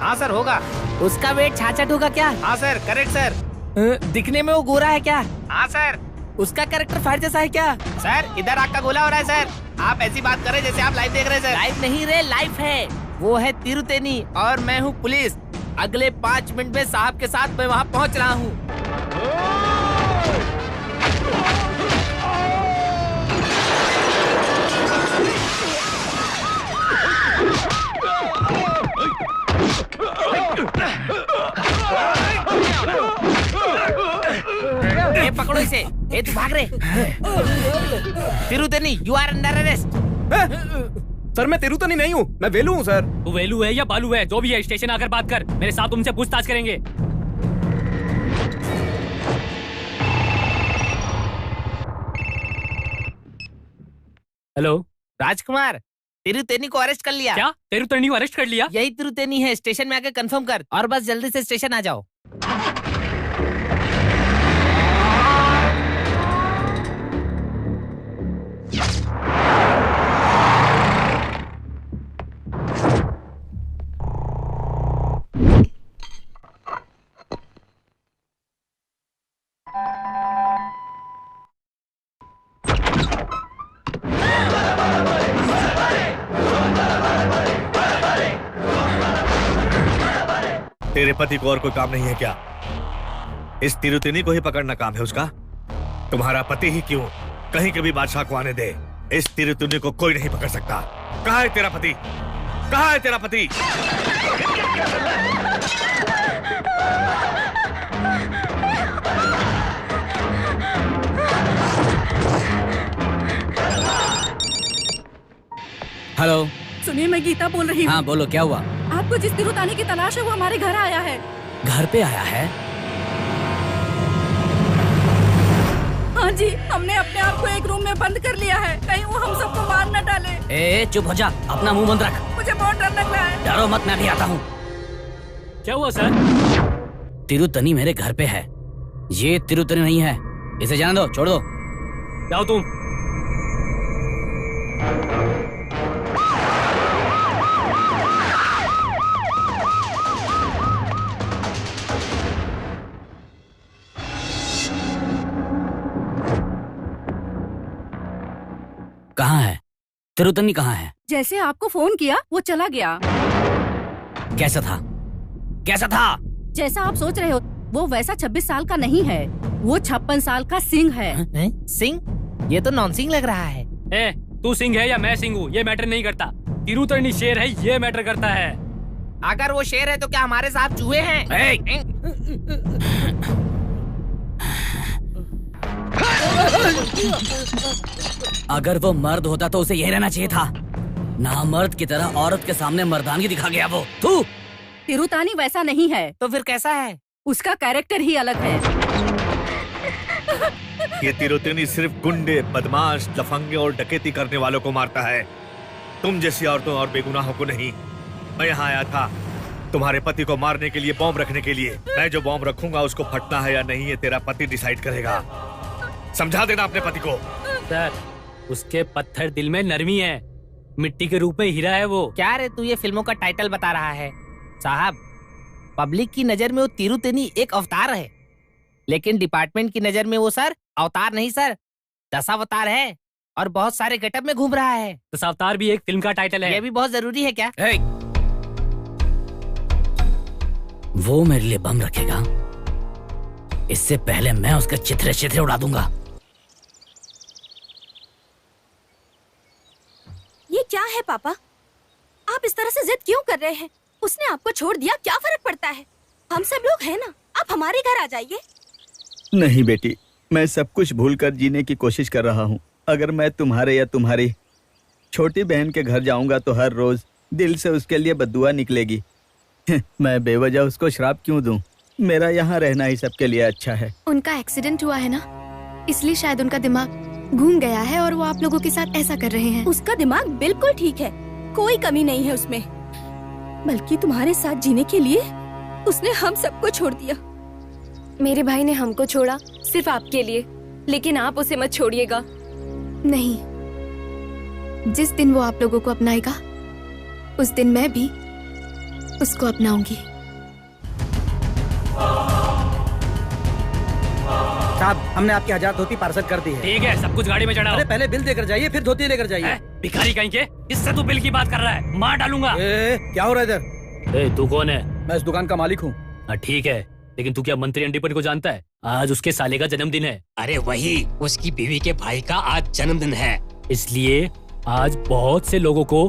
हाँ सर, होगा। उसका वेट 66 होगा क्या? हाँ सर, करेक्ट सर। दिखने में वो गोरा है क्या? हाँ सर। उसका कैरेक्टर फायर जैसा है क्या? सर, इधर आग का गोला हो रहा है सर। आप ऐसी बात कर रहे हैं जैसे आप लाइव देख रहे हैं सर। लाइव नहीं रे, लाइफ है। वो है तिरुतेनी और मैं हूँ पुलिस। अगले 5 मिनट में साहब के साथ मैं वहाँ पहुँच रहा हूँ। ये पकड़ो इसे। ये तू भाग रहे। Tiruttani, you are under arrest. Sir, मैं तिरुतनी नहीं हूँ, मैं वेलू हूँ सर। तू वेलू है या बालू है, जो भी है, स्टेशन आकर बात कर। मेरे साथ तुमसे पूछताछ करेंगे। हेलो राजकुमार, तिरुतेनी को अरेस्ट कर लिया। क्या तिरुतेनी को अरेस्ट कर लिया? यही तिरुतेनी है, स्टेशन में आके कंफर्म कर और बस जल्दी से स्टेशन आ जाओ। तेरे पति को और कोई काम नहीं है क्या? इस तिरुतेनी को ही पकड़ना काम है उसका? तुम्हारा पति ही क्यों, कहीं के भी बादशाह को आने दे, इस तिरुतेनी को कोई नहीं पकड़ सकता। कहाँ है तेरा पति? कहाँ है तेरा पति? हेलो, सुनिए, मैं गीता बोल रही हूँ। हाँ बोलो, क्या हुआ? आपको जिस तिरुतानी की तलाश है वो हमारे घर आया है। घर पे आया है? हाँ जी, हमने अपने आप को एक रूम में बंद कर लिया है, कहीं वो हम सबको मार न डाले। ए चुप हो जा, अपना मुंह बंद रख। मुझे बहुत डर लग रहा है। डरो मत, मैं भी आता हूँ। क्या हुआ सर? तिरुतनी मेरे घर पे है, ये तिरुतनी नहीं है, इसे जाने दो, छोड़ दो। जाओ तुम। कहाँ है तिरुतनी? कहाँ है? जैसे आपको फोन किया वो चला गया। कैसा था? कैसा था? जैसा आप सोच रहे हो वो वैसा 26 साल का नहीं है, वो 56 साल का सिंह है। सिंह? ये तो नॉन सिंह लग रहा है। ए, तू सिंह है या मैं सिंह हूँ ये मैटर नहीं करता, तिरुतनी शेर है ये मैटर करता है। अगर वो शेर है तो क्या हमारे साथ चूहे हैं? अगर वो मर्द होता तो उसे यही रहना चाहिए था, ना मर्द की तरह औरत के सामने मर्दानगी दिखा गया वो। तू तिरुतानी वैसा नहीं है। तो फिर कैसा है? उसका कैरेक्टर ही अलग है। ये तिरुतनी सिर्फ गुंडे, बदमाश, लफंगे और डकैती करने वालों को मारता है, तुम जैसी औरतों और बेगुनाहों को नहीं। मैं यहाँ आया था तुम्हारे पति को मारने के लिए, बॉम्ब रखने के लिए। मैं जो बॉम्ब रखूंगा उसको फटना है या नहीं ये तेरा पति डिसाइड करेगा। समझा देना अपने पति को। सर, उसके पत्थर दिल में नरमी है, मिट्टी के रूप में हीरा है वो। क्या रे, तू ये फिल्मों का टाइटल बता रहा है? साहब, पब्लिक की नजर में वो तिरुतेनी एक अवतार है, लेकिन डिपार्टमेंट की नजर में वो सर अवतार नहीं सर 10 अवतार है और बहुत सारे गेटअप में घूम रहा है। 10 अवतार भी एक फिल्म का टाइटल है। ये भी बहुत जरूरी है क्या? वो मेरे लिए बम रखेगा, इससे पहले मैं उसके चित्रे चित्रे उड़ा दूंगा। ये क्या है पापा? आप इस तरह से जिद क्यों कर रहे हैं? उसने आपको छोड़ दिया, क्या फर्क पड़ता है? हम सब लोग हैं ना, आप हमारे घर आ जाइए। नहीं बेटी, मैं सब कुछ भूलकर जीने की कोशिश कर रहा हूँ। अगर मैं तुम्हारे या तुम्हारी छोटी बहन के घर जाऊंगा तो हर रोज दिल से उसके लिए बद्दुआ निकलेगी। मैं बेवजह उसको श्राप क्यों दूं? मेरा यहाँ रहना ही सबके लिए अच्छा है। उनका एक्सीडेंट हुआ है ना, इसलिए शायद उनका दिमाग घूम गया है और वो आप लोगों के साथ ऐसा कर रहे हैं। उसका दिमाग बिल्कुल ठीक है, कोई कमी नहीं है उसमें, बल्कि तुम्हारे साथ जीने के लिए उसने हम सबको छोड़ दिया। मेरे भाई ने हमको छोड़ा सिर्फ आपके लिए, लेकिन आप उसे मत छोड़िएगा। नहीं, जिस दिन वो आप लोगों को अपनाएगा उस दिन मैं भी उसको अपनाऊंगी। साहब, हमने आपकी 1000 धोती पार्सल कर दी है। ठीक है, सब कुछ गाड़ी में चढ़ाओ। अरे पहले बिल देकर जाइए, फिर धोती लेकर जाइए। भिखारी कहीं के, इससे तू बिल की बात कर रहा है, मार डालूंगा। क्या हो रहा है इधर? तू कौन है? मैं इस दुकान का मालिक हूँ। ठीक है, लेकिन तू क्या मंत्री अंडीपन को जानता है? आज उसके साले का जन्मदिन है। अरे वही, उसकी बीवी के भाई का आज जन्मदिन है, इसलिए आज बहुत से लोगों को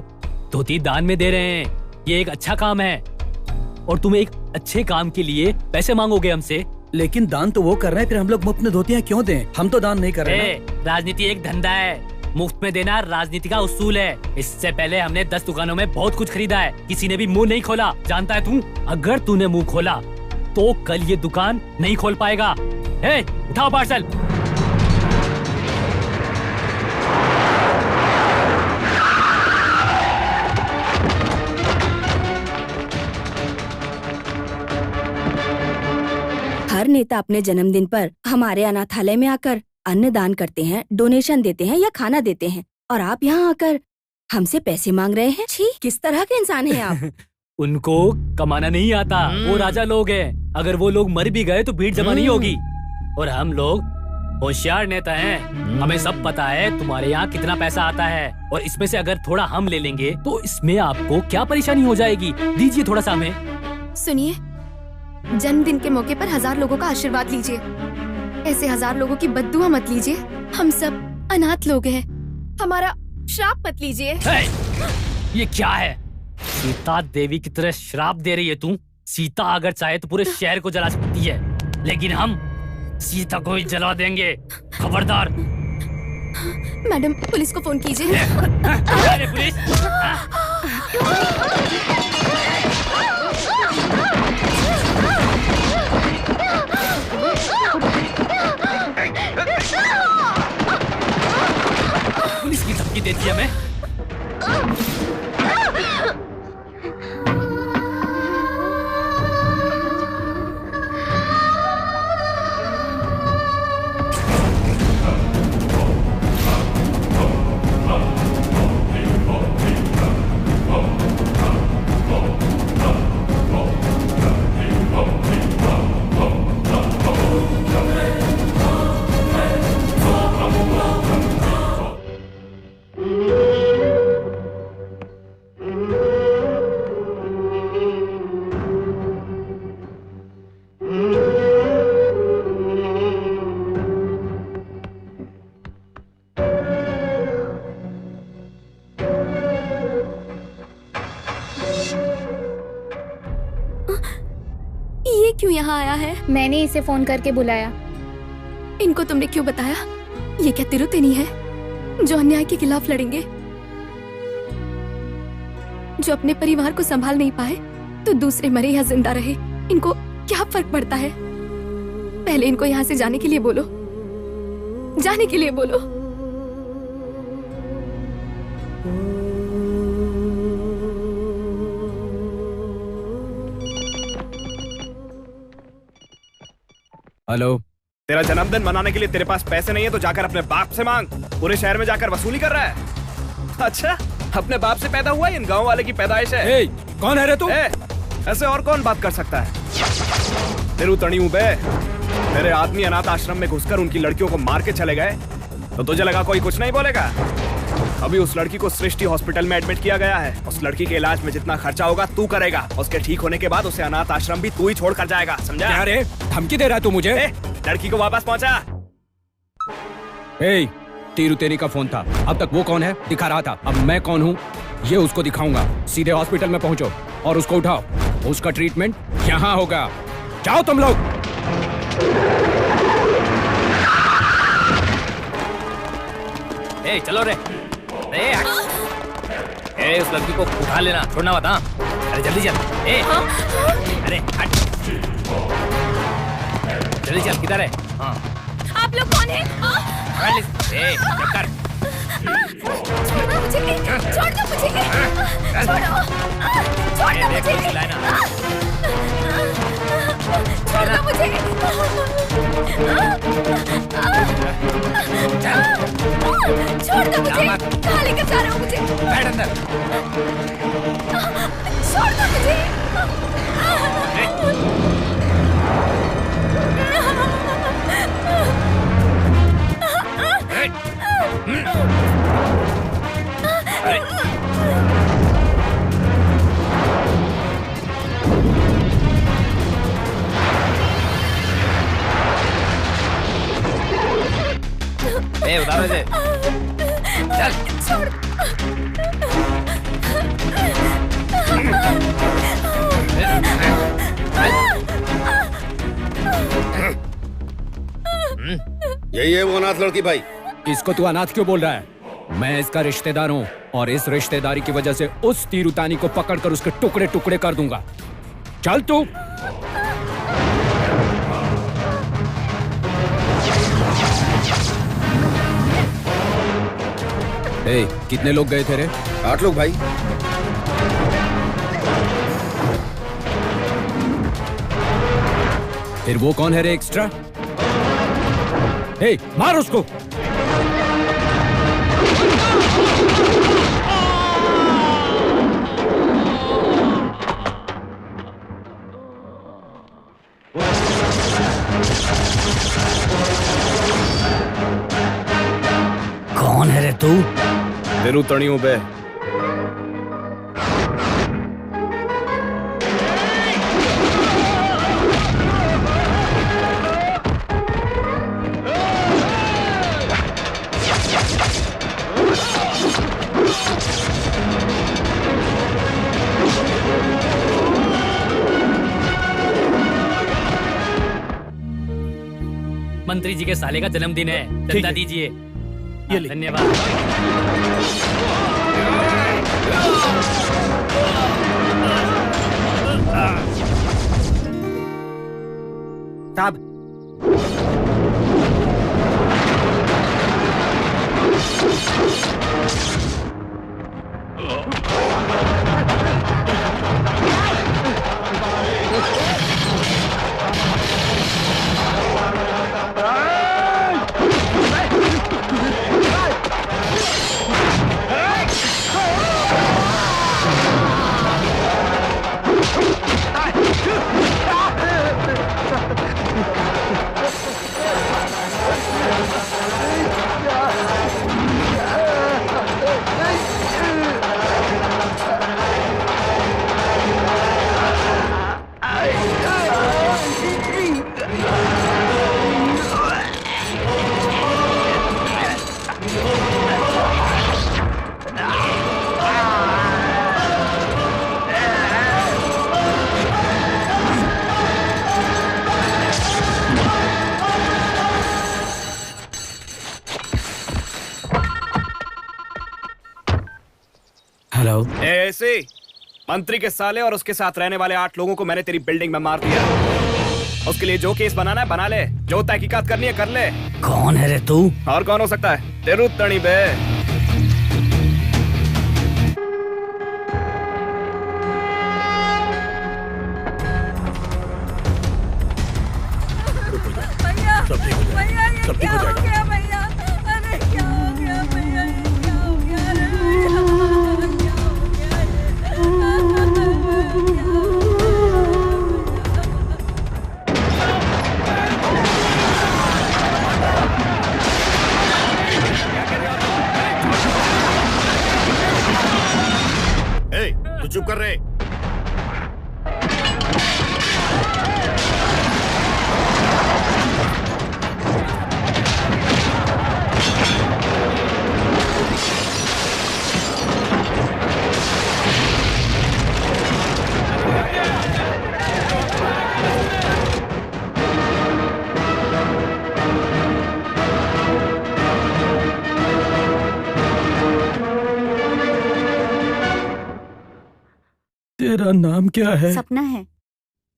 धोती दान में दे रहे हैं। ये एक अच्छा काम है और तुम एक अच्छे काम के लिए पैसे मांगोगे हमसे। लेकिन दान तो वो कर रहे हैं, फिर हम लोग मुफ्त में धोतियाँ क्यों दें? हम तो दान नहीं कर रहे हैं। राजनीति एक धंधा है, मुफ्त में देना राजनीति का उसूल है। इससे पहले हमने 10 दुकानों में बहुत कुछ खरीदा है, किसी ने भी मुंह नहीं खोला। जानता है तू, अगर तूने मुंह खोला तो कल ये दुकान नहीं खोल पाएगा। उठाओ पार्सल। हर नेता अपने जन्मदिन पर हमारे अनाथालय में आकर अन्न दान करते हैं, डोनेशन देते हैं या खाना देते हैं, और आप यहाँ आकर हमसे पैसे मांग रहे हैं। छी, किस तरह के इंसान हैं आप? उनको कमाना नहीं आता, वो राजा लोग हैं। अगर वो लोग मर भी गए तो भीड़ जमा नहीं होगी। और हम लोग होशियार नेता हैं, हमें सब पता है तुम्हारे यहाँ कितना पैसा आता है, और इसमें से अगर थोड़ा हम ले लेंगे तो इसमें आपको क्या परेशानी हो जाएगी। दीजिए थोड़ा सा हमें। सुनिए, जन्मदिन के मौके पर 1000 लोगों का आशीर्वाद लीजिए, ऐसे 1000 लोगों की बद्दुआ मत लीजिए। हम सब अनाथ लोग हैं, हमारा श्राप मत लीजिए। ये क्या है? सीता देवी की तरह श्राप दे रही है तू। सीता अगर चाहे तो पूरे शहर को जला सकती है, लेकिन हम सीता को ही जला देंगे, खबरदार। मैडम, पुलिस को फोन कीजिए। अरे पुलिस! पुलिस की धमकी देती है हमें। क्यों यहाँ आया है? मैंने इसे फोन करके बुलाया। इनको तुमने क्यों बताया? ये क्या तिरुतेनी है जो अन्याय के खिलाफ लड़ेंगे, जो अपने परिवार को संभाल नहीं पाए तो दूसरे मरे या जिंदा रहे, इनको क्या फर्क पड़ता है? पहले इनको यहाँ से जाने के लिए बोलो, जाने के लिए बोलो। हेलो, तेरा जन्मदिन मनाने के लिए तेरे पास पैसे नहीं है तो जाकर अपने बाप से मांग। पूरे शहर में जाकर वसूली कर रहा है। अच्छा, अपने बाप से पैदा हुआ, इन गांव वाले की पैदाइश है। ए, कौन है रे तू? ऐसे और कौन बात कर सकता है? तेरू तणी हूं बे। मेरे आदमी अनाथ आश्रम में घुसकर उनकी लड़कियों को मार के चले गए तो तुझे लगा कोई कुछ नहीं बोलेगा? अभी उस लड़की को सृष्टि हॉस्पिटल में एडमिट किया गया है। उस लड़की के इलाज में जितना खर्चा होगा तू करेगा। उसके ठीक होने के बाद उसे अनाथ आश्रम भी तू ही छोड़ कर जाएगा, समझा? क्या रे, धमकी दे रहा है तू मुझे? लड़की को वापस पहुंचा। ए, तिरुतेनी का फोन था, अब तक वो कौन है दिखा रहा था, अब मैं कौन हूँ ये उसको दिखाऊंगा। सीधे हॉस्पिटल में पहुंचो और उसको उठाओ, उसका ट्रीटमेंट यहाँ होगा। जाओ तुम लोग। ए, चलो रे। ए, उस लड़की को उठा लेना, छोड़ना मत। हाँ, अरे जल्दी चल। ए, अरे हट, जल्दी चल। किधर है? हाँ, आप लोग कौन हैं? ए, चक्कर। छोड़ दो मुझे, छोड़ दो मुझे, छोड़ो, छोड़ दो मुझे, छोड़ दो मुझे, छोड़ दो मुझे, कहाँ लेकर जा रहे हो मुझे? बैठ अंदर। छोड़ दो मुझे। ए, उतारो इसे। चल। छोड़। यही है वो अनाथ लड़की भाई। इसको तू अनाथ क्यों बोल रहा है? मैं इसका रिश्तेदार हूँ और इस रिश्तेदारी की वजह से उस तिरुतानी को पकड़कर उसके टुकड़े टुकड़े कर दूंगा। चल तू। ए, कितने लोग गए थे रे? 8 लोग भाई। फिर वो कौन है रे एक्स्ट्रा? हे, मार उसको। कौन है रे तू? तेरू तणियों बे। मंत्री जी के साले का जन्मदिन है, चंदा दीजिए। ये ले। धन्यवाद। साहब, हेलो। ऐसे मंत्री के साले और उसके साथ रहने वाले 8 लोगों को मैंने तेरी बिल्डिंग में मार दिया। उसके लिए जो केस बनाना है बना ले, जो तहकीकात करनी है कर ले। कौन है रे तू? और कौन हो सकता है? तेरू तणी बे। सब ठीक हो जाएगा, सब ठीक हो जाएगा। तू चुप कर रहे। तेरा नाम क्या है? सपना है।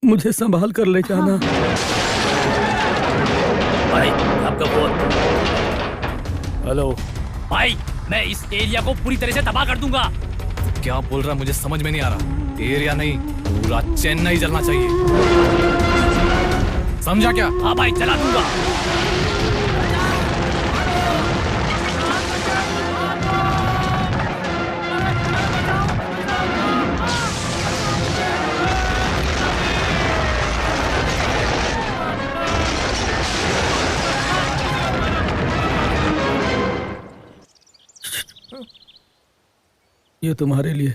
मुझे संभाल कर ले जाना। भाई, आपका फोन। हेलो भाई, मैं इस एरिया को पूरी तरह से तबाह कर दूंगा। क्या बोल रहा मुझे समझ में नहीं आ रहा। एरिया नहीं, पूरा चेन्नई जलना चाहिए, समझा क्या? हाँ भाई, जला दूंगा। ये तुम्हारे लिए।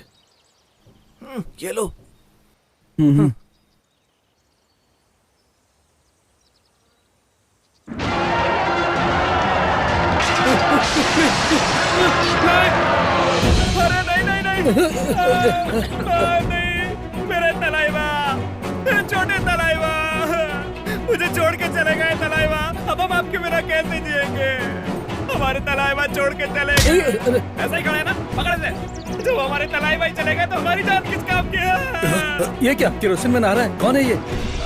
ये लो। अरे नहीं नहीं नहीं, नहीं मेरे तलाइवा, छोटे तलाइवा, मुझे छोड़ के चले गए तलाइवा। अब हम आपके बिना कैसे जिएंगे? हमारे तलाइवा छोड़ के चले गए। ऐसा ही खड़े ना, पकड़ ले। जब हमारे तलाइवा ही चले गए तो हमारी जान किस काम की है? ये क्या केरोसिन में नहा रहा है? कौन है ये?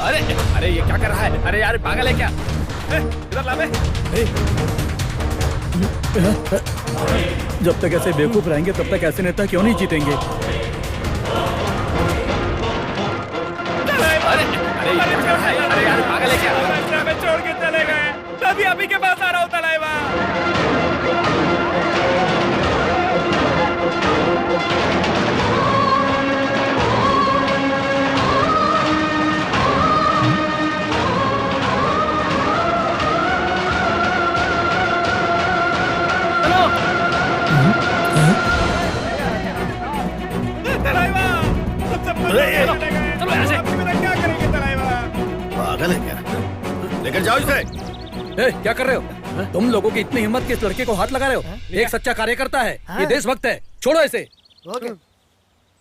अरे अरे ये क्या कर रहा है? अरे यार पागल है क्या? इधर ला बे। जब तक ऐसे बेवकूफ रहेंगे तब तक ऐसे नेता क्यों नहीं जीतेंगे? अरे अरे ये क्या कर रहा है? अरे यार पागल अगले क्या में छोड़ के चले गए। मैं अभी अभी के पास आ रहा हूँ तलाइवा। चलो यहाँ से। क्या करेंगे तलाइवा? पागल है क्या? लेकर जाओ इसे। क्या कर रहे हो? तुम लोगों की इतनी हिम्मत कि इस लड़के को हाथ लगा रहे हो? एक सच्चा कार्यकर्ता है, ये देशभक्त है, छोड़ो इसे।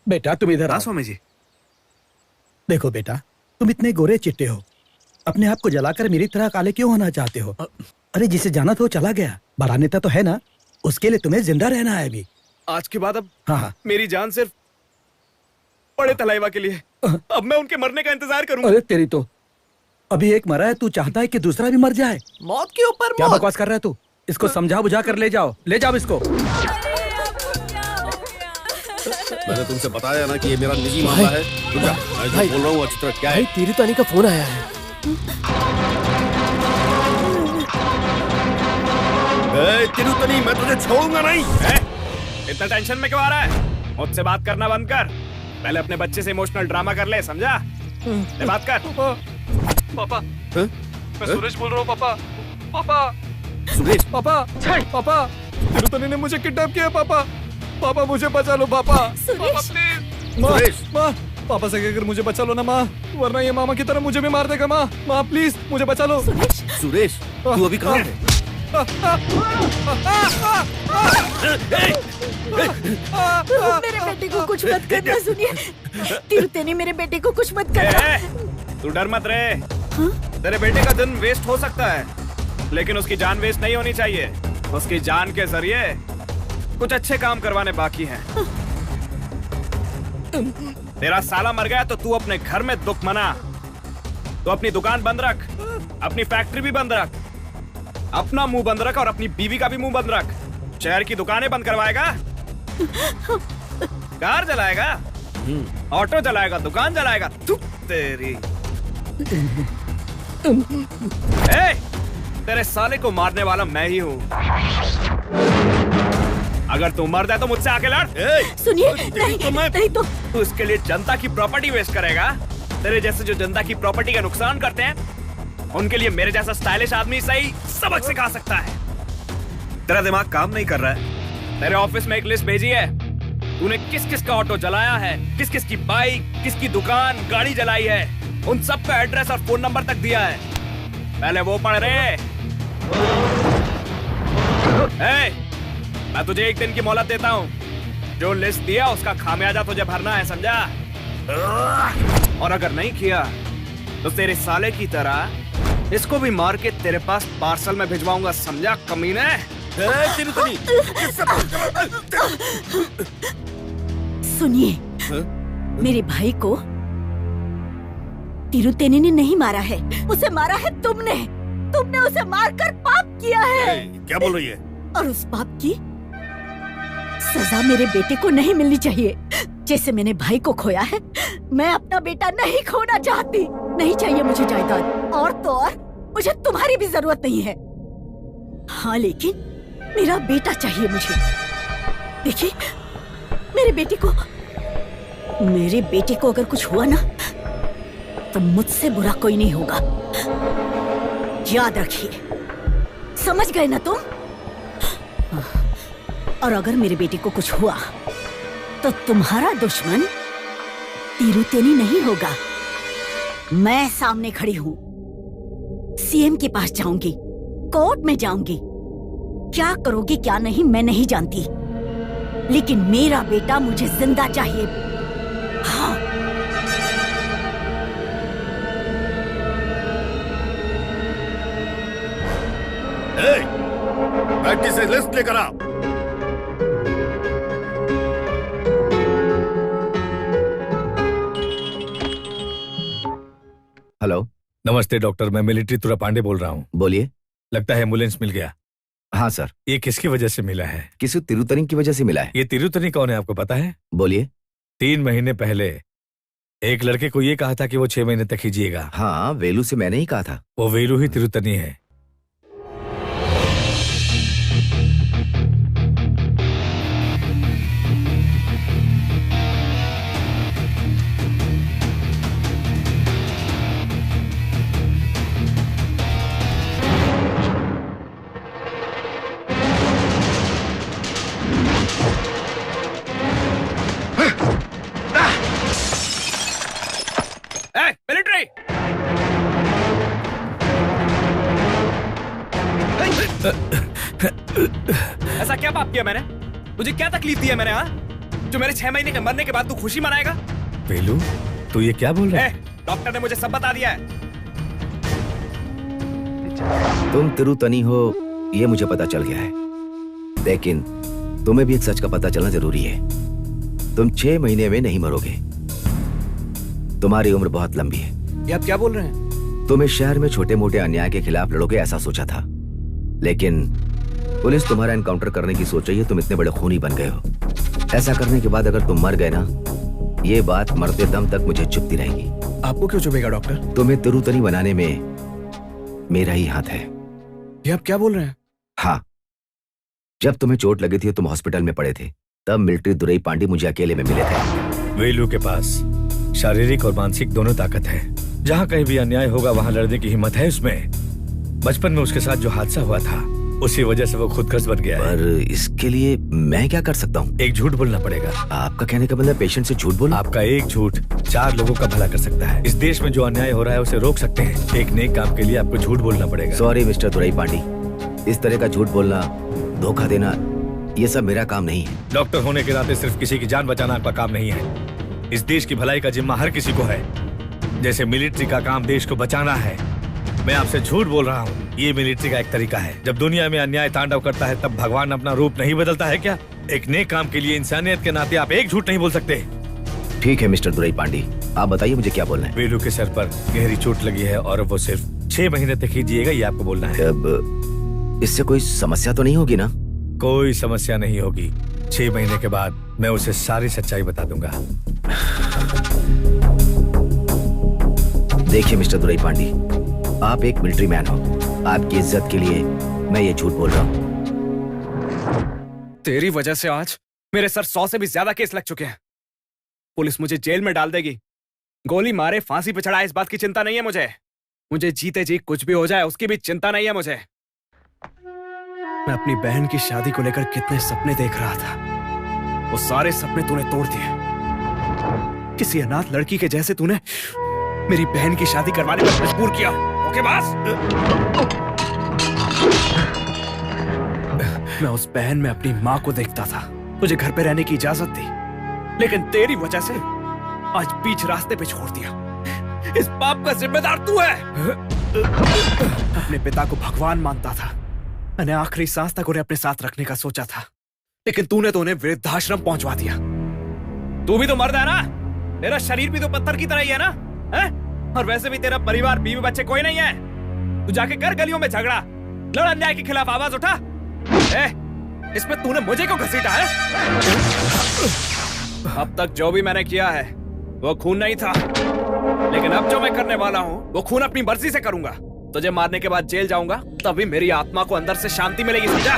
बेटा तुम इधर आओ। स्वामी जी। देखो बेटा, तुम इतने गोरे चिट्टे हो, अपने आप को जलाकर मेरी तरह काले क्यों होना चाहते हो? अरे जिसे जाना था वो चला गया, बड़ा नेता तो है ना, उसके लिए तुम्हें जिंदा रहना है अभी। आज के बाद अब हाँ मेरी जान सिर्फ बड़े तलाइवा के लिए। अब मैं उनके मरने का इंतजार करूंगा। अरे तेरी तो, अभी एक मरा है, तू चाहता है कि दूसरा भी मर जाए? मौत के ऊपर क्या बकवास कर रहा है तू? इसको समझा बुझा कर ले जाओ इसको। मैंने तुमसे बताया ना कि ये मेरा निजी मामला है। रुक जा, मैं जो बोल रहा हूँ अच्छी तरह क्या है। तेरी तानी का फोन आया है। तिरुतनी, मैं तुझे छोड़ूंगा नहीं। इतना टेंशन में क्यों आ रहा है? मुझसे बात करना बंद कर। पहले अपने बच्चे से इमोशनल ड्रामा कर ले, समझा? ले बात कर। पापा, मैं सुरेश बोल रहा हूँ पापा। पापा सुरेश, पापा पापा, तिरुतनी ने मुझे किडनैप किया पापा। पापा मुझे बचा लो पापा। पापा प्लीज। माँ, पापा से कहकर मुझे बचा लो ना माँ, वरना ये मामा की तरह मुझे भी मार देगा माँ। माँ प्लीज मुझे बचा लो। सुरेश, तू अभी कहाँ है? मेरे बेटे को कुछ मत करना। सुनिए तिरुतनी, मेरे बेटे को कुछ मत करना। तू डर मत रे। तेरे बेटे का दिन वेस्ट हो सकता है, लेकिन उसकी जान वेस्ट नहीं होनी चाहिए। उसकी जान के जरिए कुछ अच्छे काम करवाने बाकी हैं। तेरा साला मर गया तो तू अपने घर में दुख मना। तो अपनी दुकान बंद रख, अपनी फैक्ट्री भी बंद रख, अपना मुंह बंद रख और अपनी बीवी का भी मुंह बंद रख। शहर की दुकानें बंद करवाएगा, कार जलाएगा, ऑटो जलाएगा, दुकान जलाएगा। तू तेरी तेरे साले को मारने वाला मैं ही हूँ। अगर तू मर जाए तो मुझसे आके लड़। सुनिए नहीं तो तू इसके लिए जनता की प्रॉपर्टी वेस्ट करेगा। तेरे जैसे जो जनता की प्रॉपर्टी का नुकसान करते हैं, उनके लिए मेरे जैसा स्टाइलिश आदमी सही सबक सिखा सकता है। तेरा दिमाग काम नहीं कर रहा है। तेरे ऑफिस में एक लिस्ट भेजी है, तूने किस किस का ऑटो जलाया है, किस किस की बाइक, किसकी दुकान, गाड़ी जलाई है, उन सब का एड्रेस और फोन नंबर तक दिया है। पहले वो पढ़ रहे। मैं तुझे एक दिन की मोहलत देता हूँ। जो लिस्ट दिया उसका खामियाजा तुझे भरना है, समझा? और अगर नहीं किया तो तेरे साले की तरह इसको भी मार के तेरे पास पार्सल में भिजवाऊंगा, समझा कमीने? सुनिए, मेरे भाई को तिरुतेनी ने नहीं मारा है, उसे मारा है तुमने। तुमने उसे मारकर पाप किया है। क्या बोल रही है? और उस पाप की सजा मेरे बेटे को नहीं मिलनी चाहिए। जैसे मैंने भाई को खोया है, मैं अपना बेटा नहीं खोना चाहती। नहीं चाहिए मुझे जायदाद, और तो और मुझे तुम्हारी भी जरूरत नहीं है। हाँ, लेकिन मेरा बेटा चाहिए मुझे। देखिए, मेरे बेटे को अगर कुछ हुआ ना, तो मुझसे बुरा कोई नहीं होगा। याद रखिए, समझ गए ना तुम? और अगर मेरे बेटे को कुछ हुआ तो तुम्हारा दुश्मन तिरुतेनी नहीं होगा, मैं सामने खड़ी हूं। सीएम के पास जाऊंगी, कोर्ट में जाऊंगी। क्या करोगी क्या नहीं मैं नहीं जानती, लेकिन मेरा बेटा मुझे जिंदा चाहिए। हाँ। बैठी से लिस्ट लेकर आ। हेलो, नमस्ते डॉक्टर, मैं मिलिट्री तुरा पांडे बोल रहा हूँ। बोलिए। लगता है एम्बुलेंस मिल गया। हाँ सर। ये किसकी वजह से मिला है? किसी तिरुतनी की वजह से मिला है। ये तिरुतनी कौन है आपको पता है? बोलिए। 3 महीने पहले एक लड़के को ये कहा था कि वो 6 महीने तक ही जिएगा। हाँ, वेलू से मैंने ही कहा था। वो वेलू ही तिरुतनी है। मिलिट्री! ऐसा क्या पाप किया मैंने? मुझे क्या तकलीफ दी है मैंने? हाँ, जो मेरे 6 महीने के मरने के बाद तू खुशी मनाएगा? वेलू, तू ये क्या बोल रहा है? डॉक्टर ने मुझे सब बता दिया है। तुम तिरुतनी हो ये मुझे पता चल गया है, लेकिन तुम्हें भी एक सच का पता चलना जरूरी है। तुम 6 महीने में नहीं मरोगे। तुम्हारी उम्र बहुत लंबी है। ये आप क्या बोल रहे हैं? तुम इस शहर में छोटे मोटे अन्याय के खिलाफ लड़ोगे ऐसा सोचा था, लेकिन पुलिस तुम्हारा एनकाउंटर करने की सोच रही है। तुम इतने बड़े खूनी बन गए हो। ऐसा करने के बाद अगर तुम मर गए ना, ये बात मरते दम तक मुझे चुभती रहेगी। आपको क्यों चुभेगा डॉक्टर? तुम्हें तिरुतनी बनाने में मेरा ही हाथ है। ये आप क्या बोल रहे हैं? हाँ, जब तुम्हें चोट लगी थी तुम हॉस्पिटल में पड़े थे, तब मिलिट्री दुरई पांडी मुझे अकेले में मिले थे। वेलू के पास शारीरिक और मानसिक दोनों ताकत है। जहाँ कहीं भी अन्याय होगा वहाँ लड़ने की हिम्मत है उसमें। बचपन में उसके साथ जो हादसा हुआ था, उसी वजह से वो खुदगर्ज बन गया है। पर इसके लिए मैं क्या कर सकता हूँ? एक झूठ बोलना पड़ेगा। आपका कहने का मतलब पेशेंट से झूठ बोलना? आपका एक झूठ 4 लोगों का भला कर सकता है। इस देश में जो अन्याय हो रहा है उसे रोक सकते हैं। एक नेक काम के लिए आपको झूठ बोलना पड़ेगा। सॉरी मिस्टर दुरई पांडी, इस तरह का झूठ बोलना, धोखा देना, ये सब मेरा काम नहीं है। डॉक्टर होने के नाते सिर्फ किसी की जान बचाना आपका काम नहीं है। इस देश की भलाई का जिम्मा हर किसी को है। जैसे मिलिट्री का काम देश को बचाना है, मैं आपसे झूठ बोल रहा हूँ। ये मिलिट्री का एक तरीका है। जब दुनिया में अन्याय तांडव करता है तब भगवान अपना रूप नहीं बदलता है क्या? एक नेक काम के लिए इंसानियत के नाते आप एक झूठ नहीं बोल सकते। ठीक है मिस्टर दुरई पांडी, आप बताइए मुझे क्या बोलना है। वेलू के सर पर गहरी चोट लगी है और वो सिर्फ 6 महीने तक ही जिएगा, ये आपको बोलना है। अब इससे कोई समस्या तो नहीं होगी ना? कोई समस्या नहीं होगी। 6 महीने के बाद मैं उसे सारी सच्चाई बता दूंगा। देखिए मिस्टर दुरई पांडी, आप एक मिलिट्री मैन हो। आपकी इज्जत के लिए मैं ये झूठ बोल रहा हूँ। तेरी वजह से आज मेरे सर 100 से भी ज्यादा केस लग चुके हैं। पुलिस मुझे जेल में डाल देगी, गोली मारे, फांसी पे चढ़ाए, इस बात की चिंता नहीं है मुझे। मुझे जीते जी कुछ भी हो जाए उसकी भी चिंता नहीं है मुझे। मैं अपनी बहन की शादी को लेकर कितने सपने देख रहा था, वो सारे सपने तूने तोड़ दिए। किसी अनाथ लड़की के जैसे तूने मेरी बहन की शादी करवाने पर मजबूर किया। ओके बस। मैं उस बहन में अपनी माँ को देखता था, तुझे घर पे रहने की इजाजत दी, लेकिन तेरी वजह से आज बीच रास्ते पे छोड़ दिया। इस पाप का जिम्मेदार तू है। अपने पिता को भगवान मानता था, मैंने आखिरी सांस तक उन्हें अपने साथ रखने का सोचा था, लेकिन तूने तो उन्हें वृद्धाश्रम पहुंचवा दिया। तू भी तो मर्द है ना, तेरा शरीर भी तो पत्थर की तरह ही है ना, है? और वैसे भी तेरा परिवार, बीवी बच्चे कोई नहीं है। तू जाके कर गलियों में झगड़ा, लड़, अन्याय के खिलाफ आवाज उठा। इसमें तूने मुझे क्यों घसीटा है? अब तक जो भी मैंने किया है वो खून नहीं था, लेकिन अब जो मैं करने वाला हूँ वो खून अपनी मर्जी से करूंगा। तुझे मारने के बाद जेल जाऊंगा, तभी मेरी आत्मा को अंदर से शांति मिलेगी, समझा?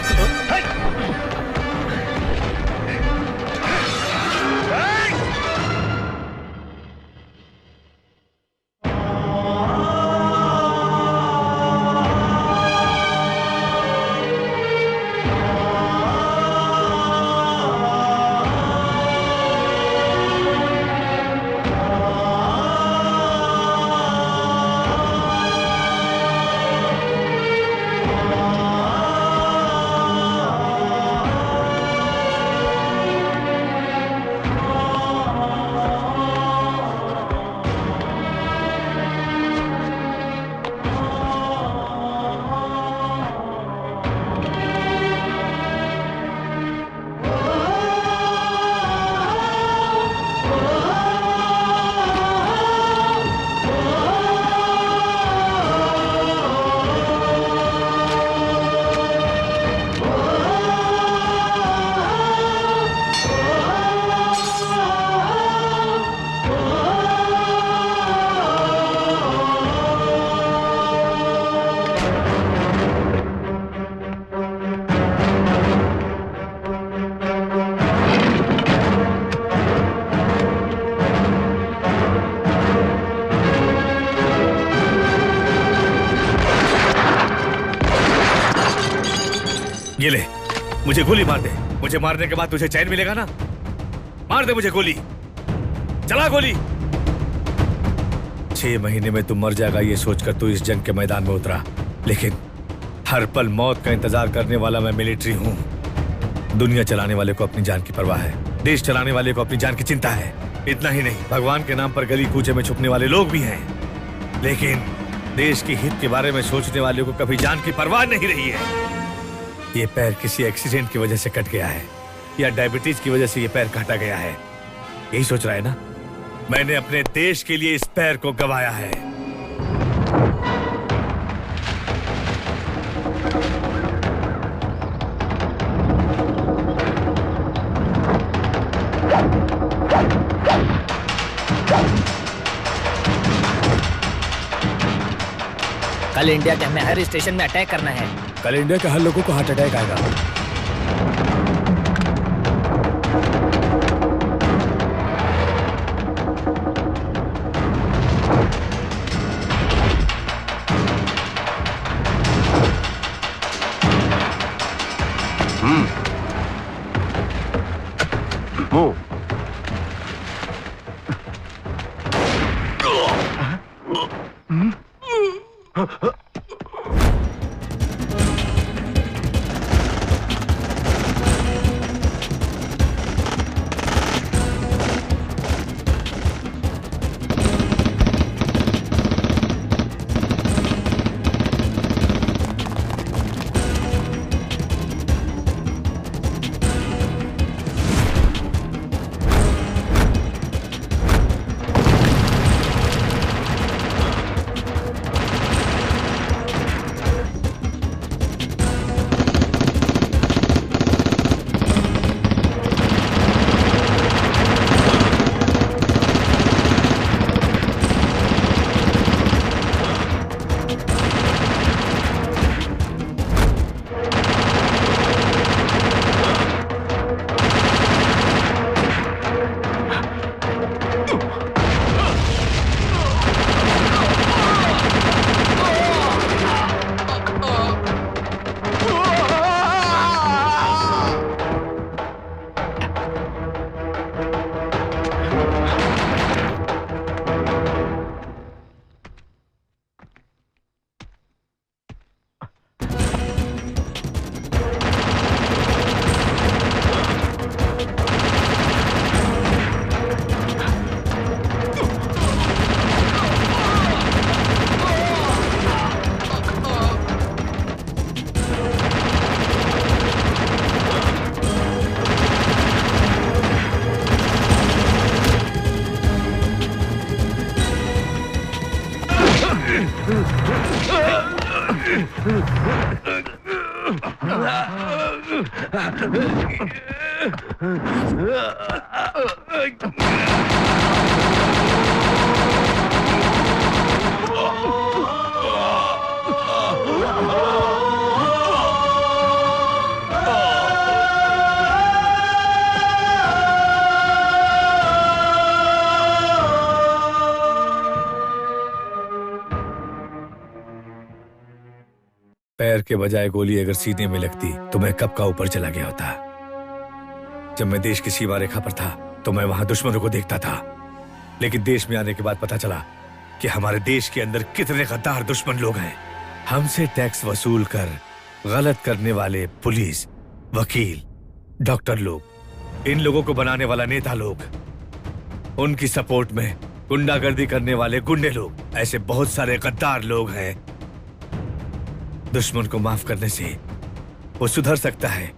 ये ले, मुझे गोली मार दे। मुझे मारने के बाद तुझे चैन मिलेगा ना? मार दे मुझे गोली, चला गोली। 6 महीने में तू मर जाएगा ये सोचकर तू इस जंग के मैदान में उतरा, लेकिन हर पल मौत का इंतजार करने वाला मैं मिलिट्री हूँ। दुनिया चलाने वाले को अपनी जान की परवाह है, देश चलाने वाले को अपनी जान की चिंता है। इतना ही नहीं, भगवान के नाम पर गली कूचे में छुपने वाले लोग भी हैं, लेकिन देश के हित के बारे में सोचने वाले को कभी जान की परवाह नहीं रही है। ये पैर किसी एक्सीडेंट की वजह से कट गया है या डायबिटीज की वजह से ये पैर काटा गया है, यही सोच रहा है ना? मैंने अपने देश के लिए इस पैर को गंवाया है। कल इंडिया के हमें हर स्टेशन में अटैक करना है। कल इंडिया के हर लोगों को हार्ट अटैक आएगा। पैर के बजाय गोली अगर सीने में लगती तो मैं कब का ऊपर चला गया होता। जब मैं देश की सीमा रेखा पर था तो मैं वहां दुश्मनों को देखता था, लेकिन देश में आने के बाद पता चला कि हमारे देश के अंदर कितने गद्दार दुश्मन लोग हैं। हमसे टैक्स वसूल कर गलत करने वाले पुलिस, वकील, डॉक्टर लोग, इन लोगों को बनाने वाला नेता लोग, उनकी सपोर्ट में गुंडागर्दी करने वाले गुंडे लोग, ऐसे बहुत सारे गद्दार लोग हैं। दुश्मन को माफ करने से वो सुधर सकता है,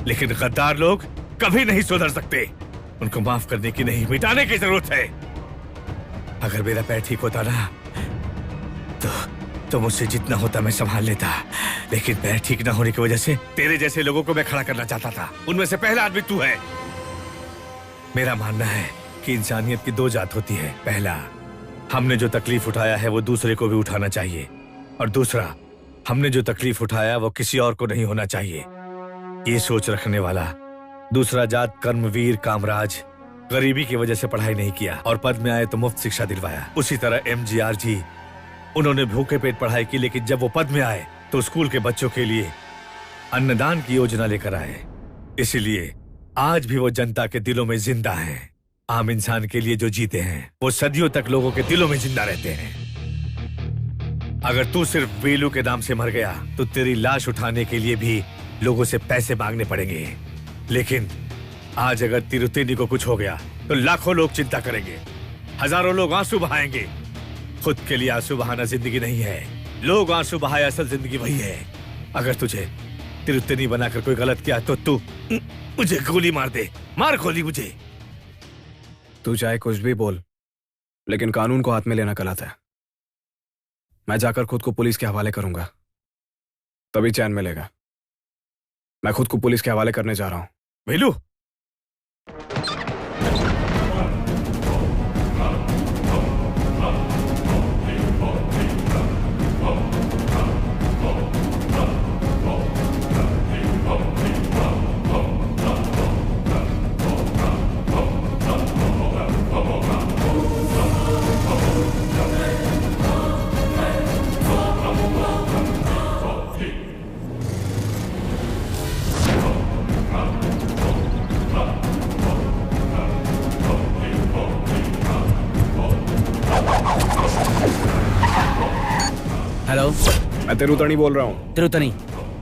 लेकिन गद्दार लोग कभी नहीं सुधर सकते। उनको माफ करने की नहीं, मिटाने की जरूरत है। अगर मेरा पैर ठीक होता ना तो मुझसे जितना होता मैं संभाल लेता, लेकिन पैर ठीक ना होने की वजह से तेरे जैसे लोगों को मैं खड़ा करना चाहता था। उनमें से पहला आदमी तू है। मेरा मानना है कि इंसानियत की 2 जात होती है। पहला, हमने जो तकलीफ उठाया है वो दूसरे को भी उठाना चाहिए, और दूसरा, हमने जो तकलीफ उठाया वो किसी और को नहीं होना चाहिए। ये सोच रखने वाला। दूसरा जात, कर्मवीर कामराज, गरीबी की वजह से पढ़ाई नहीं किया और पद में आए तो मुफ्त शिक्षा दिलवाया। उसी तरह MGR जी, उन्होंने भूखे पेट पढ़ाई की, लेकिन जब वो पद में आए तो स्कूल के बच्चों के लिए अन्नदान की योजना लेकर आए। इसलिए आज भी वो जनता के दिलों में जिंदा हैं। आम इंसान के लिए जो जीते हैं वो सदियों तक लोगों के दिलों में जिंदा रहते हैं। अगर तू सिर्फ वेलू के नाम से मर गया तो तेरी लाश उठाने के लिए भी लोगों से पैसे मांगने पड़ेंगे। लेकिन आज अगर तिरुतेनी को कुछ हो गया तो लाखों लोग चिंता करेंगे, हजारों लोग आंसू बहाएंगे। खुद के लिए आंसू बहाना जिंदगी नहीं है, लोग आंसू बहाए असल जिंदगी वही है। अगर तुझे तिरुतेनी बनाकर कोई गलत किया तो तू मुझे गोली मार दे, मार गोली मुझे। तू चाहे कुछ भी बोल, लेकिन कानून को हाथ में लेना गलत है। मैं जाकर खुद को पुलिस के हवाले करूंगा, तभी चैन मिलेगा। मैं खुद को पुलिस के हवाले करने जा रहा हूं। वेलू, हेलो, मैं तिरुतनी बोल रहा हूँ। तिरुतनी,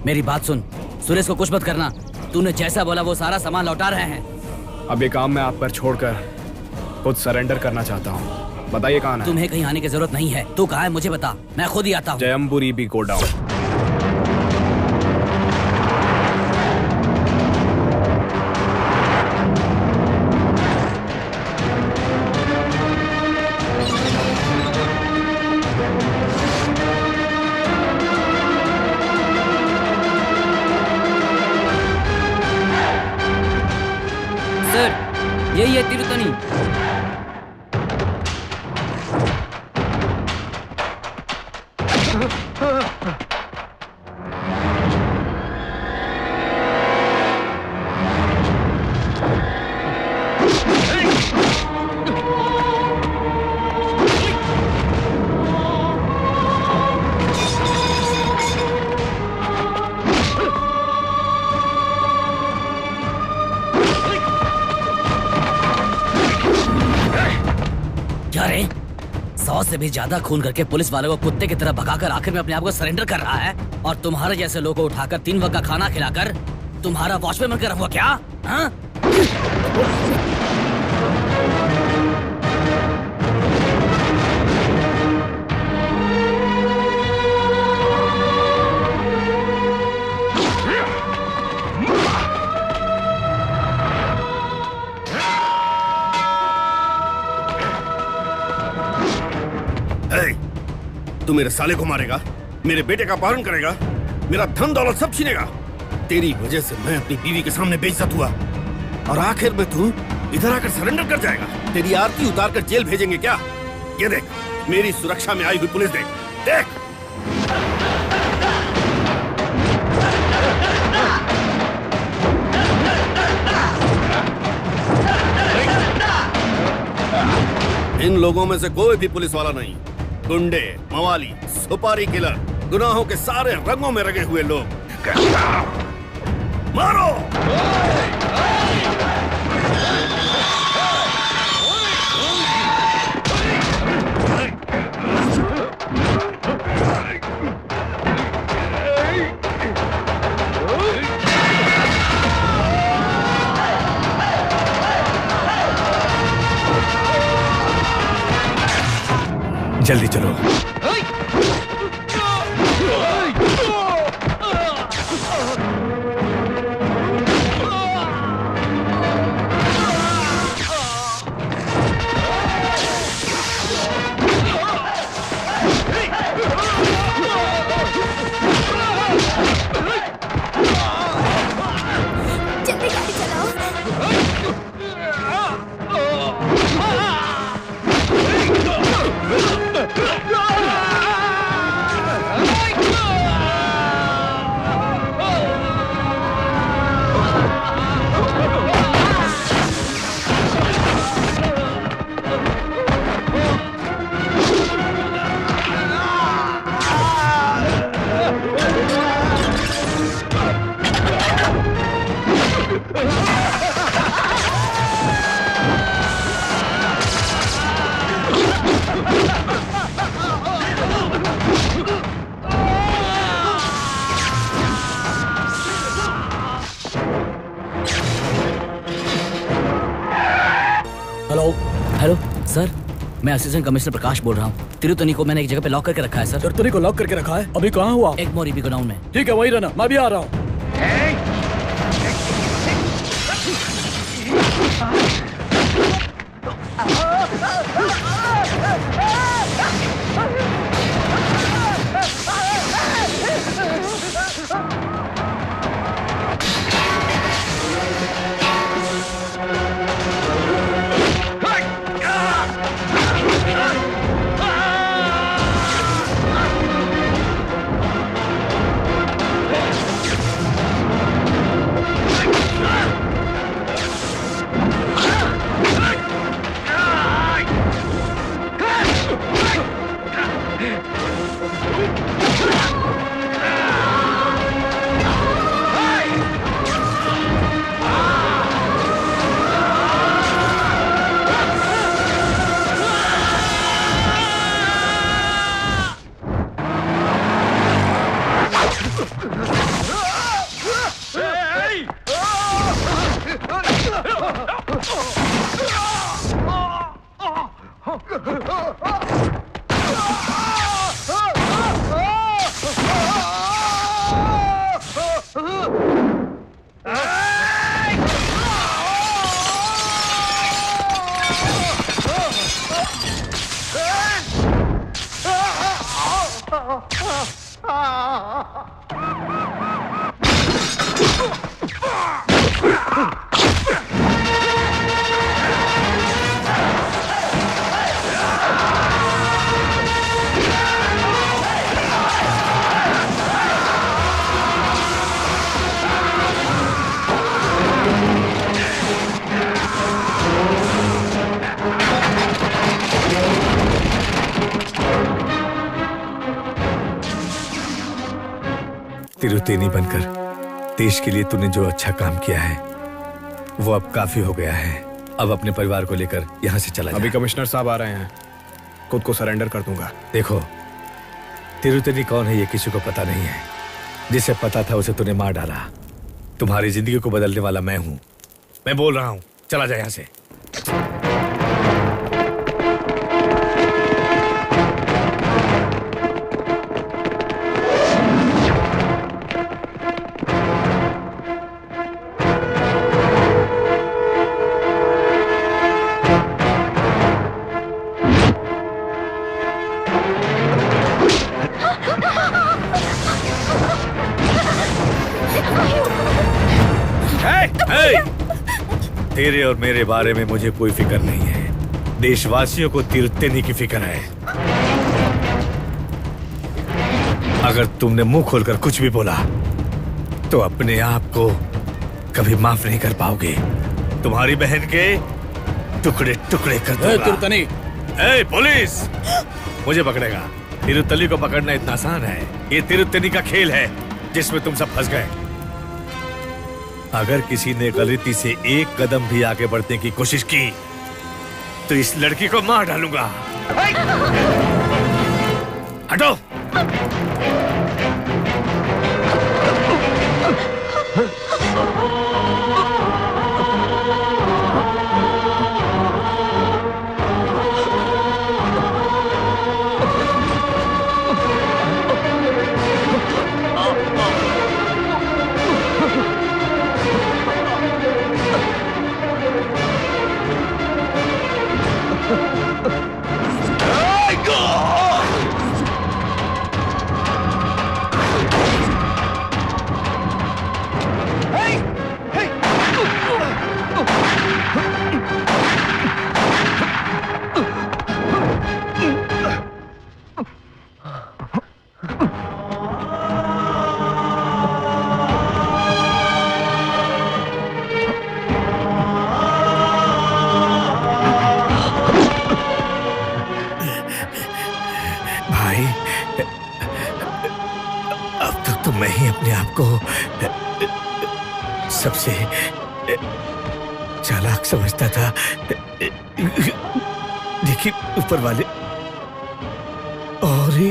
मेरी बात सुन। सुरेश को कुछ मत करना। तूने जैसा बोला वो सारा सामान लौटा रहे हैं। अब ये काम मैं आप पर छोड़कर खुद सरेंडर करना चाहता हूँ। बताइए कहाँ है? तुम्हें कहीं आने की जरूरत नहीं है। तू कहाँ है मुझे बता, मैं खुद ही आता हूँ। जयम्बुरी बी गोडाउन। यही है तिरुतनी। से भी ज्यादा खून करके पुलिस वालों को कुत्ते की तरह भगाकर आखिर में अपने आप को सरेंडर कर रहा है, और तुम्हारे जैसे लोगों को उठाकर 3 वक्त का खाना खिलाकर तुम्हारा वॉचमैन बनकर रहूंगा क्या? हाँ? तू मेरे साले को मारेगा, मेरे बेटे का अपहरण करेगा, मेरा धन दौलत सब छीनेगा। तेरी वजह से मैं अपनी बीवी के सामने बेइज्जत हुआ, और आखिर में तू इधर आकर सरेंडर कर जाएगा। तेरी आरती उतार कर जेल भेजेंगे क्या? ये देख, मेरी सुरक्षा में आई हुई पुलिस देख, देख। इन लोगों में से कोई भी पुलिस वाला नहीं। गुंडे, मवाली, सुपारी किलर, गुनाहों के सारे रंगों में रंगे हुए लोग। मारो! जल्दी चलो। जल्दी गाड़ी चलाओ। सर, मैं असिस्टेंट कमिश्नर प्रकाश बोल रहा हूँ। तिरुतनी को मैंने एक जगह पे लॉक करके रखा है सर। तिरुतनी को लॉक करके रखा है? अभी कहाँ हुआ? एक मोरीबी गोडाउन में। ठीक है, वही रहना, मैं भी आ रहा हूँ। तिरुतेनी बनकर देश के लिए तूने जो अच्छा काम किया है वो अब काफी हो गया है। अब अपने परिवार को लेकर यहाँ से चला जा। अभी कमिश्नर साहब आ रहे हैं, खुद को सरेंडर कर दूंगा। देखो, तिरुतेनी कौन है ये किसी को पता नहीं है। जिसे पता था उसे तूने मार डाला। तुम्हारी जिंदगी को बदलने वाला मैं हूँ। मैं बोल रहा हूँ, चला जा यहाँ से। तेरे और मेरे बारे में मुझे कोई फिक्र नहीं है। देशवासियों को तिरुतेनी की फिक्र है। अगर तुमने मुंह खोलकर कुछ भी बोला तो अपने आप को कभी माफ नहीं कर पाओगे। तुम्हारी बहन के टुकड़े टुकड़े कर दूंगा। तिरुतनी! पुलिस! मुझे पकड़ेगा। तिरुतनी को पकड़ना इतना आसान है। ये तिरुतनी का खेल है जिसमें तुम सब फंस गए। अगर किसी ने गलती से एक कदम भी आगे बढ़ने की कोशिश की तो इस लड़की को मार डालूंगा। हटो! मैं ही अपने आप को सबसे चालाक समझता था, लेकिन ऊपर वाले और ही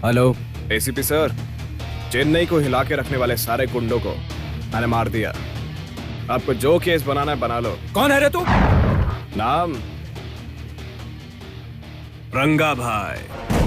हेलो एसीपी सर, चेन्नई को हिला के रखने वाले सारे गुंडों को मैंने मार दिया। आपको जो केस बनाना है बना लो। कौन है रे तू? नाम रंगा भाई।